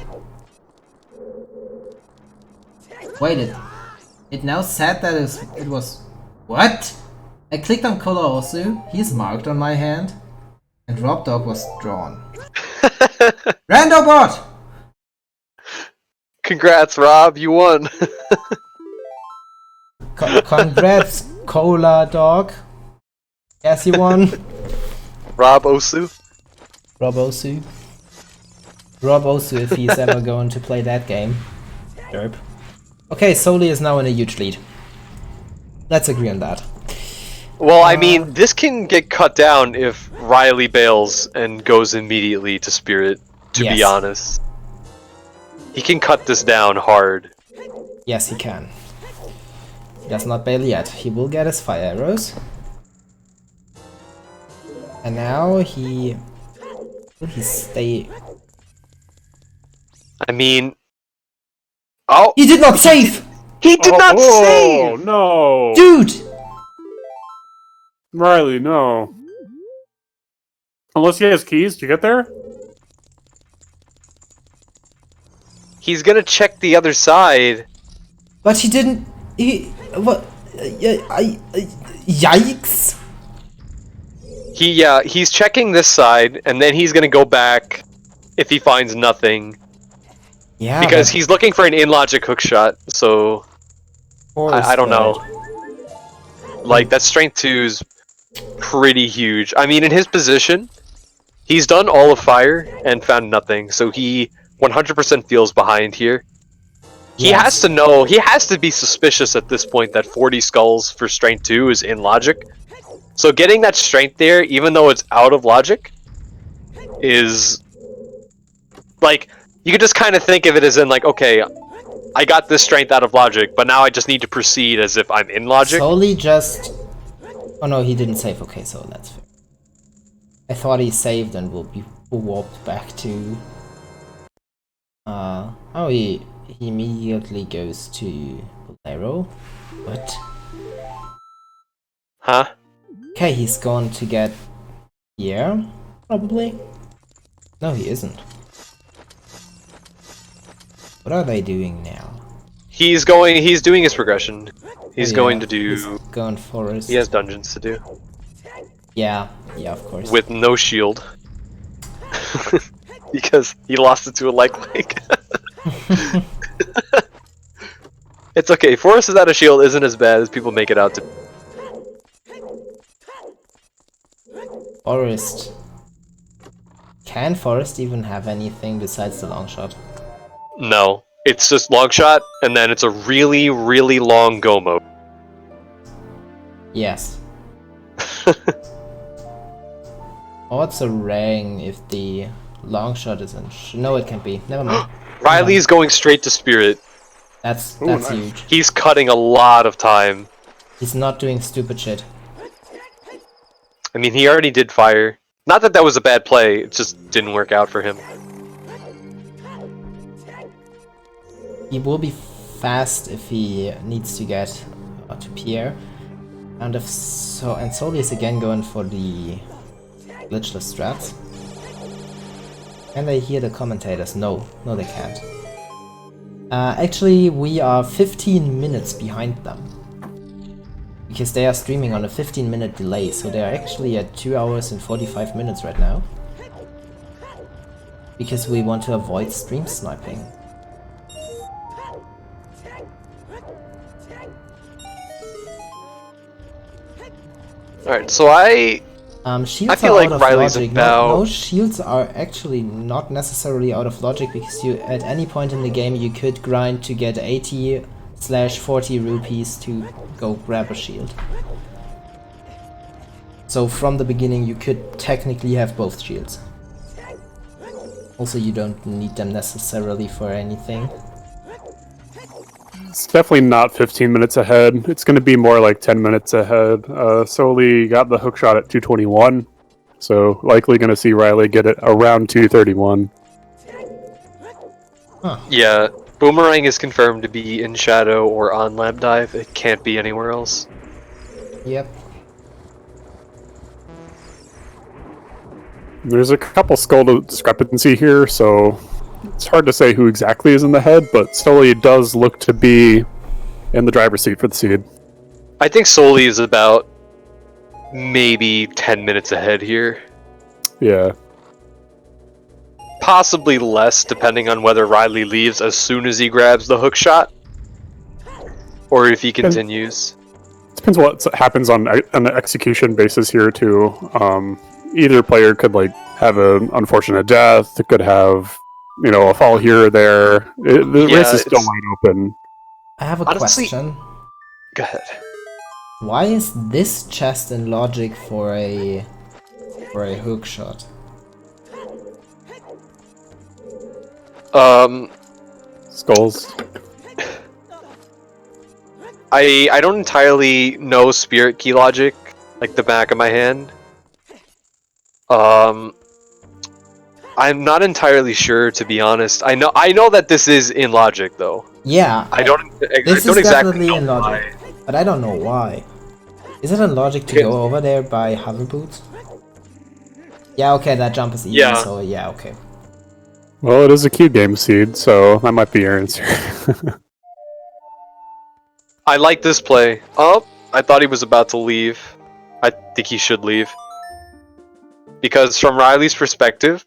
Wait, it now said that it was... What? I clicked on Kulaosu, he's marked on my hand, and Rob Dog was drawn. Randobot! Congrats, Rob, you won. Congrats, Cola Dog. Yes, you won. Rob Osu. Rob Osu. Rob Osu if he's ever going to play that game. Derp. Okay, Soli is now in a huge lead. Let's agree on that. Well, I mean, this can get cut down if Riley bails and goes immediately to Spirit, to be Yes. honest. He can cut this down hard. Yes, he can. He does not bail yet. He will get his fire arrows. And now he... Will he stay... I mean... Oh! He did not save! He did not save! Oh, no! Dude! Riley, no. Unless he has keys to get there? He's gonna check the other side. But he didn't... He... What... Yikes! He's checking this side, and then he's gonna go back if he finds nothing. Yeah, Because but- he's looking for an in-logic hook shot, so... I don't know. Like, that strength 2 is pretty huge. I mean, in his position, he's done all of fire and found nothing, so he 100% feels behind here. He Yes. has to know, he has to be suspicious at this point that 40 skulls for strength 2 is in logic. So getting that strength there, even though it's out of logic, is... Like, you could just kind of think of it as in, like, okay, I got this strength out of logic, but now I just need to proceed as if I'm in logic. Soli just... Oh no, he didn't save. Okay, so that's fair. I thought he saved and will be warped back to... Oh, he immediately goes to Bolero. But... Huh? Okay, he's going to get... Here? Probably? No, he isn't. What are they doing now? He's doing his progression. He's Oh, going yeah, to do... he's going forest. He has dungeons to do. Yeah, of course. With no shield. Because he lost it to a like link. It's okay, forest without a shield isn't as bad as people make it out to be. Forest. Can Forest even have anything besides the long shot? No. It's just long shot, and then it's a really, really long go mode. Yes. What's a ring if the long shot is in? No, it can't be. Never mind. Riley's going straight to Spirit. That's nice. huge. He's cutting a lot of time. He's not doing stupid shit. I mean, he already did fire. Not that that was a bad play, it just didn't work out for him. He will be fast if he needs to get to Pierre. And if so, and Soli is again going for the glitchless strats. Can they hear the commentators? No, they can't. Actually, we are 15 minutes behind them. Because they are streaming on a 15-minute delay, so they are actually at 2 hours and 45 minutes right now. Because we want to avoid stream sniping. Alright, so I Shields I feel are like out of Riley's logic. about- No, shields are actually not necessarily out of logic because you, at any point in the game, you could grind to get 80/40 rupees to go grab a shield. So from the beginning, you could technically have both shields. Also, you don't need them necessarily for anything. It's definitely not 15 minutes ahead. It's going to be more like 10 minutes ahead. Soli got the hook shot at 221, so likely going to see Riley get it around 231. Yeah, Boomerang is confirmed to be in Shadow or on Lab Dive. It can't be anywhere else. Yep. There's a couple skull discrepancy here, so it's hard to say who exactly is in the head, but Soli does look to be in the driver's seat for the seed. I think Soli is about maybe 10 minutes ahead here. Yeah. Possibly less, depending on whether Riley leaves as soon as he grabs the hook shot, or if he continues. Depends what happens on an execution basis here too. Either player could like have an unfortunate death. It could have, a fall here or there. The race is still wide open. I have a Honestly- question. Go ahead. Why is this chest in logic for a hook shot? Skulls. I don't entirely know Spirit Key logic, like the back of my hand. I'm not entirely sure, to be honest. I know that this is in logic, though. Yeah, I don't this don't is exactly definitely know in logic, why. but I don't know why. Is it in logic to go over there by hover boots? Yeah, okay, that jump is easy, Yeah. so yeah, okay. Well, it is a Q game seed, so that might be your answer. I like this play. Oh, I thought he was about to leave. I think he should leave. Because from Riley's perspective,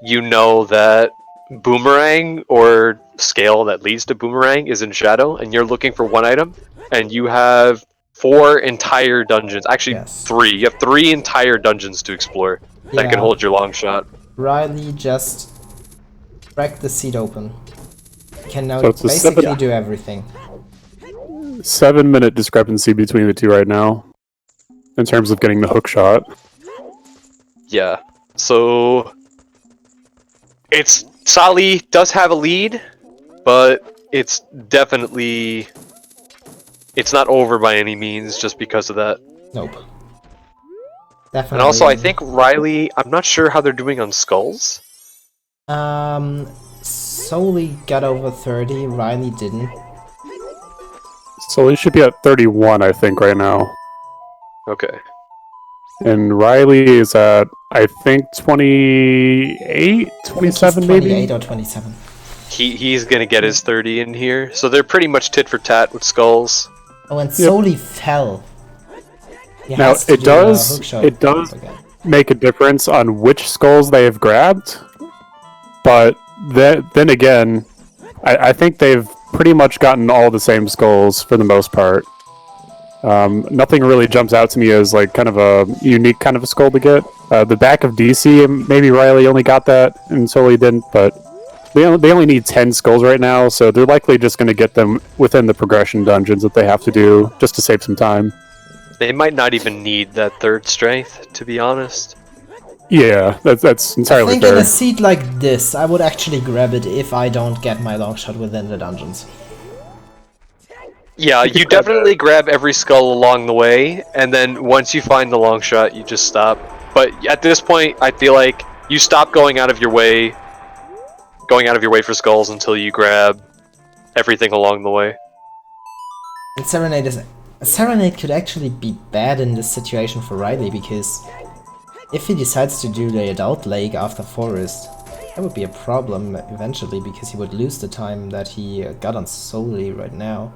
you know that Boomerang or scale that leads to Boomerang is in Shadow, and you're looking for one item, and you have 4 entire dungeons. Actually, Yes. 3. You have 3 entire dungeons to explore that can Yeah. hold your long shot. Riley just cracked the seat open. Can now So it's a basically seven- do everything. 7-minute discrepancy between the two right now, in terms of getting the hook shot. Yeah. So it's Soli does have a lead, but it's definitely not over by any means just because of that. Nope. Definitely. And also I think Riley, I'm not sure how they're doing on skulls. Soli got over 30, Riley didn't. So he should be at 31, I think, right now. Okay. And Riley is at, I think, 28? 27 maybe? 28 or 27. He's gonna get his 30 in here. So they're pretty much tit for tat with skulls. Oh, and Soli fell. He Now, has to it do a does- hook shot it does- again. Make a difference on which skulls they have grabbed, but then again, I think they've pretty much gotten all the same skulls for the most part. Nothing really jumps out to me as like kind of a unique kind of a skull to get. The back of DC, maybe Riley only got that and Soli didn't, but they only need 10 skulls right now, so they're likely just going to get them within the progression dungeons that they have to do just to save some time. They might not even need that 3rd strength, to be honest. Yeah, that's I entirely think in fair. a seat like this, I would actually grab it if I don't get my long shot within the dungeons. Yeah, you definitely grab every skull along the way, and then once you find the long shot, you just stop. But at this point, I feel like you stop going out of your way for skulls until you grab everything along the way. And Serenade could actually be bad in this situation for Riley, because if he decides to do the adult lake after Forest, that would be a problem eventually, because he would lose the time that he got on Soli right now.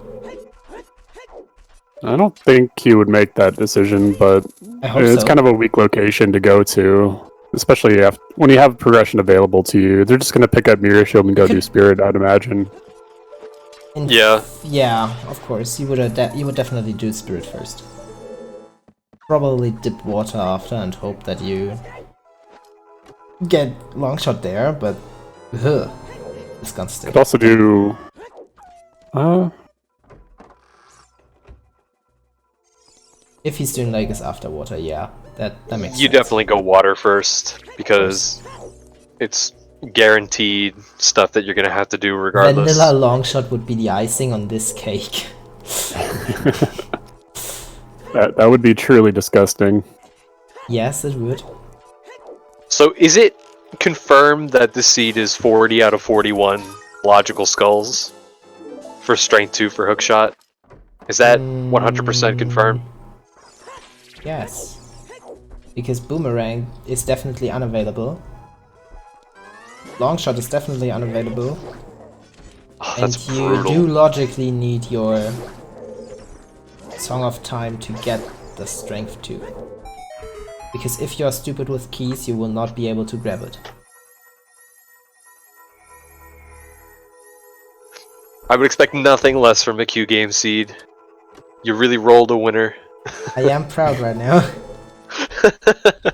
I don't think he would make that decision, but I hope it's so. kind of a weak location to go to, especially when you have progression available to you. They're just going to pick up Mirror Shield and go do Spirit, I'd imagine. Yeah. Yeah, of course. You would definitely do Spirit first. Probably dip water after and hope that you get long shot there, but ugh, disgusting. Could also do. If he's doing like his after water, yeah, that makes sense. You definitely go water first because it's guaranteed stuff that you're gonna have to do regardless. Vanilla long shot would be the icing on this cake. That would be truly disgusting. Yes, it would. So is it confirmed that this seed is 40 out of 41 logical skulls for strength 2 for hookshot? Is that 100% confirmed? Yes. Because boomerang is definitely unavailable. Longshot is definitely unavailable. Oh, And that's you brutal. do logically need your Song of Time to get the strength 2. Because if you're stupid with keys, you will not be able to grab it. I would expect nothing less from a Q game seed. You really rolled a winner. I am proud right now.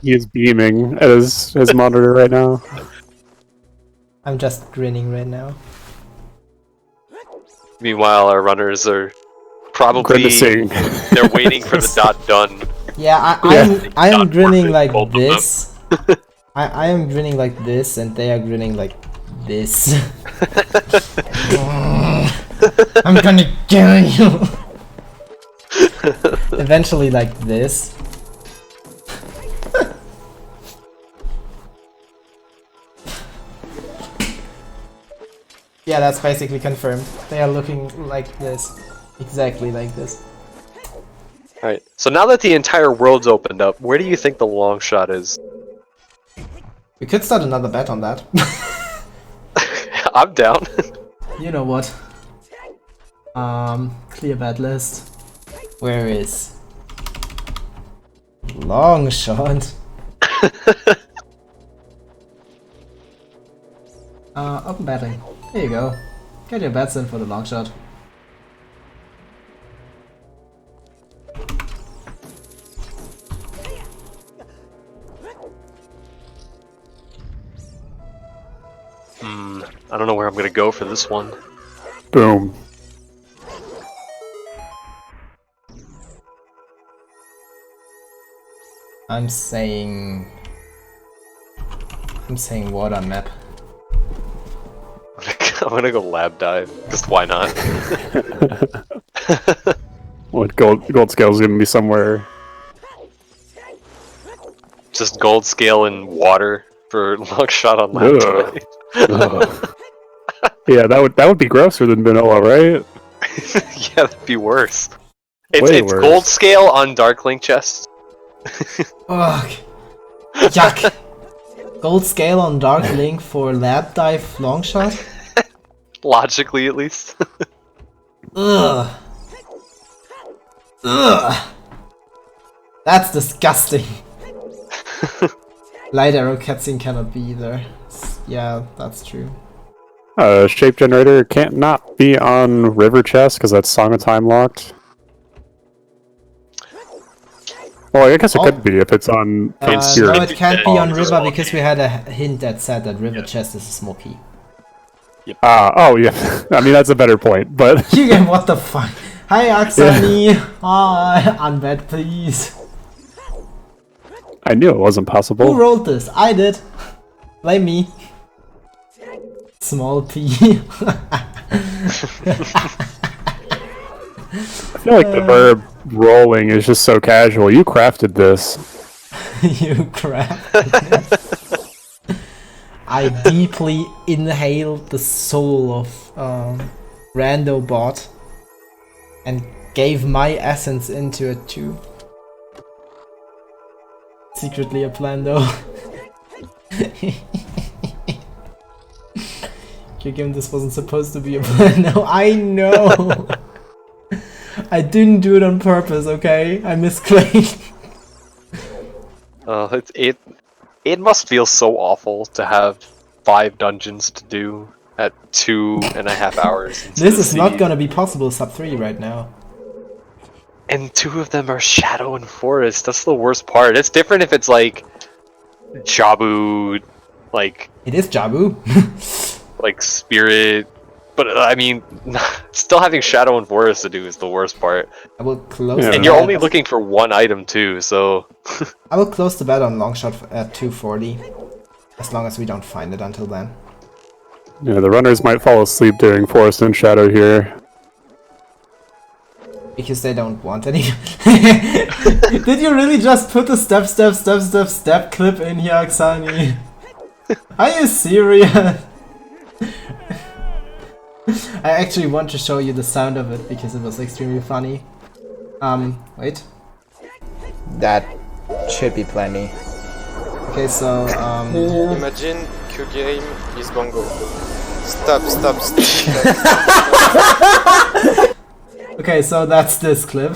He is beaming at his monitor right now. I'm just grinning right now. Meanwhile, our runners are probably Grimacing. they're waiting for the dot done. Yeah, I am grinning like this. I am grinning like this, and they are grinning like this. I'm gonna kill you. Eventually, like this. Yeah, that's basically confirmed. They are looking like this. Exactly like this. Alright, so now that the entire world's opened up, where do you think the long shot is? We could start another bet on that. I'm down. You know what? Clear bet list. Where is long shot? Open betting. There you go. Get your bets in for the long shot. I don't know where I'm gonna go for this one. Boom. I'm saying water map. I'm gonna go lab dive. Just why not? What gold scale is gonna be somewhere. Just gold scale and water for long shot on lab Ugh. dive. Ugh. Yeah, that would be grosser than vanilla, right? Yeah, that'd be worse. It's Way it's worse. gold scale on Dark Link chest. Ugh. Yuck. Gold scale on Dark Link for lab dive long shot? Logically, at least. Ugh. Ugh. That's disgusting. Light arrow cutscene cannot be either. Yeah, that's true. Shape generator can't not be on river chest because that's Song of Time locked. Well, I guess it could be if it's on No, Spirit. it can't be on It's a river small because we had a hint that said that river chest is a small key. Oh yeah. I mean that's a better point, but You get what the fuck? Hi Aksani! Hi! Unbet please! I knew it wasn't Who possible. rolled this? I did! Blame me! Small P. I feel like the verb rolling is just so casual. You crafted this. You crap. I deeply inhaled the soul of Rando Bot and gave my essence into it too. Secretly a plan though. Game, this wasn't supposed to be a plan. No, I know. I didn't do it on purpose, okay? I misclaimed. It must feel so awful to have 5 dungeons to do at 2.5 hours. into This the is not seed. gonna be possible sub 3 right now. And 2 of them are Shadow and Forest. That's the worst part. It's different if it's like Jabu, like It is Jabu. Spirit. But I mean, still having Shadow and Forest to do is the worst part. I will close. Yeah. the And you're bet. only looking for 1 item too, so I will close the bet on Longshot at 240, as long as we don't find it until then. Yeah, the runners might fall asleep during Forest and Shadow here. Because they don't want any. Did you really just put the step clip in here, Aksani? Are you serious? I actually want to show you the sound of it because it was extremely funny. Wait. That should be plenty. Okay, so, Imagine Q game is bongo. Stop. okay, so that's this clip.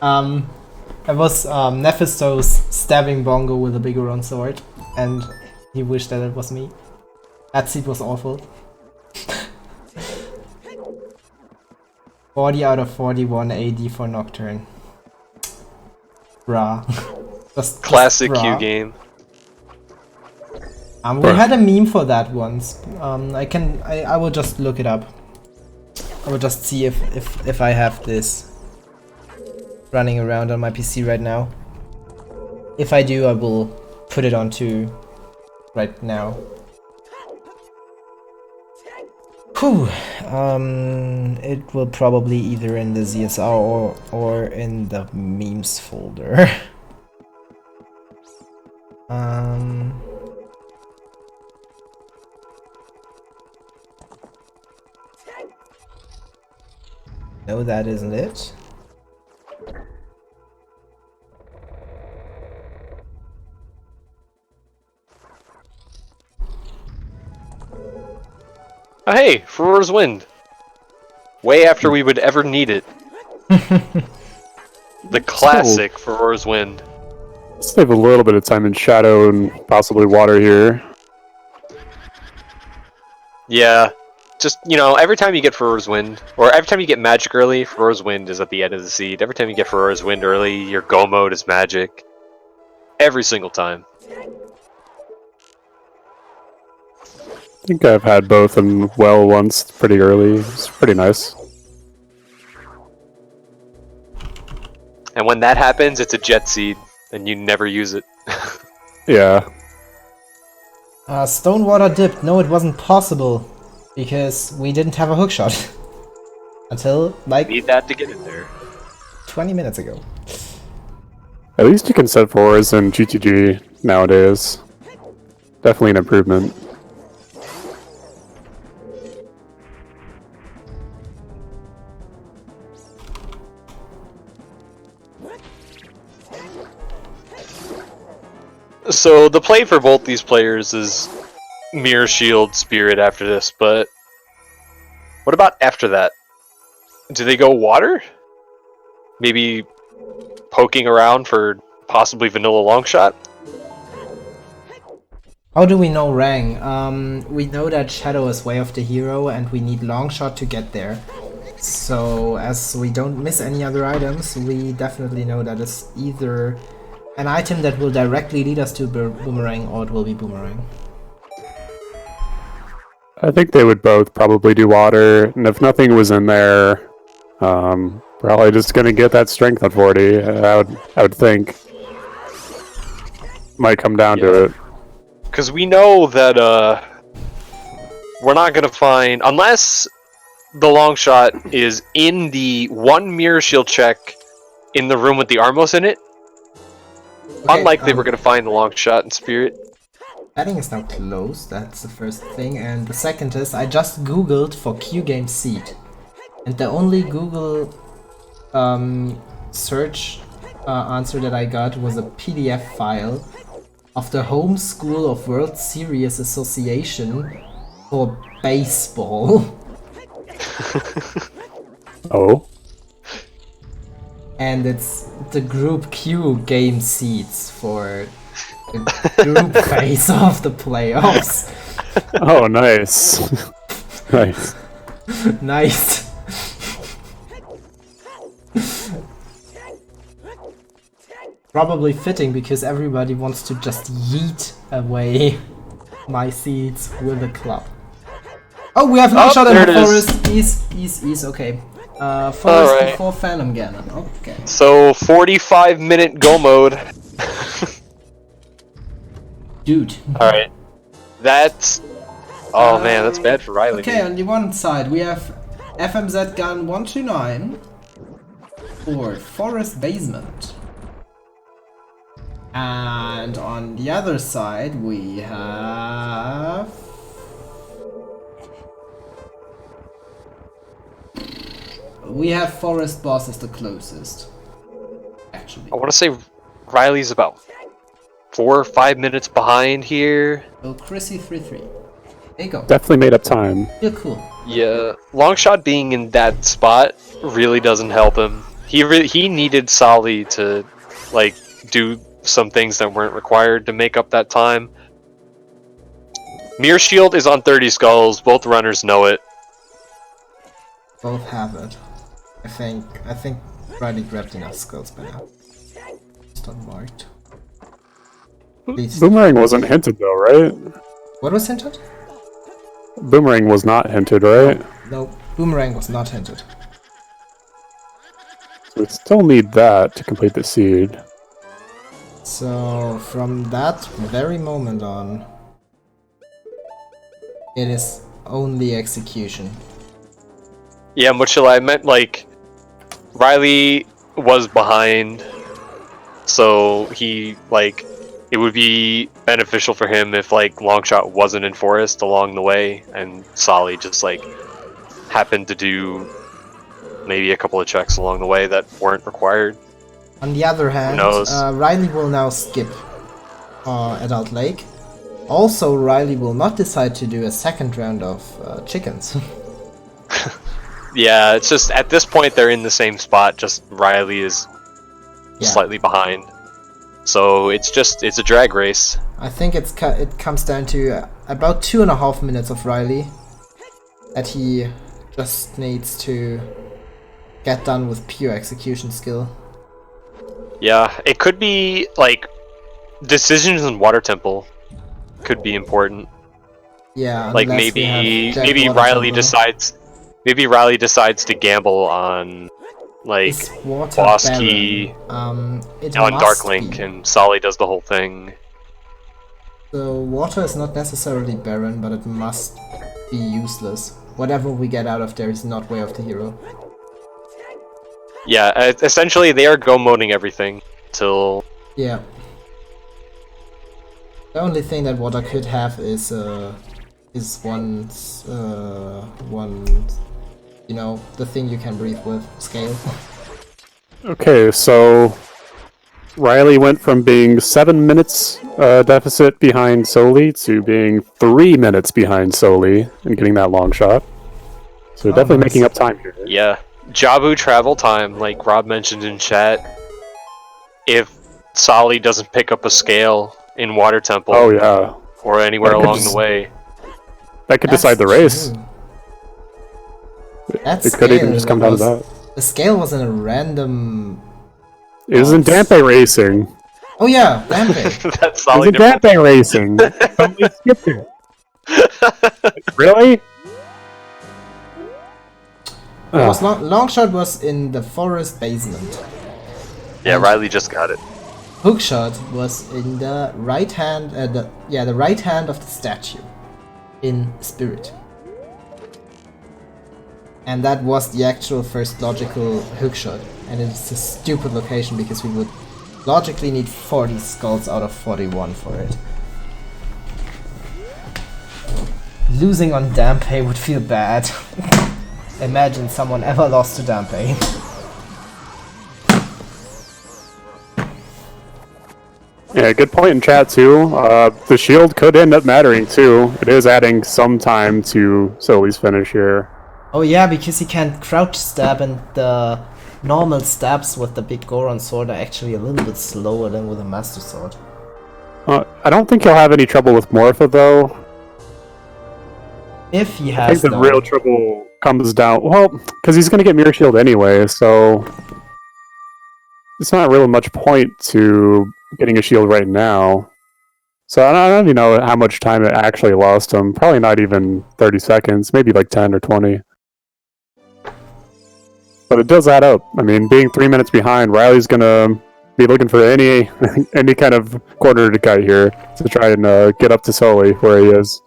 It was Nephestos stabbing Bongo with a Biguron sword, and he wished that it was me. That seed was awful. 40 out of 41 AD for Nocturne. Bruh. Just classic Q bruh. game. We had a meme for that once. I will just look it up. I will just see if I have this running around on my PC right now. If I do, I will put it onto right now. Whew. It will probably either in the ZSR or in the memes folder. No, that isn't it. Oh, hey, Furor's Wind. Way after we would ever need it. The classic Furor's Wind. Let's save a little bit of time in Shadow and possibly Water here. Yeah. Just, every time you get Furor's Wind, or every time you get Magic early, Furor's Wind is at the end of the seed. Every time you get Furor's Wind early, your Go mode is Magic. Every single time. I think I've had both and well once pretty early. It's pretty nice. And when that happens, it's a Jet Seed, and you never use it. Yeah. Stonewater dipped. No, it wasn't possible. Because we didn't have a hookshot. Until, like, Need that to get in there. 20 minutes ago. At least you can set fours in GTG nowadays. Definitely an improvement. So the play for both these players is Mirror Shield Spirit after this, but what about after that? Do they go Water? Maybe poking around for possibly Vanilla Longshot? How do we know Rang? We know that Shadow is way of the hero and we need Longshot to get there. So as we don't miss any other items, we definitely know that it's either an item that will directly lead us to Boomerang or it will be Boomerang. I think they would both probably do Water, and if nothing was in there, probably just gonna get that strength at 40. I would think. Might come down to it. Because we know that we're not going to find, unless the Longshot is in the one Mirror Shield check in the room with the Armos in it, Okay, unlikely we're going to find the Longshot in Spirit. Betting is now closed, that's the first thing, and the second is I just googled for Q Game Seed. And the only Google search answer that I got was a PDF file of the Home School of World Series Association for baseball. Oh? And it's the Group Q game seeds for the group phase of the playoffs. Oh, nice. Nice. Nice. Probably fitting because everybody wants to just yeet away my seeds with a club. Oh, we have no shot in there the it is. forest. Ease, okay. Forest Alright. before Phantom Ganon. Okay. So 45-minute go mode. Dude. Alright. That's... Oh man, that's bad for Riley. Okay, on the one side we have FMZ Gun 129 for Forest Basement. And on the other side we have... We have Forest Boss as the closest. Actually. I want to say Riley's about 4 or 5 minutes behind here. So Chrissy 3-3. There you go. Definitely made up time. You're cool. Yeah, Longshot being in that spot really doesn't help him. He needed Soli to like do some things that weren't required to make up that time. Mirror Shield is on 30 skulls. Both runners know it. Both have it. I think Riley grabbed enough skulls by now. It's not marked. Please. Boomerang wasn't hinted though, right? What was hinted? Boomerang was not hinted, right? No, Boomerang was not hinted. So we still need that to complete the seed. So from that very moment on, it is only execution. Yeah, Mochila, I meant like Riley was behind, so he like it would be beneficial for him if like Longshot wasn't in forest along the way, and Soli just like happened to do maybe a couple of checks along the way that weren't required. On the other hand, knows? Riley will now skip Adult Lake. Also, Riley will not decide to do a second round of chickens. Yeah, it's just at this point they're in the same spot, just Riley is slightly behind. So it's a drag race. I think it comes down to about 2.5 minutes of Riley that he just needs to get done with pure execution skill. Yeah, it could be like decisions in Water Temple could be important. Yeah, Like unless we have Jack Water Riley Temple. decides to gamble on like Is Water Boss Baron. Key It on must Dark Link, be. and Soli does the whole thing. So water is not necessarily barren, but it must be useless. Whatever we get out of there is not Way of the Hero. Yeah, essentially they are go moding everything till Yeah. The only thing that water could have is one, you know, the thing you can breathe with, scale. Okay, so Riley went from being 7 minutes deficit behind Soli to being 3 minutes behind Soli and getting that long shot. So definitely nice. making up time here. yeah. Jabu travel time, like Rob mentioned in chat. If Soli doesn't pick up a scale in Water Temple Oh yeah, or anywhere That could along just- the way, that could decide the race. True. That It could even scale just come down to was- that. The scale was in a random... It was in Dampe Racing. Oh yeah, damn it. that's It was Soli in Dampe Racing. But we skipped it. Really? It was Longshot was in the forest basement. Yeah, Riley just got it. Hookshot was in the right hand, the right hand of the statue, in spirit. And that was the actual first logical hookshot, and it's a stupid location because we would logically need 40 skulls out of 41 for it. Losing on Dampe would feel bad. Imagine someone ever lost to Dampe. Yeah, good point in chat too. The shield could end up mattering too. It is adding some time to Soli's finish here. Oh yeah, because he can crouch stab, and the normal stabs with the big Goron sword are actually a little bit slower than with a Master Sword. I don't think he'll have any trouble with Morpha though. If he I has think the them. real trouble comes down, well, because he's going to get Mirror Shield anyway, so it's not really much point to getting a shield right now. So I don't even know how much time it actually lost him. Probably not even 30 seconds, maybe like 10 or 20. But it does add up. I mean, being 3 minutes behind, Riley's gonna be looking for any kind of corner to cut here to try and get up to Soli where he is.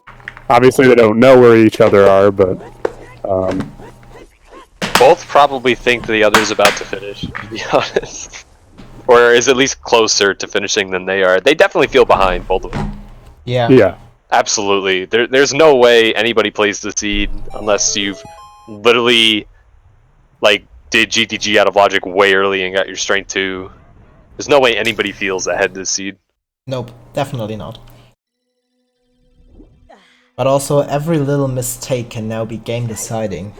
Obviously, they don't know where each other are, but Both probably think the other's about to finish, to be honest. Or is at least closer to finishing than they are. They definitely feel behind, both of them. yeah. Absolutely. There's no way anybody plays the seed unless you've literally, like, did GTG out of logic way early and got your strength 2. There's no way anybody feels ahead this seed. Nope, definitely not. But also, every little mistake can now be game deciding.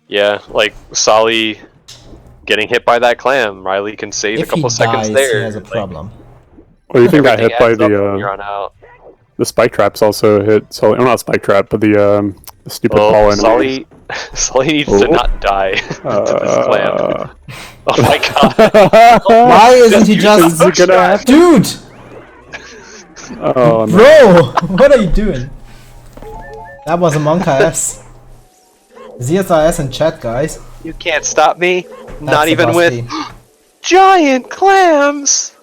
Yeah, like Soli getting hit by that clam. Riley can save a If he couple seconds dies, there. he has a Like, problem. Well, you think got everything hit by adds up from here on out. the spike traps also hit Soli. Well, not spike trap, but the stupid ball in. Soli needs to not die to this clam. Oh my god. Why isn't he just... Is it gonna happen? Dude! Oh, no. Bro! What are you doing? That was a Monka S. ZSRS in chat, guys. You can't stop me. That's Not the even boss with key. giant clams.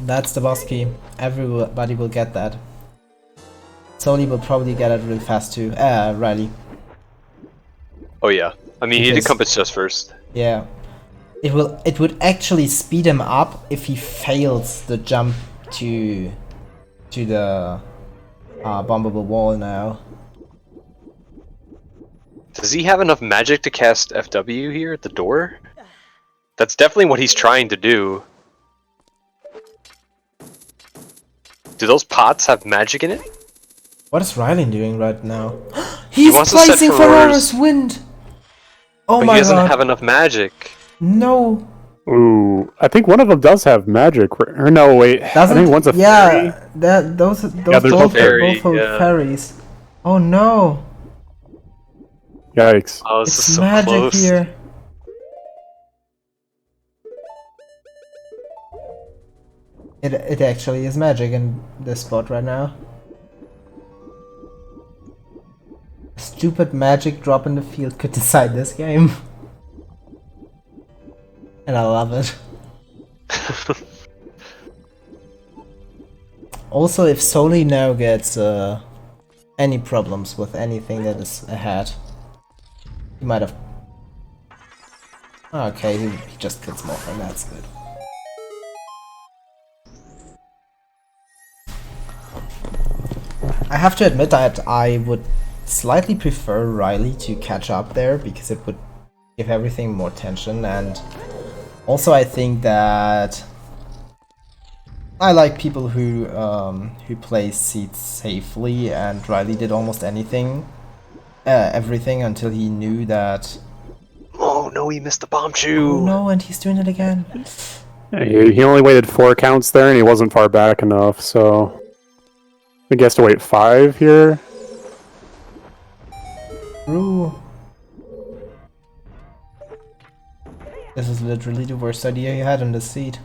That's the boss key. Everybody will get that. Soli will probably get it really fast too. Riley. Oh yeah. I mean, he did Because- compass just first. Yeah. It would actually speed him up if he fails the jump to the bombable wall now. Does he have enough magic to cast FW here at the door? That's definitely what he's trying to do. Do those pots have magic in it? What is Riley doing right now? He's wants to set placing Ferrari's- Ferrari's wind! Oh But my he doesn't god. have enough magic. No. Ooh, I think one of them does have magic. Or no, wait. I Doesn't think one's a fairy. yeah, those there's both, one fairy, both hold yeah. fairies. Oh no. Yikes. Oh, this It's is so magic close. here. It actually is magic in this spot right now. A stupid magic drop in the field could decide this game. And I love it. Also, if Soli now gets any problems with anything that is ahead, he might have... Okay, he just gets more and that's good. I have to admit that I would slightly prefer Riley to catch up there because it would give everything more tension, and also I think that I like people who play seeds safely, and Riley did almost everything until he knew that. Oh no, he missed the bomb Oh shoe. no, and he's doing it again. Yeah, he only waited 4 counts there, and he wasn't far back enough, so I think he has to wait 5 here. True. This is literally the worst idea he had on the seat.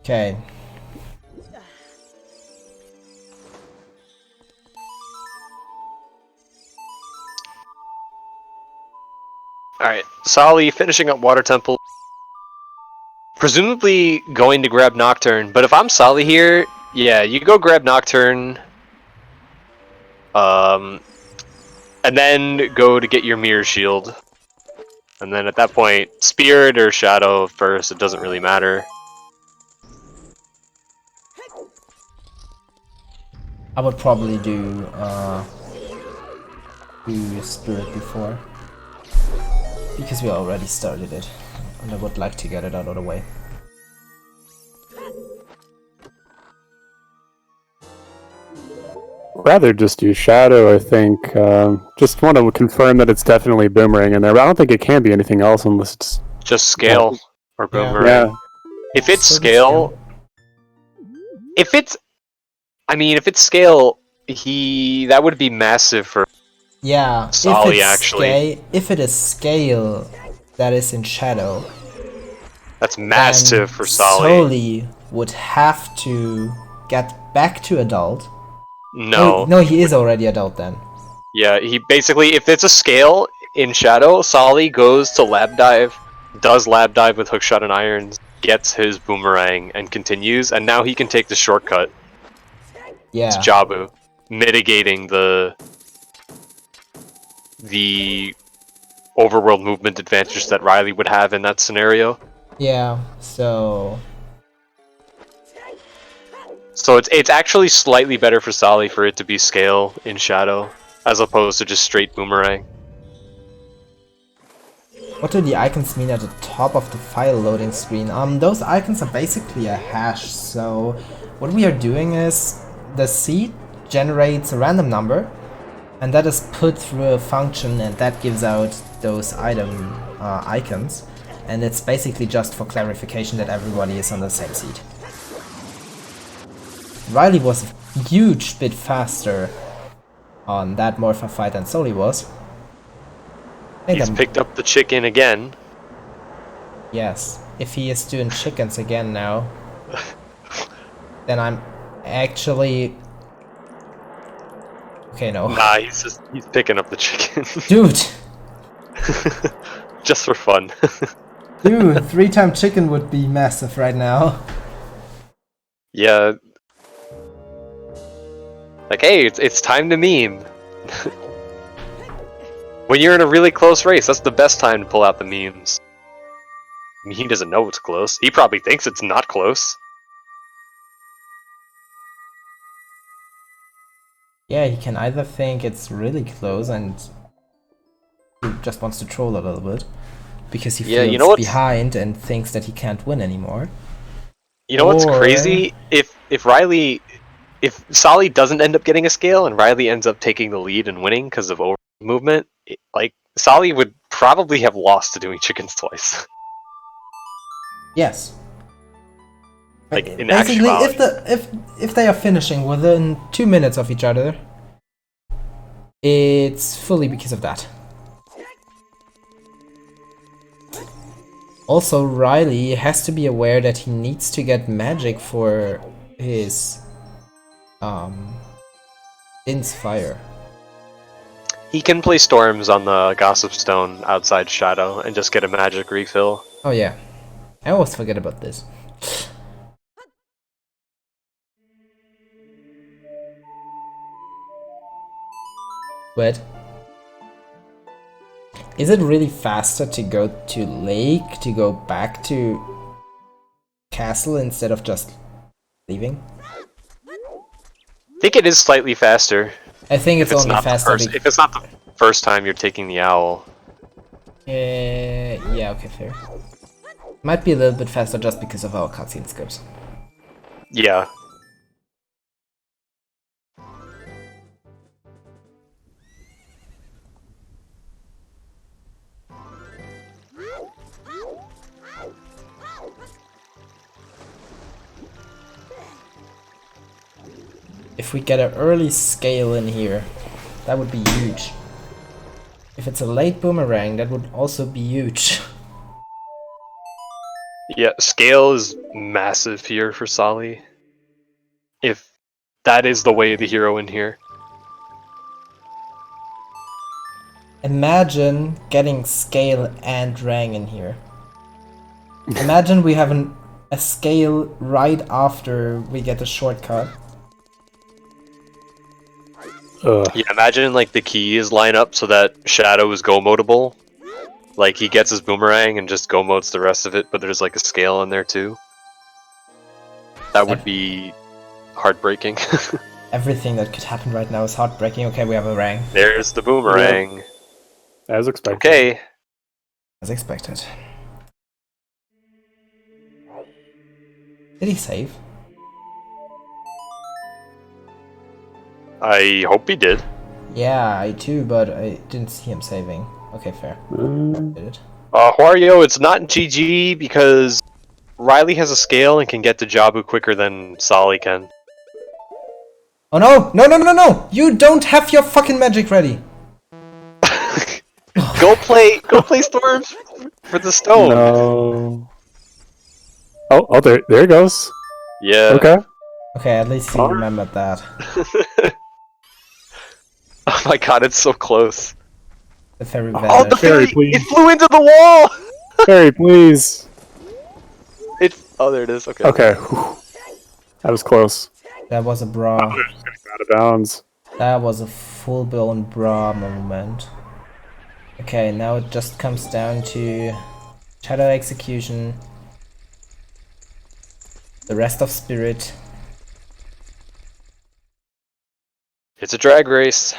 Okay. Alright, Soli finishing up Water Temple. Presumably going to grab Nocturne, but if I'm Soli here, yeah, you go grab Nocturne. And then go to get your Mirror Shield. And then at that point, Spirit or Shadow first, it doesn't really matter. I would probably do Spirit before. Because we already started it. And I would like to get it out of the way. Rather just use Shadow, I think. Just want to confirm that it's definitely Boomerang in there, but I don't think it can be anything else unless it's... Just Scale or Yeah. Boomerang. Yeah. If it's Sort of Scale... If it's... I mean, if it's Scale, that would be massive for... Yeah, Soli, actually. If it is scale that is in shadow, That's massive for Soli. Soli would have to get back to adult. No. No, he is already adult then. Yeah, he basically, if it's a scale in shadow, Soli goes to lab dive, does lab dive with hookshot and irons, gets his boomerang, and continues, and now he can take the shortcut Yeah. to Jabu, mitigating the overworld movement advantage that Riley would have in that scenario. Yeah, so it's actually slightly better for Soli for it to be scale in shadow, as opposed to just straight boomerang. what do the icons mean at the top of the file loading screen? Those icons are basically a hash, so what we are doing is the seed generates a random number, and that is put through a function, and that gives out those icons, and it's basically just for clarification that everybody is on the same seed. Riley was a huge bit faster on that Morpha fight than Soli was. He's picked up the chicken again. Yes, if he is doing chickens again now, then I'm actually... Okay, no. Nah, he's picking up the chicken. Dude! Just for fun. Dude, 3-time chicken would be massive right now. Yeah. Like, hey, it's time to meme. When you're in a really close race, that's the best time to pull out the memes. I mean, he doesn't know it's close. He probably thinks it's not close. Yeah, he can either think it's really close and he just wants to troll a little bit because he feels you know behind and thinks that he can't win anymore. You know what's crazy? If Soli doesn't end up getting a scale and Riley ends up taking the lead and winning because of over movement, like Soli would probably have lost to doing chickens twice. Yes. Like in basically, actuality. if they are finishing within 2 minutes of each other, it's fully because of that. Also, Riley has to be aware that he needs to get magic for his Din's fire. He can play storms on the Gossip Stone outside Shadow and just get a magic refill. Oh yeah, I always forget about this. But is it really faster to go to lake to go back to castle instead of just leaving? I think it is slightly faster. I think it's only faster. If it's not the first time you're taking the owl. Yeah, okay, fair. Might be a little bit faster just because of our cutscene skips. Yeah. If we get an early scale in here, that would be huge. If it's a late boomerang, that would also be huge. Yeah, scale is massive here for Soli. If that is the way of the hero in here. Imagine getting scale and rang in here. Imagine we have a scale right after we get the shortcut. Yeah, imagine like the keys line up so that Shadow is go modable. Like he gets his boomerang and just go modes the rest of it, but there's like a scale in there too. That would be heartbreaking. Everything that could happen right now is heartbreaking. Okay, we have a rang. There's the boomerang. Yeah. As expected. Okay. As expected. Did he save? I hope he did. Yeah, I too, but I didn't see him saving. Okay, fair. Did it? Wario, it's not GG because Riley has a scale and can get to Jabu quicker than Soli can. Oh no! No, no, no, no, no! You don't have your fucking magic ready! Go play Storms for the stone. No. Oh, there it goes. Yeah. Okay. Okay, at least he Alright. remembered that. Oh my god, it's so close. The fairy Oh, Oh, the vanished. fairy, fairy! please. It flew into the wall! Fairy, please. Oh, there it is. Okay. Okay. Whew. That was close. That was a bra. They're just gonna go out of bounds. That was a full-blown bra moment. Okay, now it just comes down to Shadow Execution, the rest of Spirit. It's a drag race.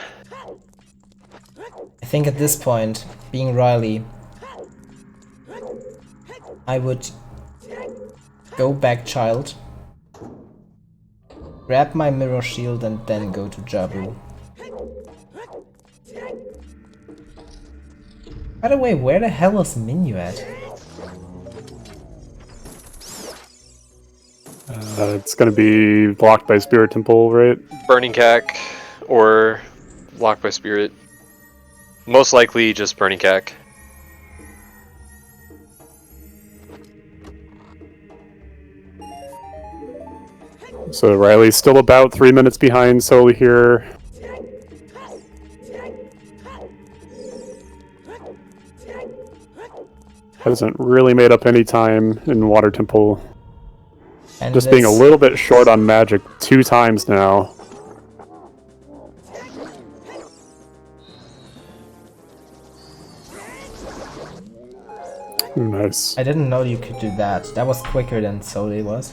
I think at this point, being Riley, I would go back child, grab my mirror shield and then go to Jabu. By the way, where the hell is Minyu at? It's gonna be blocked by Spirit Temple, right? Burning Cack or Locked by Spirit. Most likely just Burning Cack. So Riley's still about 3 minutes behind Soli here. Hasn't really made up any time in Water Temple. And Just being a this- little bit short on magic 2 times now. Ooh, nice. I didn't know you could do that. That was quicker than Soli was.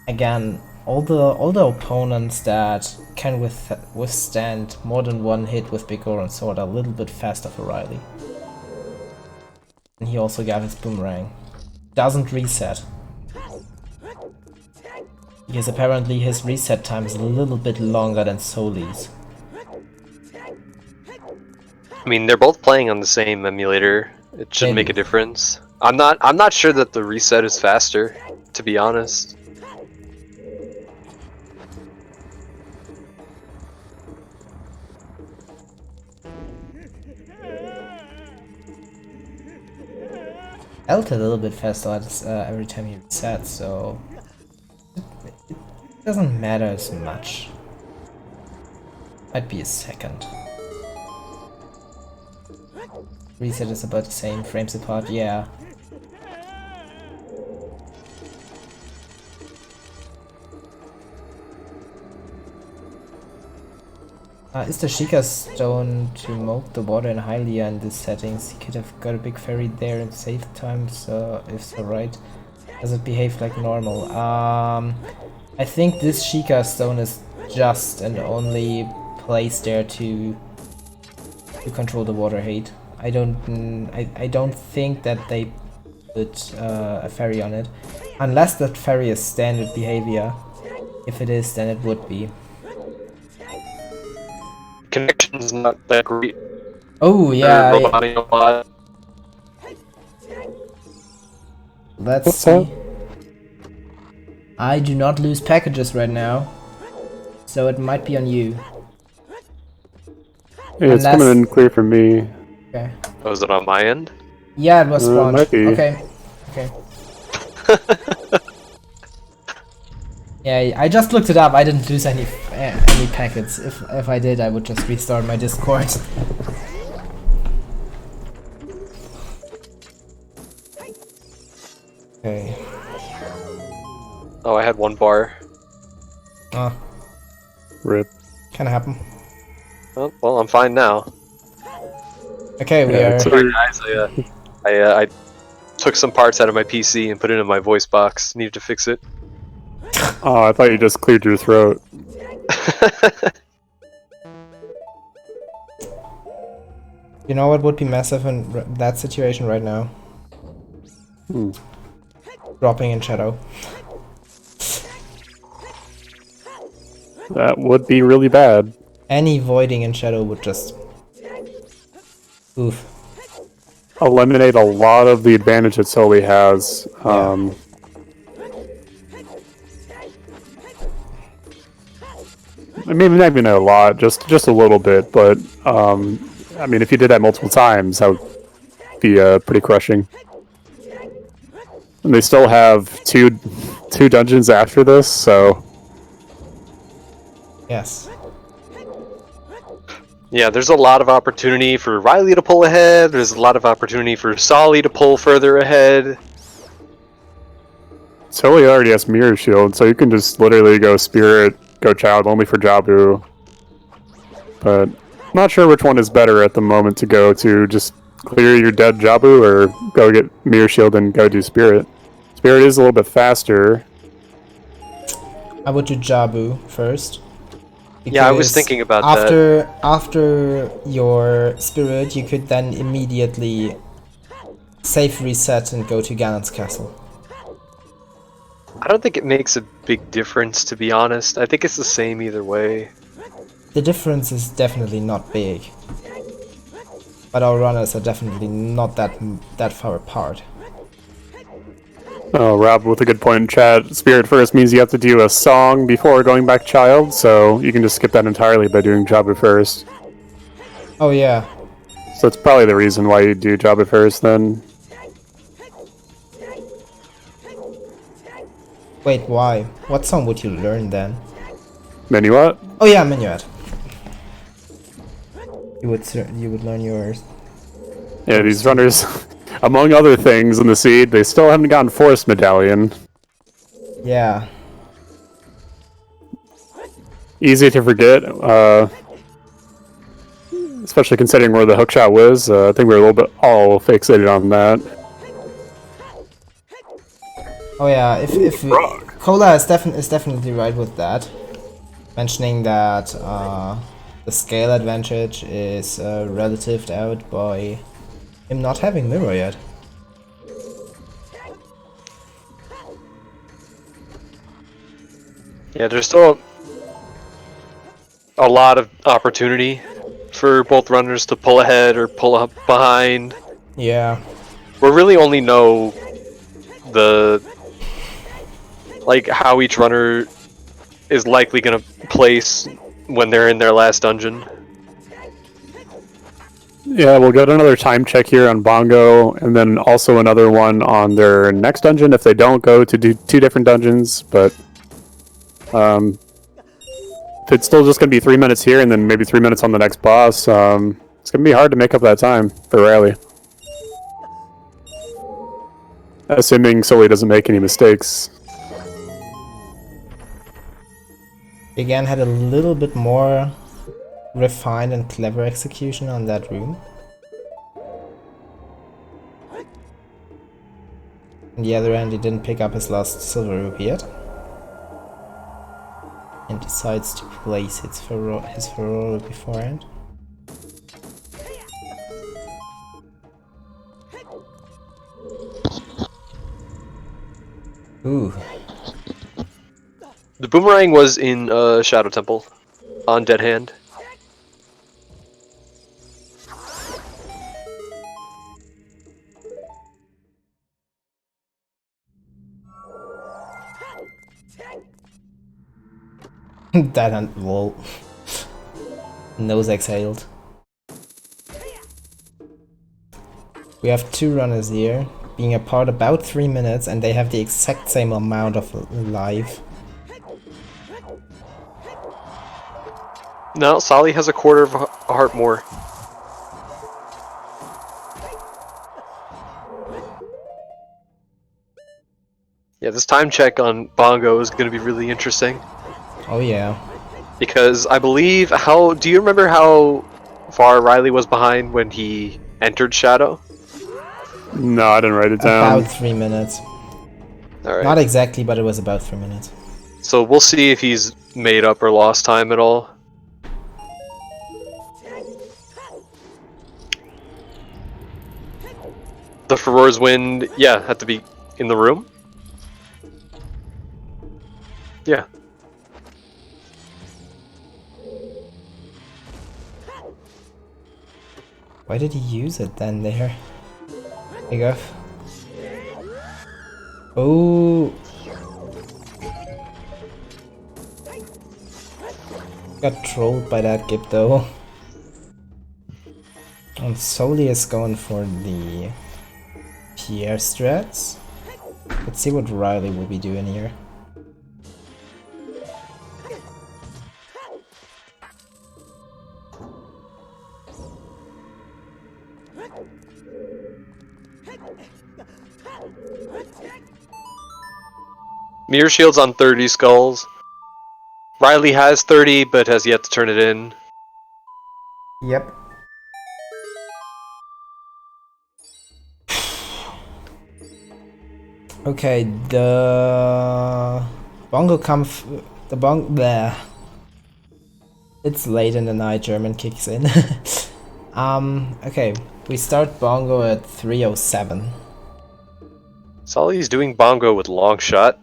Again, all the opponents that can withstand more than one hit with Big Oran Sword are a little bit faster for Riley. And he also got his boomerang. Doesn't reset. Because apparently his reset time is a little bit longer than Soli's. I mean, they're both playing on the same emulator. It shouldn't make a Maybe. difference. I'm not sure that the reset is faster, to be honest. Felt a little bit faster every time he resets, so it doesn't matter as much. Might be a second. Reset is about the same frames apart, yeah. Is the Sheikah Stone to mold the water in Hylia in these settings? He could have got a big fairy there and saved time, so if so, right. Does it behave like normal? I think this Sheikah Stone is just and only placed there to control the water hate. I don't think that they put a fairy on it, unless that fairy is standard behavior. If it is, then it would be. Connection's not that great. Oh yeah. Let's What's see. that? I do not lose packages right now, so it might be on you. Hey, it's Unless- coming in clear for me. Okay. Was it on my end? Yeah, it was spawned. might be. Okay. Okay. Yeah, I just looked it up. I didn't lose any packets. If I did, I would just restart my Discord. Okay. Oh, I had 1 bar. Oh, Rip. can happen. Oh, well, I'm fine now. Okay, we Yeah, are. it's Sorry, guys. I took some parts out of my PC and put it in my voice box. Needed to fix it. Oh, I thought you just cleared your throat. You know what would be massive in that situation right now? Hmm. Dropping in Shadow. That would be really bad. Any voiding in Shadow would just... Oof. Eliminate a lot of the advantage that Soli has. I mean, maybe not a lot, just a little bit, but I mean, if you did that multiple times, that would be pretty crushing. And they still have two dungeons after this, so Yes. Yeah, there's a lot of opportunity for Riley to pull ahead. There's a lot of opportunity for Soli to pull further ahead. Soli already has Mirror Shield, so you can just literally go Spirit, go Child only for Jabu. But I'm not sure which one is better at the moment to go to. Just clear your dead Jabu or go get Mirror Shield and go do Spirit. Spirit is a little bit faster. I would do Jabu first. Yeah, I was because thinking about that. After your spirit, you could then immediately save reset and go to Ganon's castle. I don't think it makes a big difference, to be honest. I think it's the same either way. The difference is definitely not big, but our runners are definitely not that far apart. Oh, Rob with a good point in chat. Spirit first means you have to do a song before going back Child, so you can just skip that entirely by doing Jabu first. Oh yeah. So that's probably the reason why you do Jabu first then. Wait, why? What song would you learn then? Minuet? Oh yeah, Minuet. You would learn yours. Yeah, these runners, among other things in the seed, they still haven't gotten Forest Medallion. Yeah. Easy to forget, especially considering where the hookshot was. I think we were a little bit all fixated on that. Oh yeah, if Cola is definitely right with that, mentioning that the scale advantage is relatived out by him not having mirror yet. Yeah, there's still a lot of opportunity for both runners to pull ahead or pull up behind. Yeah. We really only know how each runner is likely gonna place when they're in their last dungeon. Yeah, we'll get another time check here on Bongo, and then also another one on their next dungeon if they don't go to do two different dungeons, but if it's still just going to be 3 minutes here and then maybe 3 minutes on the next boss, it's going to be hard to make up that time for Riley. Assuming Soli doesn't make any mistakes. Again, had a little bit more refined and clever execution on that room. On the other end, he didn't pick up his last silver rupee yet. And decides to place his Ferroro beforehand. Ooh. The boomerang was in Shadow Temple on Dead Hand. That and lol. Nose exhaled. We have two runners here, being apart about 3 minutes, and they have the exact same amount of life. No, Soli has a quarter of a heart more. Yeah, this time check on Bongo is going to be really interesting. Oh yeah. Because I believe do you remember how far Riley was behind when he entered Shadow? No, I didn't write it down. About 3 minutes. Alright. Not exactly, but it was about 3 minutes. So we'll see if he's made up or lost time at all. The Furor's Wind, yeah, had to be in the room. Yeah. Why did he use it then there? Big off. Oh. Got trolled by that gip though. And Soli is going for the Pierre strats. Let's see what Riley will be doing here. Mirror Shield's on 30 skulls. Riley has 30, but has yet to turn it in. Yep. Okay, the bongo the bong bleh. It's late in the night, German kicks in. Okay, we start bongo at 3:07. Soli's doing bongo with long shot.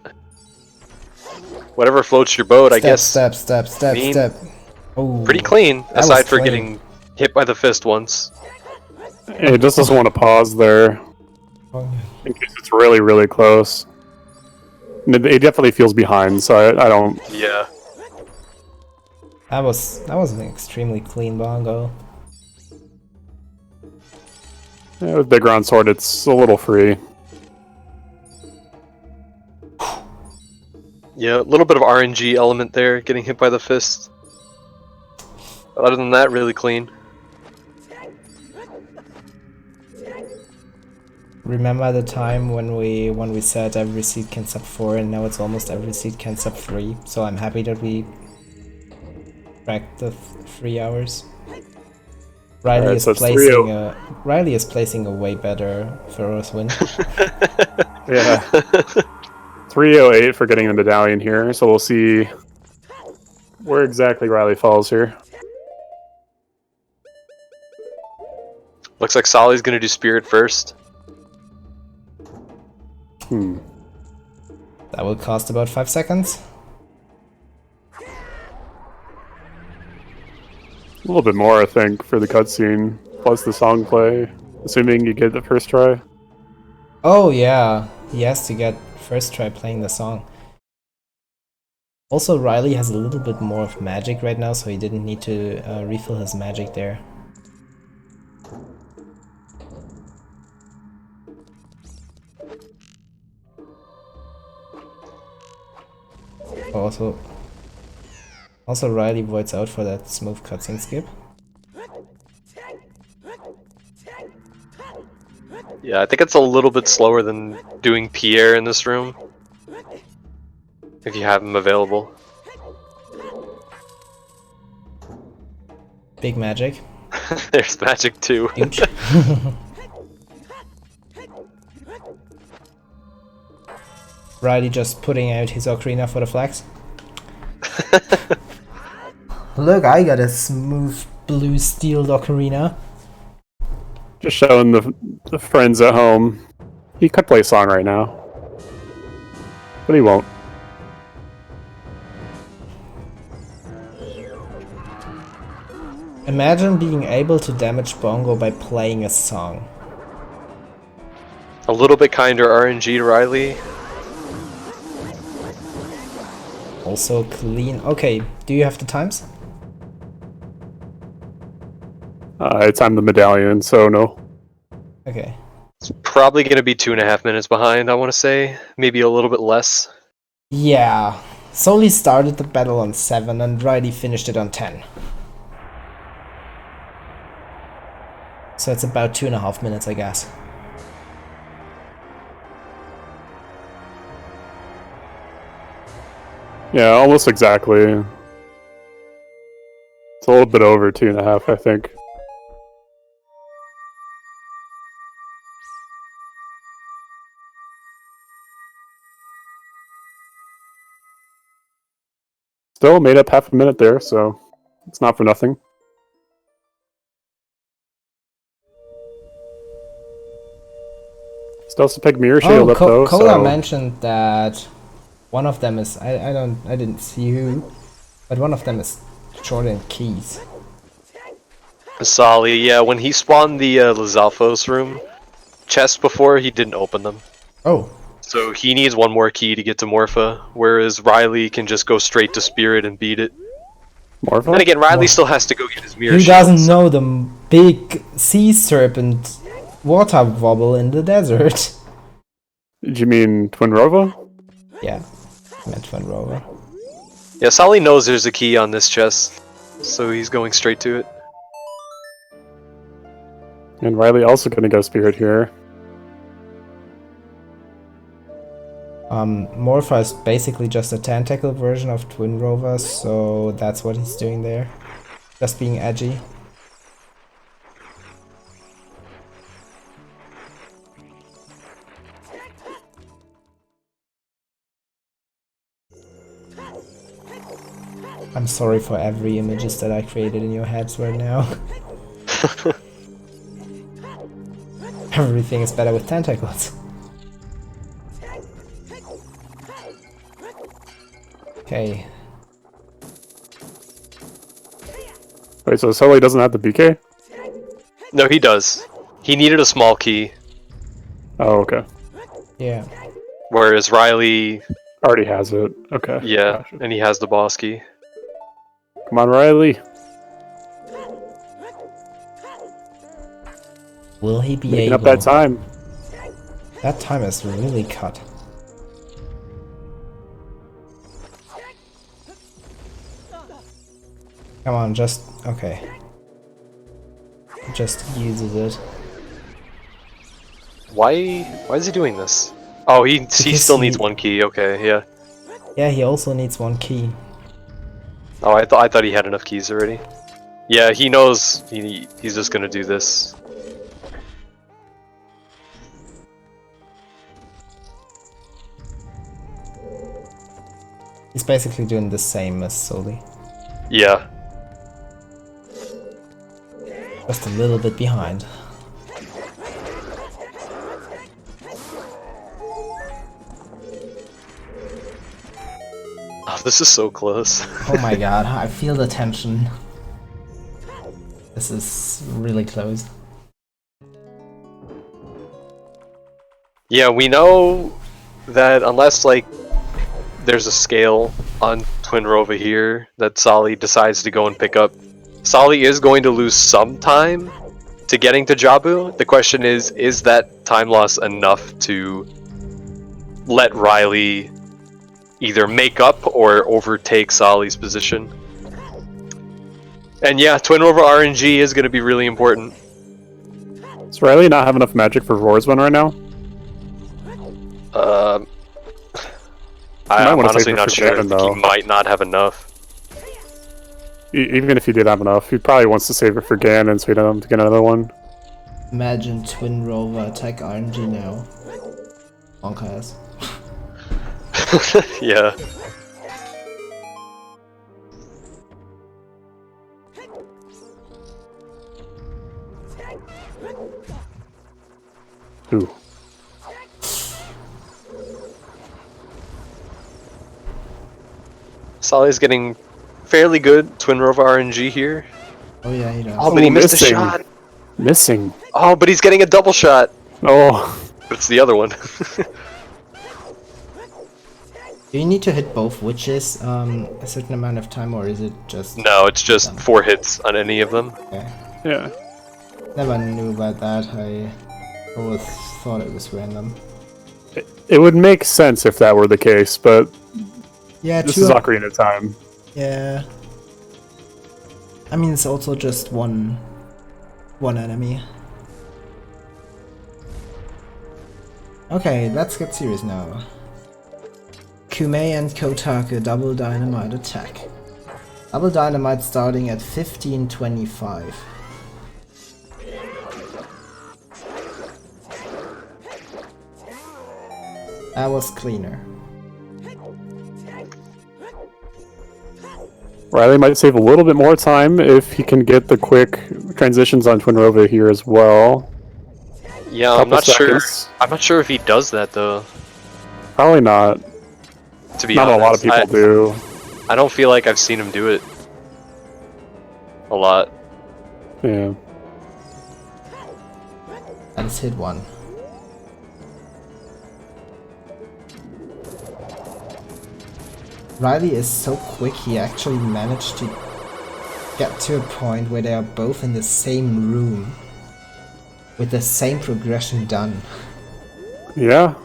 Whatever floats your boat, I guess. Step. Mean. Oh, Pretty clean, was aside for clean. getting hit by the fist once. He just doesn't want to pause there in case it's really, really close. And it definitely feels behind, so I don't. Yeah. That was an extremely clean bongo. Yeah, with Big Round Sword, it's a little free. Yeah, a little bit of RNG element there, getting hit by the fist. But other than that, really clean. Remember the time when we said every seed can sub 4 and now it's almost every seed can sub 3, so I'm happy that we cracked the 3 hours. Riley Alright, is so it's Riley is placing a way better Pharaoh's win. Yeah. 308 for getting the medallion here, so we'll see where exactly Riley falls here. Looks like Soli's gonna do Spirit first. That will cost about 5 seconds. A little bit more, I think, for the cutscene, plus the song play, assuming you get the first try. Oh yeah, he has to get first try playing the song. Also, Riley has a little bit more of magic right now, so he didn't need to refill his magic there. Also Riley voids out for that smooth cutscene skip. Yeah, I think it's a little bit slower than doing Pierre in this room. If you have him available. Big magic. There's magic too. Huge. Riley just putting out his ocarina for the flags. Look, I got a smooth blue steel ocarina. Just showing the friends at home. He could play a song right now, but he won't. Imagine being able to damage bongo by playing a song. A little bit kinder RNG to Riley. Also clean. Okay, do you have the times? I timed the medallion, so no. Okay. It's probably going to be 2.5 minutes behind, I want to say. Maybe a little bit less. Yeah. Soli started the battle on 7 and Riley finished it on 10. So it's about 2.5 minutes, I guess. Yeah, almost exactly. It's a little bit over 2.5, I think. Still made up half a minute there, so it's not for nothing. Still has to pick Mirror Shield up though. Cola So mentioned that one of them is I didn't see who, but one of them is Jordan Keys. Soli, yeah, when he spawned the Lizalfos room chest before, he didn't open them. Oh. So he needs one more key to get to Morpha, whereas Riley can just go straight to Spirit and beat it. Morpho? And again, Riley still has to go get his mirror Who shield, doesn't so- know the big sea serpent water wobble in the desert. Do you mean Twin Rova? Yeah, I meant Twin Rover. Yeah, Soli knows there's a key on this chest, so he's going straight to it. And Riley also gonna go Spirit here. Morpha is basically just a tentacle version of Twin Rover, so that's what he's doing there. Just being edgy. I'm sorry for every images that I created in your heads right now. Everything is better with tentacles. Okay. Wait, so Soli doesn't have the BK? No, he does. He needed a small key, Oh, okay. Yeah. whereas Riley, Already has it. Okay. yeah, Gotcha. and he has the boss key. Come on, Riley. Will he be Making able? up that time. That time is really cut. Come on, just okay. Just uses it. Why is he doing this? Oh, he Because still needs he- one key. Okay, yeah. Yeah, he also needs one key. Oh, I thought he had enough keys already. Yeah, he knows he's just gonna do this. He's basically doing the same as Soli. Yeah. Just a little bit behind. Oh, this is so close. Oh my god, I feel the tension. This is really close. Yeah, we know that unless like there's a scale on Twin Rova here that Soli decides to go and pick up, Soli is going to lose some time to getting to Jabu. The question is that time loss enough to let Riley either make up or overtake Soli's position? And yeah, Twin Rova RNG is going to be really important. Does Riley not have enough magic for Roarsman right now? I'm wanna honestly save it not for sure. Gavin, though. He might not have enough. Even if he did have enough, he probably wants to save it for Ganon so he doesn't have to get another one. Imagine Twin Rover attack RNG now. Bonka ass. Yeah. Ooh. Soli's getting fairly good Twin Rova RNG here. Oh yeah, he does. Oh, but he missed a missing. shot. Missing. Oh, but he's getting a double shot. Oh. But it's the other one. Do you need to hit both witches a certain amount of time, or is it just... No, it's just 4 hits on any of them. Okay. Yeah. Never knew about that. I always thought it was random. It would make sense if that were the case, but Yeah, this is Ocarina of Time. Yeah. I mean, it's also just one enemy. Okay, let's get serious now. Kume and Kotaku double dynamite attack. Double dynamite starting at 1525. That was cleaner. Riley might save a little bit more time if he can get the quick transitions on Twin Rova here as well. Yeah, I'm Couple not sure. seconds. I'm not sure if he does that though. Probably not. To be Not honest, a lot of people do. I don't feel like I've seen him do it a lot. Yeah. Let's hit one. Riley is so quick, he actually managed to get to a point where they are both in the same room with the same progression done. Yeah.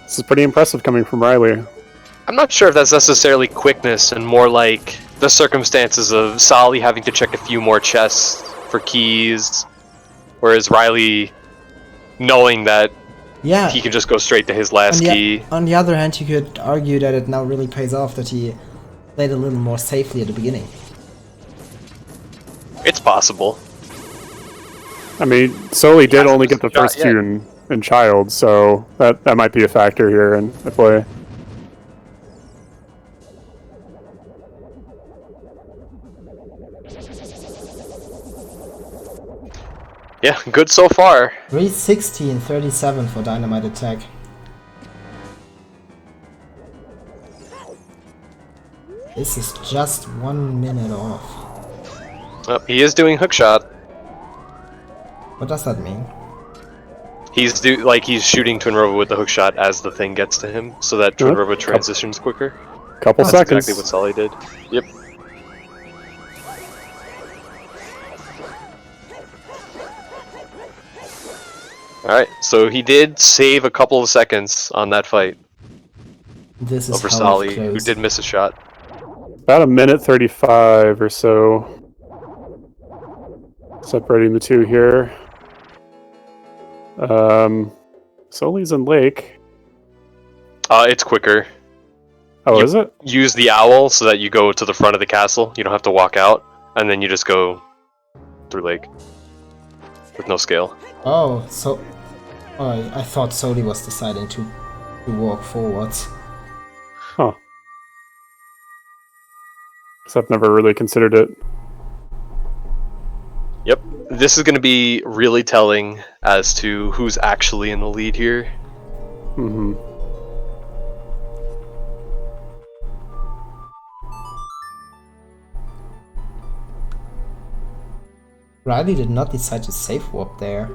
This is pretty impressive coming from Riley. I'm not sure if that's necessarily quickness and more like the circumstances of Soli having to check a few more chests for keys, whereas Riley knowing that Yeah. he can just go straight to his last key. On the other hand, you could argue that it now really pays off that he played a little more safely at the beginning. It's possible. I mean, Soli did Hasn't only get the shot first yet. two in Child, so that might be a factor here in the play. Yeah, good so far. 316-37 for Dynamite Attack. This is just 1 minute off. Oh, he is doing hookshot. What does that mean? He's shooting Twin Robo with the hookshot as the thing gets to him, so that Twin Robo transitions quicker. Couple That's seconds. exactly what Soli did. Yep. Alright, so he did save a couple of seconds on that fight This is over how Soli, close. who did miss a shot. About a minute 35 or so. Separating the two here. Soli's in Lake. It's quicker. Oh, You- is it? Use the owl so that you go to the front of the castle. You don't have to walk out, and then you just go through Lake with no scale. Oh, so... Oh, I thought Soli was deciding to walk forwards. Huh. 'Cause I've never really considered it. Yep. This is going to be really telling as to who's actually in the lead here. Mm-hmm. Riley did not decide to safe warp there.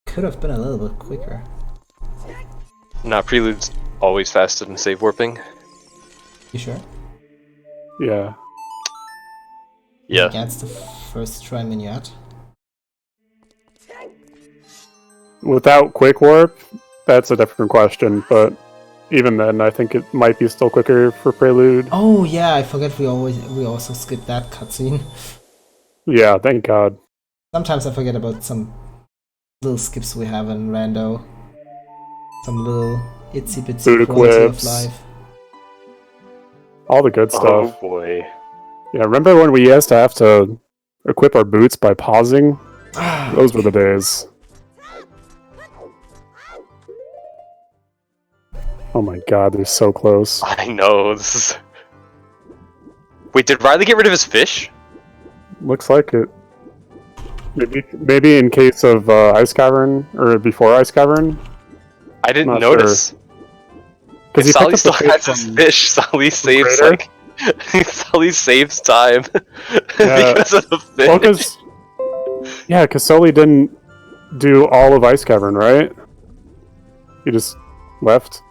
Could have been a little bit quicker. Nah, Prelude's always faster than save warping. You sure? Yeah. Yeah. Against the first try minuet. Without Quick Warp, that's a different question, but even then, I think it might be still quicker for Prelude. Oh yeah, I forget we also skipped that cutscene. Yeah, thank God. Sometimes I forget about some little skips we have in Rando. Some little itsy bitsy Boot quality of equips. life. All the good Oh stuff. boy. Yeah, remember when we used to have to equip our boots by pausing? Those were the days. Oh my God, they're so close. I know. This is. Wait, did Riley get rid of his fish? Looks like it. Maybe in case of Ice Cavern, or before Ice Cavern? I didn't Not notice. Because If Soli still has his fish, Soli saves Crater? like Soli saves time Yeah. because of the fish. Well, because Soli didn't do all of Ice Cavern, right? He just left?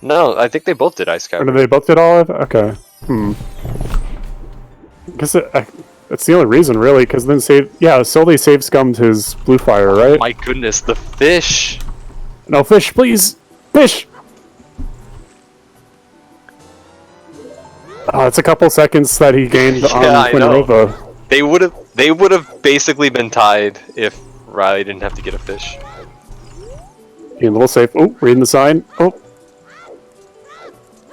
No, I think they both did Ice Or Cavern. did they both did all of it? Okay. Because it's the only reason, really, because then Soli save scummed his Blue Fire, right? My goodness, the fish! No, fish, please! Fish! Oh, it's a couple seconds that he gained Yeah, I on know. Quinrova. They would have basically been tied if Riley didn't have to get a fish. Being a little safe. Oh, reading the sign. Oh,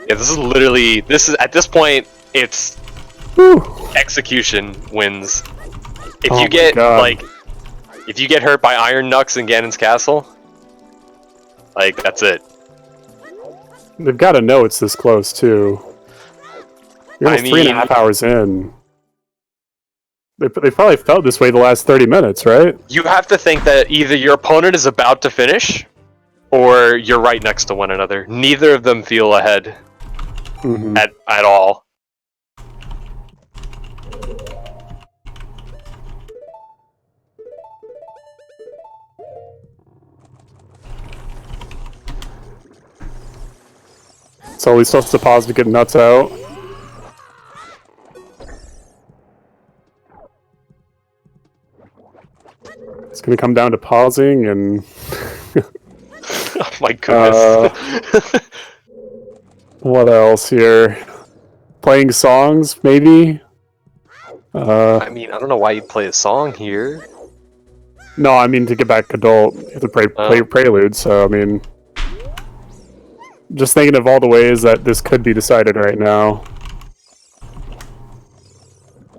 Yeah, this is at this point, it's whew. execution wins. If Oh you my get God. if you get hurt by Iron Nux in Ganon's castle, that's it. They've got to know it's this close, too. You're I almost 3.5 mean- hours in. They probably felt this way the last 30 minutes, right? You have to think that either your opponent is about to finish, or you're right next to one another. Neither of them feel ahead Mm-hmm. at all. So we still have to pause to get nuts out. It's going to come down to pausing and... Oh my goodness. What else here? Playing songs, maybe? I mean, I don't know why you'd play a song here. No, I mean to get back adult, you have to play Prelude, so I mean... Just thinking of all the ways that this could be decided right now.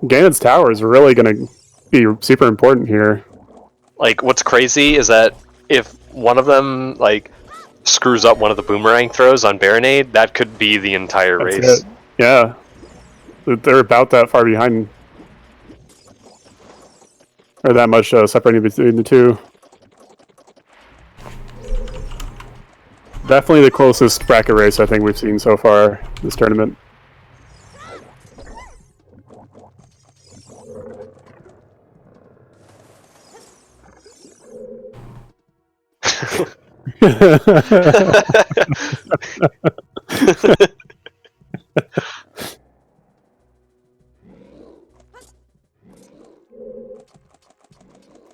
Ganon's Tower is really going to be super important here. Like, what's crazy is that if one of them, like, screws up one of the boomerang throws on Baronade, that could be the entire That's race. it. Yeah. They're about that far behind. Or that much separating between the two. Definitely the closest bracket race I think we've seen so far this tournament.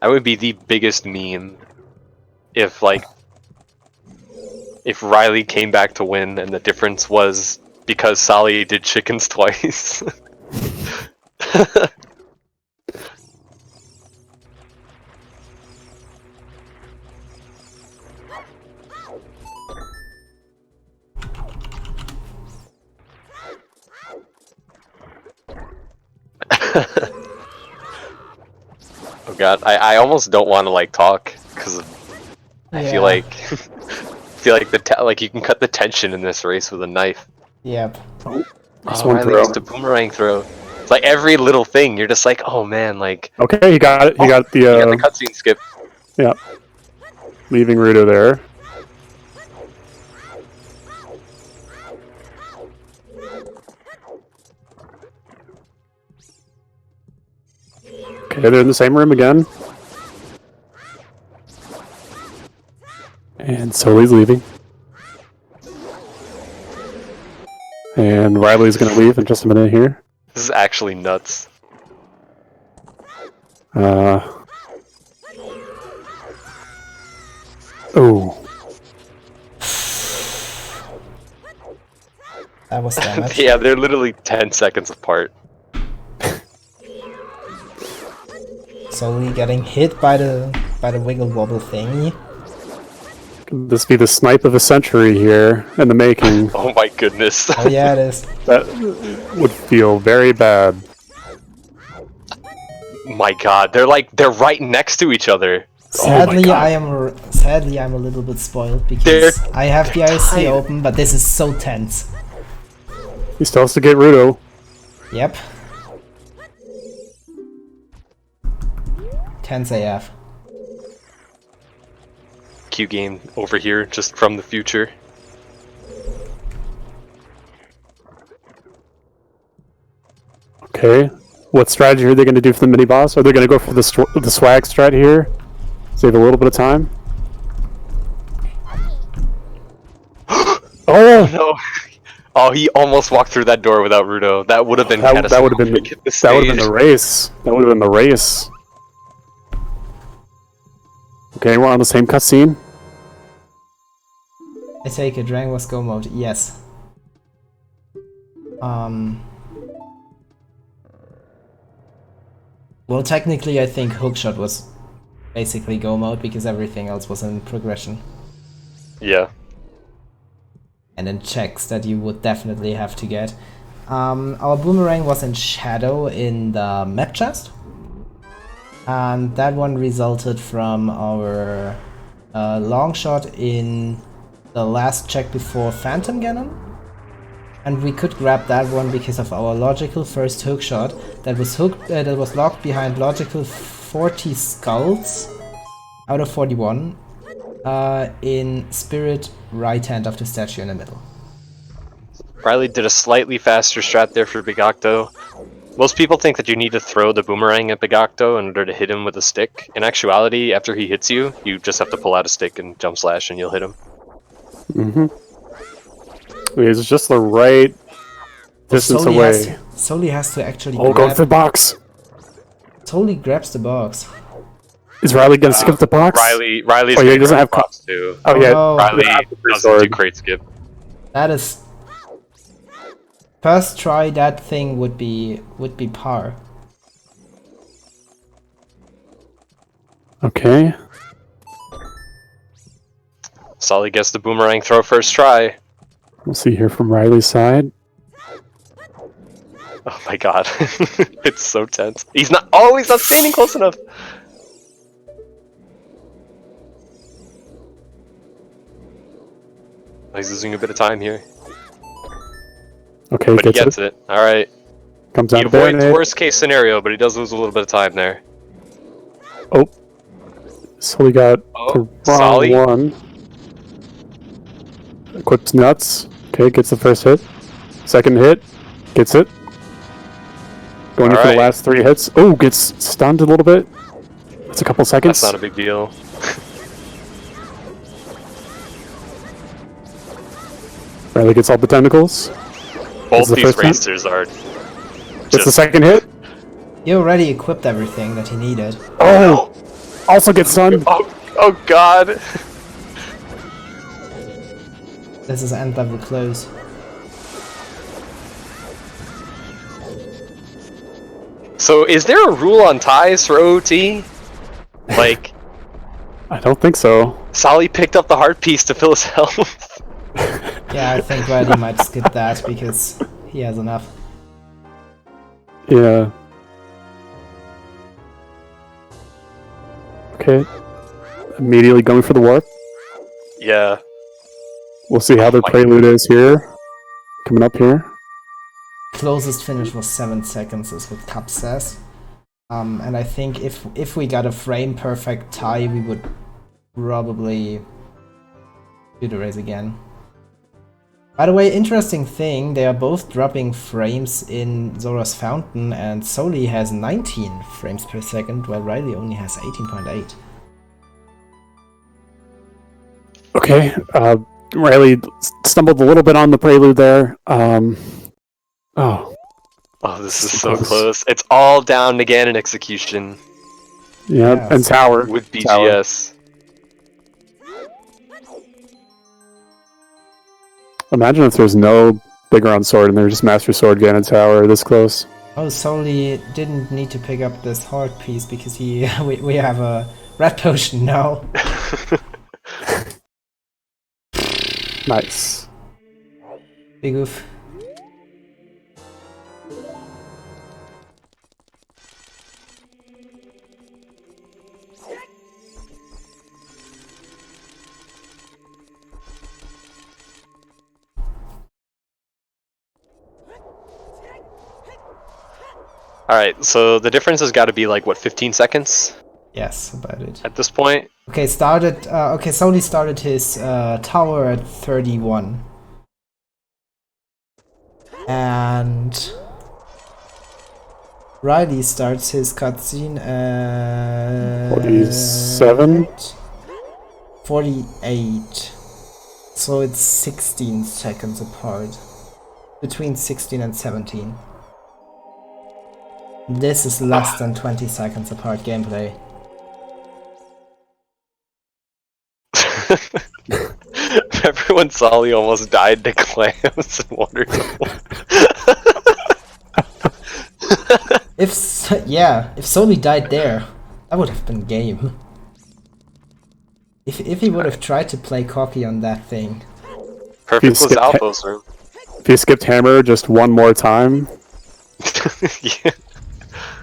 That would be the biggest meme if, like, if Riley came back to win and the difference was because Soli did chickens twice. Oh god, I almost don't want to like talk because I feel like like you can cut the tension in this race with a knife. Yep. Nice Oh, one Riley throw. used a boomerang throw. It's like every little thing, you're just like, oh man, like Okay, he got it. He got the, you got the cutscene skip. yeah. Leaving Rudo there. Okay, they're in the same room again. And Soli's leaving. And Riley's gonna leave in just a minute here. This is actually nuts. Oh. That was damage. Yeah, they're literally 10 seconds apart. Soli getting hit by the wiggle wobble thingy. Could this be the snipe of a century here in the making? Oh my goodness. Oh yeah, it is. That would feel very bad. My god, they're right next to each other. Sadly, God. I'm a little bit spoiled because I have the IC open, but this is so tense. He still has to get Rudo. Yep. Tense AF. Q game over here, just from the future. Okay. What strategy are they going to do for the mini boss? Are they going to go for the swag strat here? Save a little bit of time. Oh No. Oh, he almost walked through that door without Rudo. That would have been that would have been catastrophic at this that would have been stage. the race. That would have been the race. Okay, we're on the same cutscene. I take it, Dragon was go mode. Yes. Well, technically, I think hookshot was basically go mode because everything else was in progression. Yeah. And then checks that you would definitely have to get. Our boomerang was in shadow in the map chest. And that one resulted from our long shot in the last check before Phantom Ganon. And we could grab that one because of our logical first hook shot that was locked behind logical 40 skulls out of 41 in spirit right hand of the statue in the middle. Riley did a slightly faster strat there for Big Octo. Most people think that you need to throw the boomerang at Big Octo in order to hit him with a stick. In actuality, after he hits you, you just have to pull out a stick and jump slash and you'll hit him. Mm-hmm. It's just the right distance away. Soli has to actually Oh, go for the box. Soli grabs the box. Is Riley gonna skip the box? Riley's Oh, yeah, gonna he doesn't grab have box too. Oh yeah, no. Riley have the free doesn't do sword. crate skip. That is first try. That thing would be par. Okay. Soli gets the boomerang throw first try. We'll see here from Riley's side. Oh my god. It's so tense. He's not standing close enough. He's losing a bit of time here. Okay, But he gets it. Alright. Comes He out of avoids Baronet. worst case scenario, but he does lose a little bit of time there. Oh. Soli got the wrong Soli? one. Equips nuts. Okay, gets the first hit. Second hit. Gets it. Going in for the Alright. last 3 hits. Oh, gets stunned a little bit. That's a couple seconds. That's not a big deal. Riley gets all the tentacles. Both the these first hit. racers are Gets the just... second hit. He already equipped everything that he needed. Oh! Also gets stunned. Oh god! This is end level close. So is there a rule on ties for OT? Like, I don't think so. Soli picked up the heart piece to fill his health. Yeah, I think Riley might skip that because he has enough. Yeah. Okay. Immediately going for the warp. Yeah. We'll see how their prelude is here. Coming up here. Closest finish was 7 seconds, is what Cup says. And I think if we got a frame perfect tie, we would probably do the race again. By the way, interesting thing, they are both dropping frames in Zora's Fountain, and Soli has 19 frames per second, while Riley only has 18.8. Okay. Riley stumbled a little bit on the prelude there. Oh. Oh, this is so close. It's all down again in execution Yeah, Yes. and Tower. with Tower. BGS. Imagine if there's no bigger on sword and there's just Master Sword Ganon Tower this close. Oh, Soli didn't need to pick up this heart piece because we have a red potion now. Nice. Big oof. Alright, so the difference has got to be like, what, 15 seconds Yes, about it. at this point? Okay, Soli started his tower at 31. And Riley starts his cutscene at 47? 48. So it's 16 seconds apart. Between 16 and 17. This is less than 20 seconds apart gameplay. Remember when Soli almost died to clams and water If Soli died there, that would have been game. If he would have tried to play cocky on that thing. Perfect was Alpha's room. If you skipped Hammer just one more time. Yeah.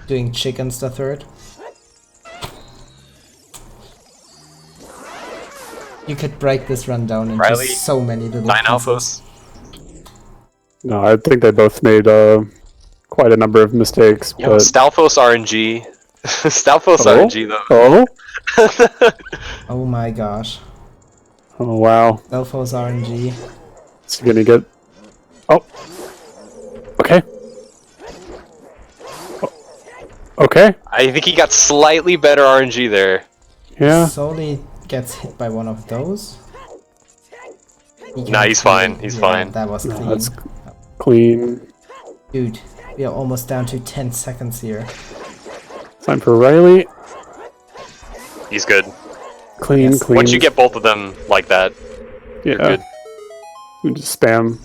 Doing chickens the third. You could break this run down into Riley, so many little 9 pieces. Alphas. No, I think they both made quite a number of mistakes. Yo, But... Stalfos RNG. Stalfos Oh? RNG though. Oh? Oh my gosh. Oh, wow. Elfos RNG. It's gonna get... Oh. Okay. Oh. Okay. I think he got slightly better RNG there. Yeah. Soli gets hit by one of those. Nah, he's fine. He's fine. That was No, clean. that's clean. Dude, we are almost down to 10 seconds here. Time for Riley. He's good. Clean, Yes. clean. Once you get both of them like that, you're yeah, good. you just spam.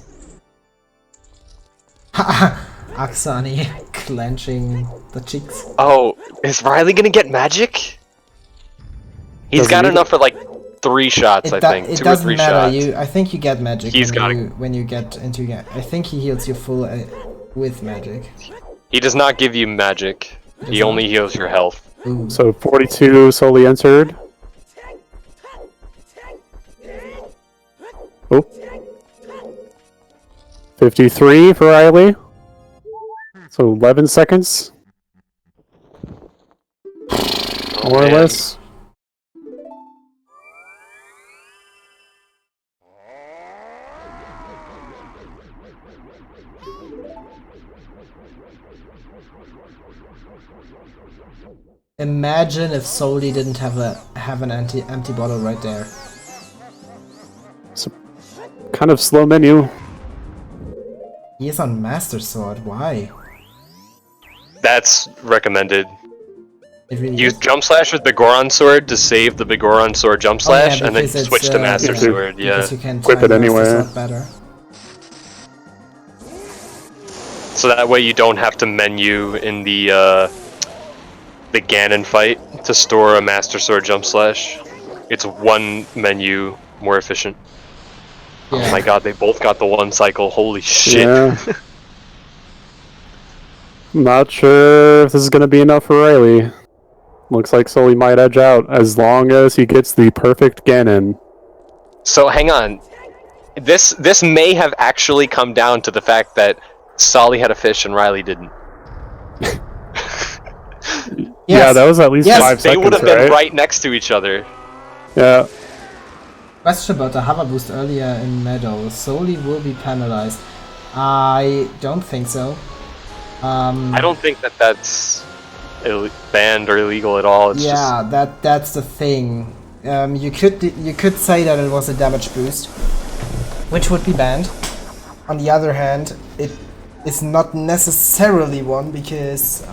Aksani clenching the cheeks. Oh, is Riley gonna get magic? He's Doesn't got need enough for like 3 shots, I think. It 2 or doesn't 3 matter. shots. I think you get magic He's got when you get into. I think he heals you full with magic. He does not give you magic. He not? only heals your health. Ooh. So 42 Soli entered. Oh. 53 for Riley. So 11 seconds. More or man. less. Imagine if Soli didn't have an empty bottle right there. Kind of slow menu. He is on Master Sword. Why? That's recommended. It really Use is. Jump Slash with the Goron Sword to save the Goron Sword Jump Oh, yeah, Slash, and then because it's, switch to Master yeah. Sword. Yeah. Because you can Equip time it Master anyway. Sword better. So that way you don't have to menu in the Ganon fight to store a Master Sword Jump Slash. It's one menu more efficient. Yeah. Oh my god, they both got the 1 cycle. Holy shit. Yeah. Not sure if this is going to be enough for Riley. Looks like Soli might edge out as long as he gets the perfect Ganon. So hang on. This may have actually come down to the fact that Soli had a fish and Riley didn't. Yeah, that was at least Yes. 5 They seconds, would have been right? right next to each other. Yeah. Question about the hover boost earlier in Meadow. Soli will be penalized. I don't think so. I don't think that that's banned or illegal at all. It's Yeah, that's the thing. You could say that it was a damage boost, which would be banned. On the other hand, it is not necessarily one because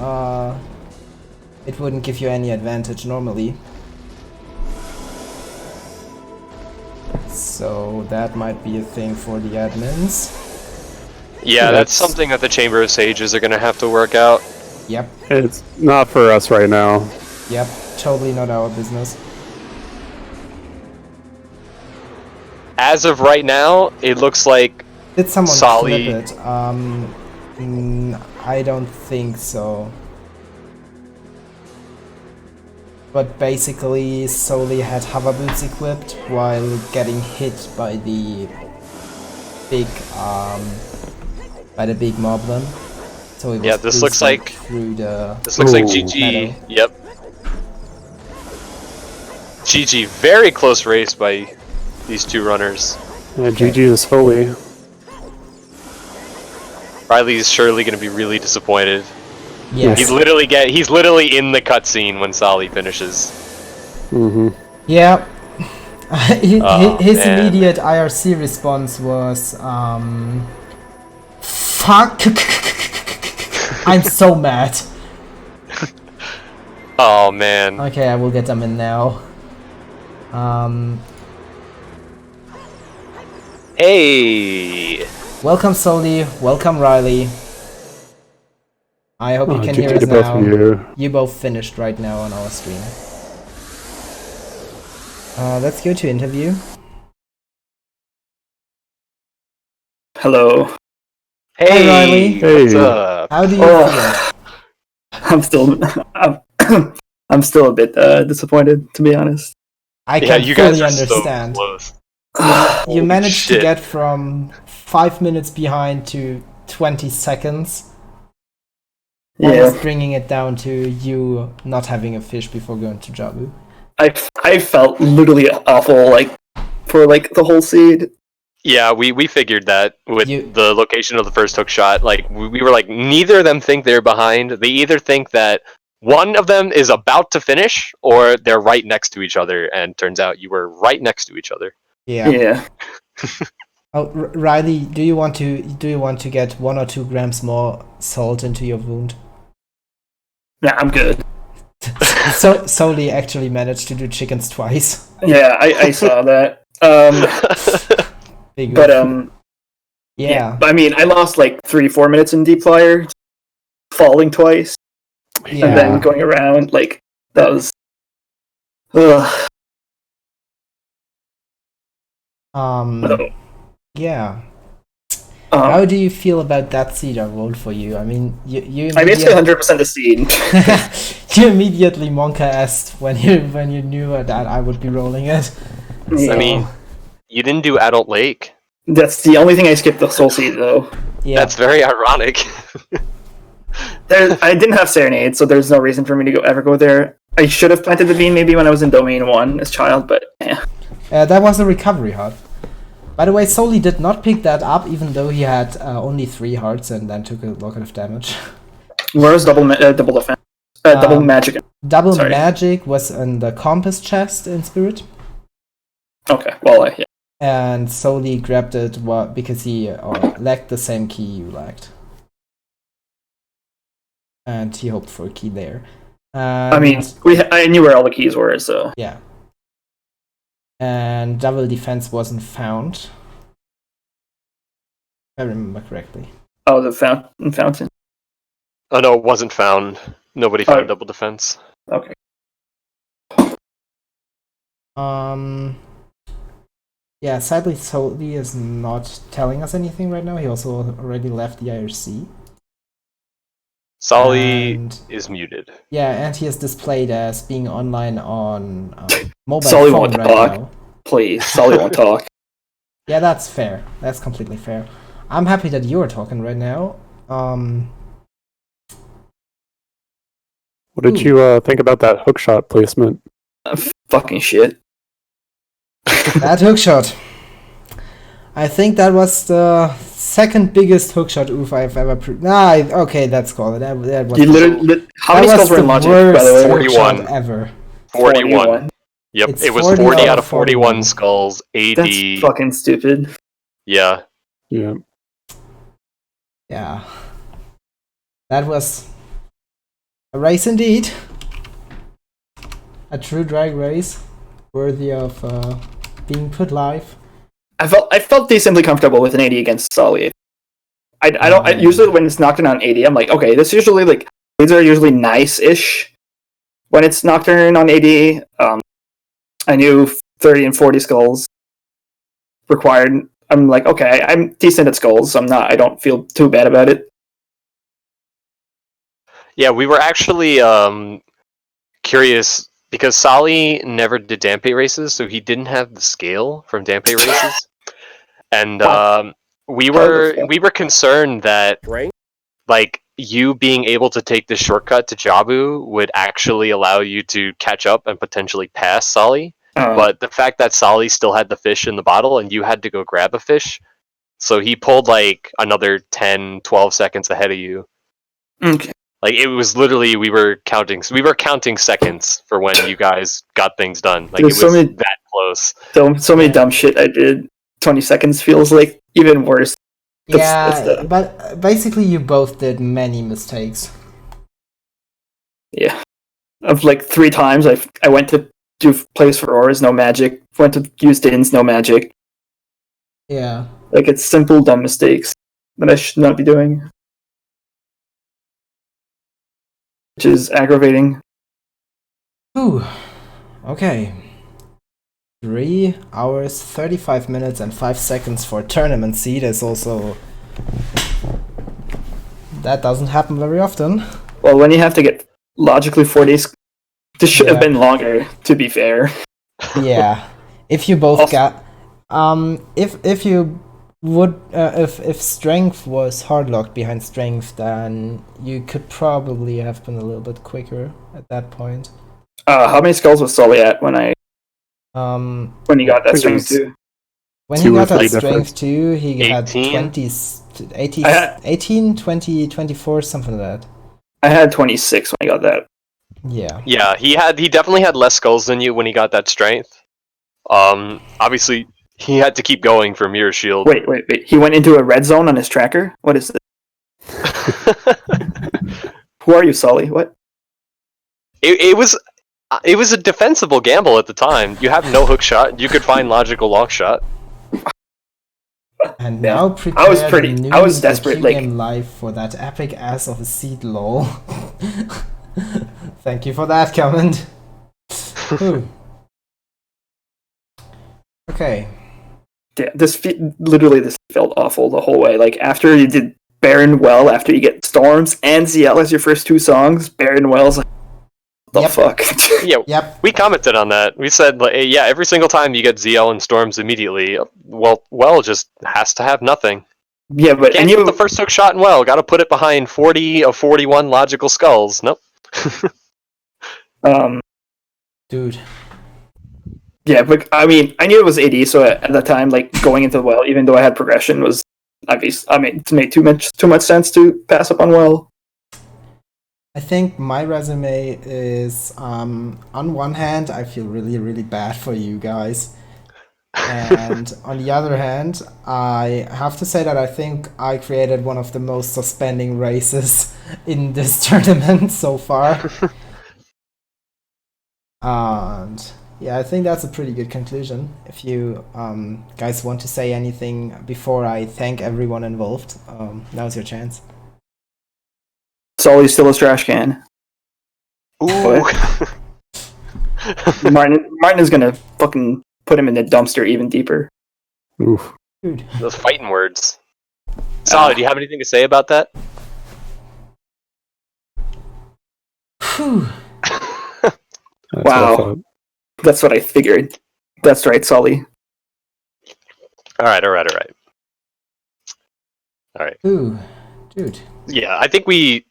it wouldn't give you any advantage normally. So that might be a thing for the admins. yeah, that's That's- something that the Chamber of Sages are gonna have to work out. Yep, It's not for us right now. yep, totally not our business. As of right now, it looks like Did someone Soli- clip it? I don't think so. But basically, Soli had hover boots equipped while getting hit by the big moblin. So he was Yeah, this looks boosted like- through the this looks like Ooh. GG. Meadow. Yep. GG, very close race by these two runners. Yeah, GG to Soli. Riley's surely gonna be really disappointed. yes. He's literally in the cutscene when Soli finishes. Mm-hmm. Yeah. Oh, His man. immediate IRC response was, fuck. I'm so mad. Oh man. Okay, I will get them in now. Hey. Welcome Soli, welcome Riley. I hope you can GG hear us to both now. of you. You both finished right now on our stream. Let's go to interview. Hello. Hey. Riley. What's Hey. up? How do you Oh. I'm still a bit disappointed, to be honest. I Yeah, can you guys fully are understand. so close. You Holy managed to shit. get from 5 minutes behind to 20 seconds. Yeah, Almost bringing it down to you not having a fish before going to Jabu. I felt literally awful, for the whole seed. Yeah, we figured that with You- the location of the first hook shot. Like we were like, neither of them think they're behind. They either think that one of them is about to finish, or they're right next to each other. And turns out you were right next to each other. Yeah. Oh, Riley, do you want to get 1 or 2 grams more salt into your wound? Nah, I'm good. So Soli actually managed to do chickens twice. Yeah, I saw that. Big But oof. Yeah. I mean, I lost like 3-4 minutes in deep fire, falling twice, Yeah. and then going around. Like that was. Ugh. Yeah. How Um, do you feel about that seed I rolled for you? I mean, you I basically 100% the seed. you immediately monka-asked when you knew that I would be rolling it. Yeah. I mean, you didn't do Adult Lake. That's the only thing I skipped the soul seed though. Yeah. That's very ironic. I didn't have Serenade, so there's no reason for me to ever go there. I should have planted the bean maybe when I was in Domain 1 as child, but yeah. That was a recovery heart. By the way, Soli did not pick that up, even though he had only 3 hearts and then took a lot of damage. Where was double defense? Double magic. Double Sorry. magic was in the compass chest in Spirit, Okay, well, yeah. and Soli grabbed it because he lacked the same key you lacked. And he hoped for a key there. I mean, I knew where all the keys were, so. Yeah. And double defense wasn't found. If I remember correctly. Oh, the fountain. Oh no, it wasn't found. Nobody found double defense. Okay. Yeah, sadly Soli is not telling us anything right now. He also already left the IRC. Soli And- is muted. Yeah, and he is displayed as being online on mobile Soli phone won't right talk. now. Please, Soli won't talk. Yeah, that's fair. That's completely fair. I'm happy that you're talking right now. What did you think about that hookshot placement? Fucking shit. That hookshot. I think that was the second biggest hookshot oof I've ever. Okay, let's call it. That was. You literally. How that many was skulls were in the logic, worst by the way? 41. hookshot ever. 41. Yep, It's it was 40 40 out out of of 41 41. skulls. AD. That's fucking stupid. Yeah. Yeah. Yeah. That was a race indeed. A true drag race, worthy of being put live. I felt decently comfortable with an 80 against Soli. I usually when it's Nocturne on 80, I'm like, okay, this usually like these are usually nice-ish when it's Nocturne on 80. I knew 30 and 40 skulls required. I'm like, okay, I'm decent at skulls. So I don't feel too bad about it. Yeah, we were actually curious because Soli never did Dampe races, so he didn't have the scale from Dampe races. And we were concerned that like you being able to take the shortcut to Jabu would actually allow you to catch up and potentially pass Soli. But the fact that Soli still had the fish in the bottle and you had to go grab a fish, so he pulled like another 10, 12 seconds ahead of you. Okay. Like it was literally we were counting seconds for when you guys got things done. Like There's it was so many- that close. So many dumb shit I did. 20 seconds feels like even worse. Yeah, but basically you both did many mistakes. Yeah. Of like 3 times I went to do plays for ores, no magic. Went to use dins, no magic. Yeah. Like it's simple dumb mistakes that I should not be doing. Which is aggravating. Ooh. Okay. 3 hours, 35 minutes, and 5 seconds for tournament seed is also. That doesn't happen very often. Well, when you have to get logically 4 days, this should have Yeah. been longer, to be fair. Yeah. If you both Also- got. If you would. If strength was hardlocked behind strength, then you could probably have been a little bit quicker at that point. How many skulls was Soli at when he got that I think it strength was- too? When Two he or got that three strength too, he had 18? 20, 80, I had- 18, 20, 24, something like that. I had 26 when I got that. Yeah. Yeah, he definitely had less skulls than you when he got that strength. Obviously he had to keep going for Mirror Shield. Wait. He went into a red zone on his tracker? What is it? Who are you, Soli? What? It was It was a defensible gamble at the time. You have no hook shot. You could find logical long shot. And Yeah. now prepare I was desperate, like- game live for that epic ass of a seed lol. Thank you for that comment. Ooh. Okay. Yeah, literally this felt awful the whole way. Like after you did Baron well, after you get Storms and ZL as your first two songs, Baron Well's like, the Yep. fuck. Yeah, Yep. we commented on that. We said, like, yeah, every single time you get ZL and Storms immediately, well just has to have nothing. Yeah, but Can't and get you the first hook shot and got to put it behind 40 of 41 logical skulls. Nope. Dude. Yeah, but I mean, I knew it was AD, so at the time, like going into the well, even though I had progression, was obvious. I mean, it made too much sense to pass up on well. I think my resume is, on one hand, I feel really, really bad for you guys. And on the other hand, I have to say that I think I created one of the most suspending races in this tournament so far. And yeah, I think that's a pretty good conclusion. If you guys want to say anything before I thank everyone involved, now's your chance. Soli's still a trash can. Ooh. Martin is gonna fucking put him in the dumpster even deeper. Oof. Dude. Those fighting words. Soli, do you have anything to say about that? Whew. That's what I Wow. thought. That's what I figured. That's right, Soli. All right. Ooh. Dude. Yeah, I think we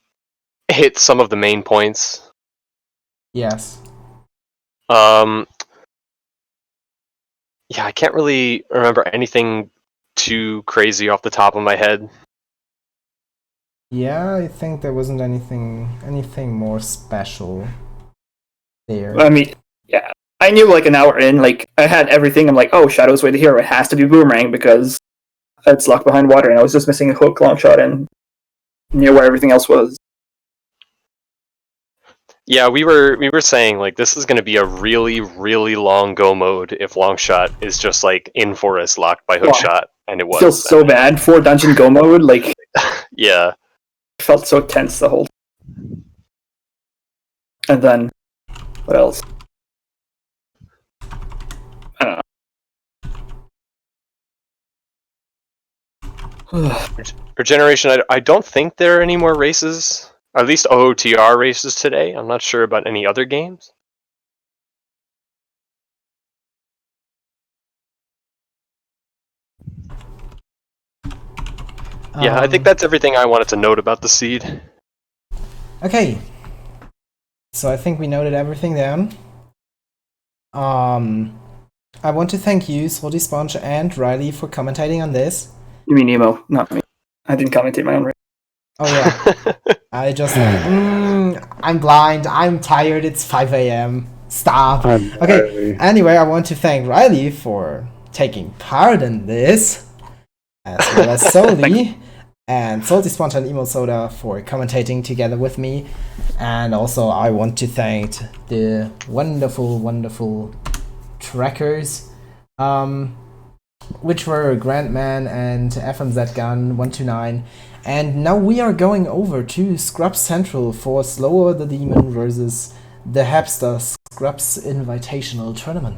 hit some of the main points. Yes. Yeah, I can't really remember anything too crazy off the top of my head. Yeah, I think there wasn't anything more special there. I mean, yeah, I knew like an hour in, like I had everything. I'm like, oh, Shadow's Way to Hero. It has to be Boomerang because it's locked behind water, and I was just missing a hook, long shot, and near where everything else was. Yeah, we were saying like this is going to be a really, really long go mode if long shot is just like in forest locked by hook Wow. shot, and it was. Feels so bad for dungeon go mode. Like, Yeah. felt so tense the whole time. And then, what else? I don't know. Regeneration, I don't think there are any more races. At least OoTR races today. I'm not sure about any other games. Yeah, I think that's everything I wanted to note about the seed. Okay. So I think we noted everything down. I want to thank you, Soli Sponge and Riley, for commentating on this. You mean Nemo, not me. I didn't commentate my own race. Oh yeah. I just I'm blind, I'm tired, it's 5 a.m. Stop. Okay, anyway, I want to thank Riley for taking part in this, as well as Soli, and Salty Sponge and Emo Soda for commentating together with me. And also I want to thank the wonderful, wonderful trackers, which were Grandman and FMZ Gun 129. And now we are going over to Scrubs Central for Slower the Demon versus the Hapster Scrubs Invitational Tournament match.